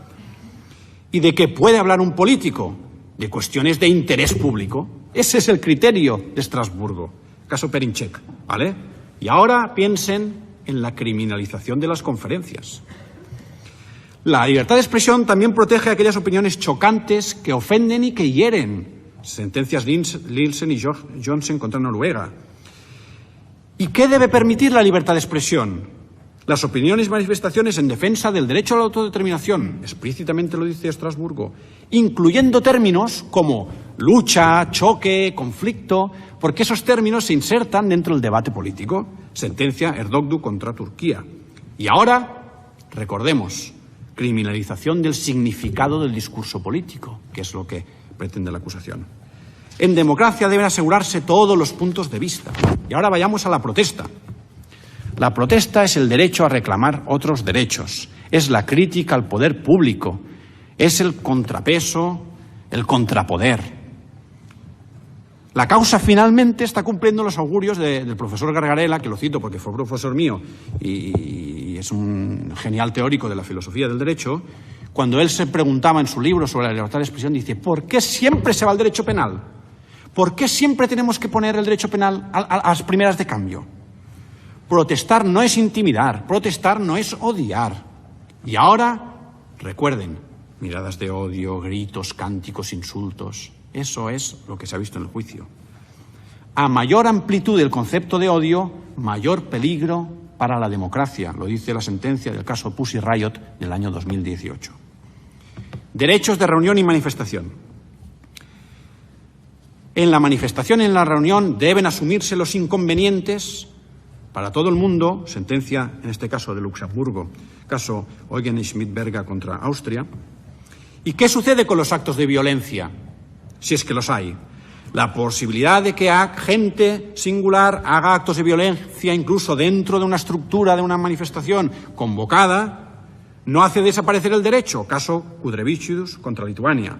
Y de que puede hablar un político de cuestiones de interés público. Ese es el criterio de Estrasburgo, caso Perinchek, ¿vale? Y ahora piensen en la criminalización de las conferencias. La libertad de expresión también protege aquellas opiniones chocantes que ofenden y que hieren. Sentencias Nielsen y Johnson contra Noruega. ¿Y qué debe permitir la libertad de expresión? Las opiniones y manifestaciones en defensa del derecho a la autodeterminación, explícitamente lo dice Estrasburgo, incluyendo términos como lucha, choque, conflicto, porque esos términos se insertan dentro del debate político. Sentencia Erdoğan contra Turquía. Y ahora, recordemos, criminalización del significado del discurso político, que es lo que pretende la acusación. En democracia deben asegurarse todos los puntos de vista. Y ahora vayamos a la protesta. La protesta es el derecho a reclamar otros derechos, es la crítica al poder público, es el contrapeso, el contrapoder. La causa finalmente está cumpliendo los augurios del profesor Gargarella, que lo cito porque fue profesor mío y es un genial teórico de la filosofía del derecho. Cuando él se preguntaba en su libro sobre la libertad de expresión, dice: ¿por qué siempre se va al derecho penal? ¿Por qué siempre tenemos que poner el derecho penal a las primeras de cambio? Protestar no es intimidar, protestar no es odiar. Y ahora, recuerden, miradas de odio, gritos, cánticos, insultos. Eso es lo que se ha visto en el juicio. A mayor amplitud del concepto de odio, mayor peligro para la democracia, lo dice la sentencia del caso Pussy Riot del año 2018. Derechos de reunión y manifestación. En la manifestación y en la reunión deben asumirse los inconvenientes para todo el mundo, sentencia en este caso de Luxemburgo, caso Eugen Schmidt-Berger contra Austria. ¿Y qué sucede con los actos de violencia? Si es que los hay. La posibilidad de que gente singular haga actos de violencia incluso dentro de una estructura de una manifestación convocada no hace desaparecer el derecho. Caso Kudrevicius contra Lituania.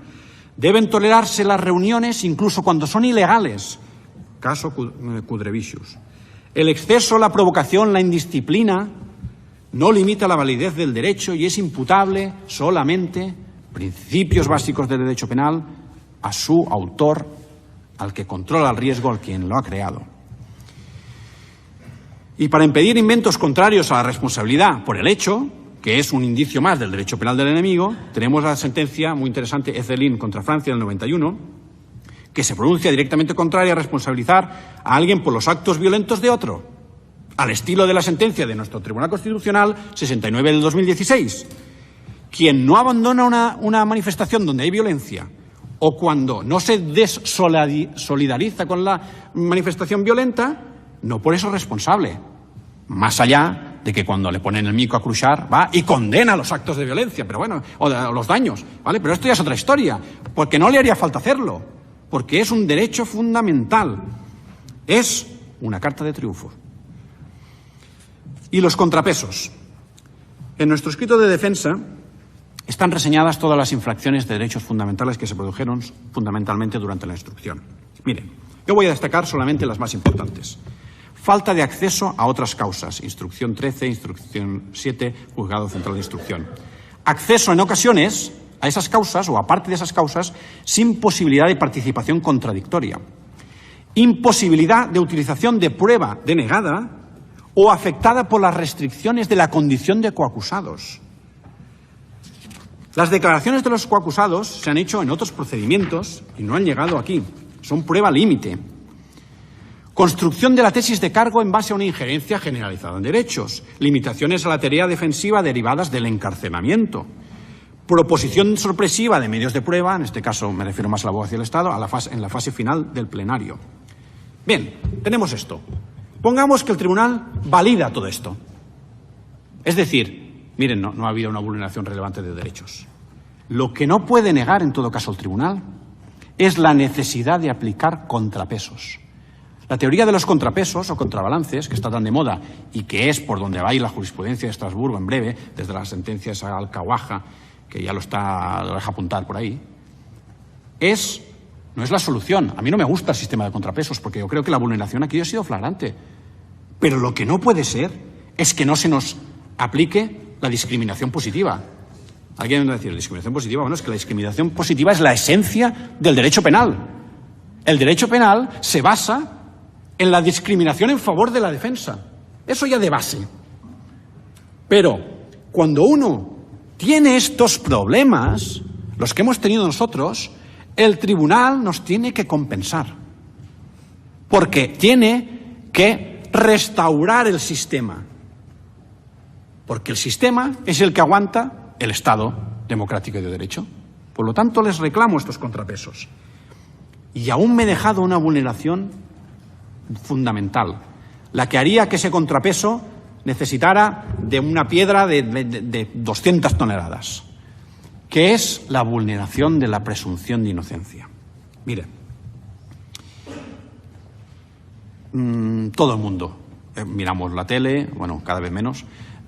Deben tolerarse las reuniones incluso cuando son ilegales. Caso Kudrevicius. El exceso, la provocación, la indisciplina no limita la validez del derecho y es imputable solamente, principios básicos del derecho penal, a su autor, al que controla el riesgo, al quien lo ha creado. Y para impedir inventos contrarios a la responsabilidad por el hecho, que es un indicio más del derecho penal del enemigo, tenemos la sentencia muy interesante Ezelin contra Francia del 91, que se pronuncia directamente contraria a responsabilizar a alguien por los actos violentos de otro, al estilo de la sentencia de nuestro Tribunal Constitucional 69 del 2016. Quien no abandona una manifestación donde hay violencia o cuando no se desolidariza con la manifestación violenta, no por eso es responsable. Más allá de que cuando le ponen el mico a Cruixart va y condena los actos de violencia, pero bueno, o los daños, ¿vale? Pero esto ya es otra historia, porque no le haría falta hacerlo, porque es un derecho fundamental, es una carta de triunfo. Y los contrapesos. En nuestro escrito de defensa están reseñadas todas las infracciones de derechos fundamentales que se produjeron fundamentalmente durante la instrucción. Miren, yo voy a destacar solamente las más importantes. Falta de acceso a otras causas, instrucción 13, instrucción 7, juzgado central de instrucción. Acceso en ocasiones a esas causas o a parte de esas causas sin posibilidad de participación contradictoria. Imposibilidad de utilización de prueba denegada o afectada por las restricciones de la condición de coacusados. Las declaraciones de los coacusados se han hecho en otros procedimientos y no han llegado aquí. Son prueba límite. Construcción de la tesis de cargo en base a una injerencia generalizada en derechos. Limitaciones a la tarea defensiva derivadas del encarcelamiento. Proposición sorpresiva de medios de prueba, en este caso me refiero más a la abogacía del Estado, en la fase final del plenario. Bien, tenemos esto. Pongamos que el tribunal valida todo esto. Es decir, miren, no ha habido una vulneración relevante de derechos. Lo que no puede negar, en todo caso, el tribunal es la necesidad de aplicar contrapesos. La teoría de los contrapesos o contrabalances, que está tan de moda y que es por donde va a ir la jurisprudencia de Estrasburgo en breve, desde las sentencias a Alcahuaja, que ya lo deja apuntar por ahí, no es la solución. A mí no me gusta el sistema de contrapesos porque yo creo que la vulneración aquí ha sido flagrante. Pero lo que no puede ser es que no se nos aplique la discriminación positiva. Alguien va a decir, discriminación positiva, bueno, es que la discriminación positiva es la esencia del derecho penal. El derecho penal se basa en la discriminación en favor de la defensa. Eso ya de base. Pero cuando uno tiene estos problemas, los que hemos tenido nosotros, el tribunal nos tiene que compensar. Porque tiene que restaurar el sistema. Porque el sistema es el que aguanta el Estado democrático y de derecho. Por lo tanto, les reclamo estos contrapesos. Y aún me he dejado una vulneración fundamental, la que haría que ese contrapeso necesitara de una piedra de 200 toneladas, que es la vulneración de la presunción de inocencia. Mire, todo el mundo miramos la tele, bueno, cada vez menos,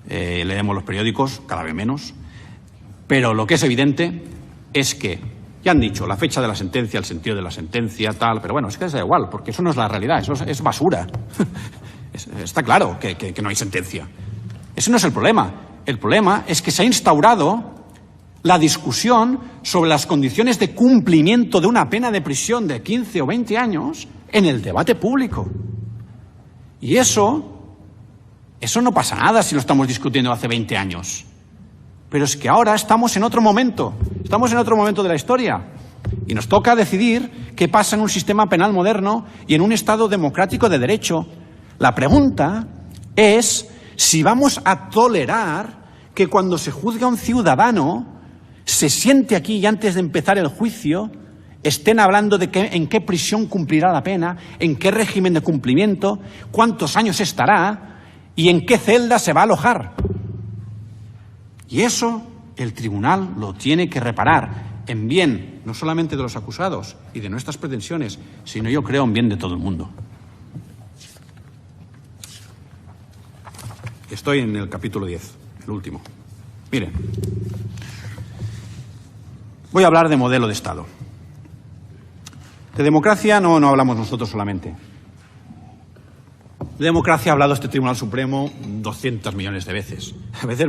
leemos los periódicos, cada vez menos, pero lo que es evidente es que, ya han dicho, la fecha de la sentencia, el sentido de la sentencia, tal, pero bueno, es que da igual, porque eso no es la realidad, eso es basura. Está claro que no hay sentencia. Ese no es el problema. El problema es que se ha instaurado la discusión sobre las condiciones de cumplimiento de una pena de prisión de 15 o 20 años en el debate público. Y eso no pasa nada si lo estamos discutiendo hace 20 años. Pero es que ahora estamos en otro momento de la historia. Y nos toca decidir qué pasa en un sistema penal moderno y en un Estado democrático de derecho. La pregunta es si vamos a tolerar que cuando se juzga a un ciudadano se siente aquí y antes de empezar el juicio estén hablando de en qué prisión cumplirá la pena, en qué régimen de cumplimiento, cuántos años estará y en qué celda se va a alojar. Y eso el tribunal lo tiene que reparar en bien no solamente de los acusados y de nuestras pretensiones, sino yo creo en bien de todo el mundo. Estoy en el capítulo 10, el último. Miren, voy a hablar de modelo de Estado. De democracia no hablamos nosotros solamente. De democracia ha hablado este Tribunal Supremo 200 millones de veces. A veces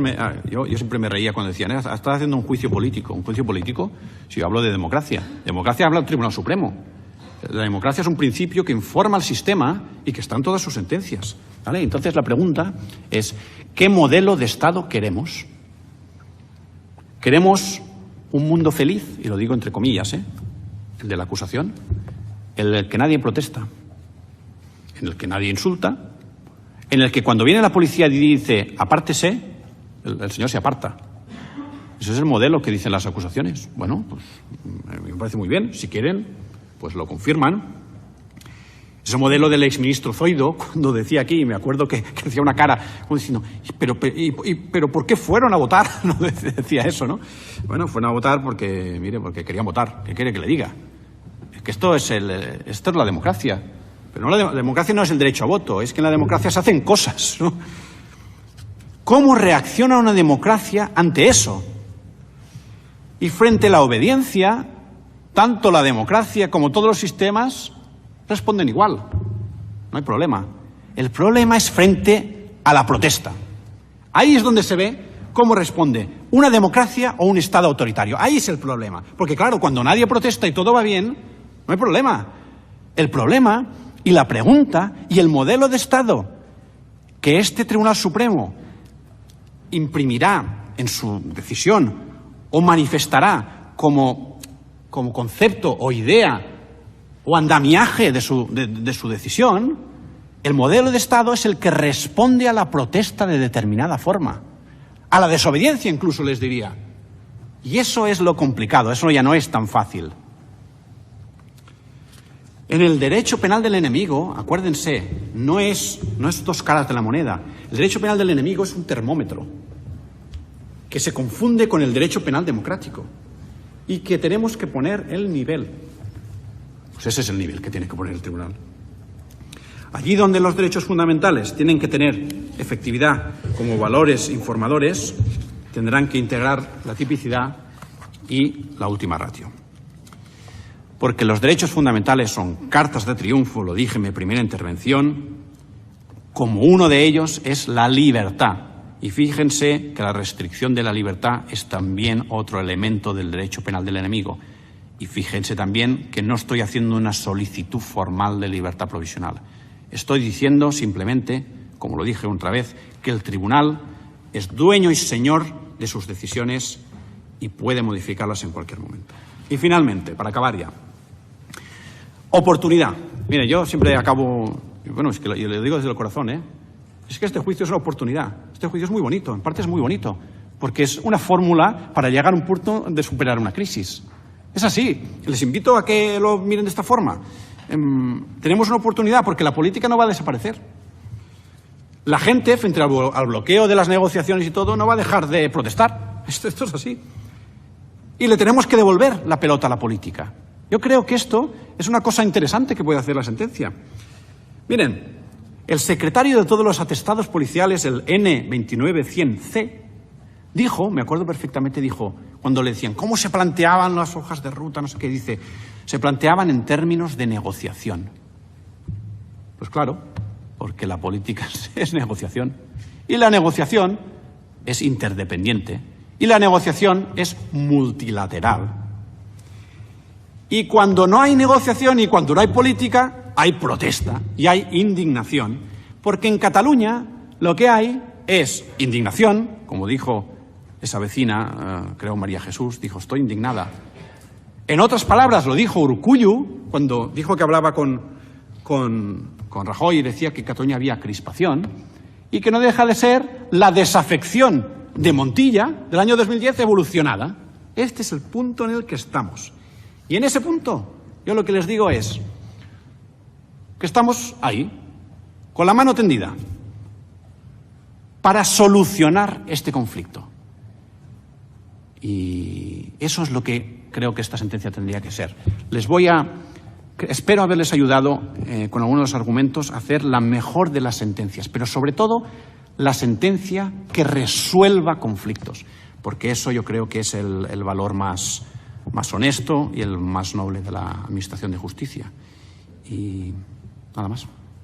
yo siempre me reía cuando decían, estás haciendo un juicio político. ¿Un juicio político? Si yo hablo de democracia. Democracia habla el Tribunal Supremo. La democracia es un principio que informa al sistema y que está en todas sus sentencias. ¿Vale? Entonces la pregunta es, ¿qué modelo de Estado queremos? ¿Queremos un mundo feliz? Y lo digo entre comillas, el de la acusación, el que nadie protesta, en el que nadie insulta, en el que cuando viene la policía y dice apártese, el señor se aparta. Ese es el modelo que dicen las acusaciones. Bueno, pues me parece muy bien. Si quieren, pues lo confirman. Ese modelo del exministro Zoido, cuando decía aquí, me acuerdo que hacía una cara como diciendo, pero ¿por qué fueron a votar? No decía eso, ¿no? Bueno, fueron a votar porque querían votar. ¿Qué quiere que le diga? Es que esto es la democracia. Pero no, la democracia no es el derecho a voto, es que en la democracia se hacen cosas, ¿no? ¿Cómo reacciona una democracia ante eso? Y frente a la obediencia, tanto la democracia como todos los sistemas responden igual. No hay problema. El problema es frente a la protesta. Ahí es donde se ve cómo responde una democracia o un Estado autoritario. Ahí es el problema. Porque claro, cuando nadie protesta y todo va bien, no hay problema. El problema y la pregunta y el modelo de Estado que este Tribunal Supremo imprimirá en su decisión o manifestará como concepto o idea o andamiaje de su decisión, el modelo de Estado es el que responde a la protesta de determinada forma, a la desobediencia incluso, les diría. Y eso es lo complicado, eso ya no es tan fácil. En el derecho penal del enemigo, acuérdense, no es dos caras de la moneda. El derecho penal del enemigo es un termómetro que se confunde con el derecho penal democrático y que tenemos que poner el nivel. Pues ese es el nivel que tiene que poner el tribunal. Allí donde los derechos fundamentales tienen que tener efectividad como valores informadores, tendrán que integrar la tipicidad y la última ratio. Porque los derechos fundamentales son cartas de triunfo, lo dije en mi primera intervención, como uno de ellos es la libertad. Y fíjense que la restricción de la libertad es también otro elemento del derecho penal del enemigo. Y fíjense también que no estoy haciendo una solicitud formal de libertad provisional. Estoy diciendo simplemente, como lo dije otra vez, que el tribunal es dueño y señor de sus decisiones y puede modificarlas en cualquier momento. Y finalmente, para acabar ya, oportunidad. Mire, yo siempre acabo, bueno, es que yo le digo desde el corazón, es que este juicio es una oportunidad. Este juicio es muy bonito, en parte es muy bonito, porque es una fórmula para llegar a un punto de superar una crisis. Es así. Les invito a que lo miren de esta forma. Tenemos una oportunidad porque la política no va a desaparecer. La gente, frente al bloqueo de las negociaciones y todo, no va a dejar de protestar. Esto es así. Y le tenemos que devolver la pelota a la política. Yo creo que esto es una cosa interesante que puede hacer la sentencia. Miren, El secretario de todos los atestados policiales, el N29100C, dijo, me acuerdo perfectamente, dijo, cuando le decían, ¿cómo se planteaban las hojas de ruta? No sé qué, dice, se planteaban en términos de negociación. Pues claro, porque la política es negociación. Y la negociación es interdependiente. Y la negociación es multilateral. Y cuando no hay negociación y cuando no hay política, hay protesta y hay indignación. Porque en Cataluña lo que hay es indignación, como dijo esa vecina, creo María Jesús, dijo, estoy indignada. En otras palabras, lo dijo Urkullu, cuando dijo que hablaba con Rajoy y decía que en Cataluña había crispación, y que no deja de ser la desafección de Montilla del año 2010 evolucionada. Este es el punto en el que estamos. Y en ese punto, yo lo que les digo es que estamos ahí, con la mano tendida, para solucionar este conflicto. Y eso es lo que creo que esta sentencia tendría que ser. Espero haberles ayudado con algunos de los argumentos a hacer la mejor de las sentencias, pero sobre todo la sentencia que resuelva conflictos, porque eso yo creo que es el valor más honesto y el más noble de la Administración de Justicia. Y nada más.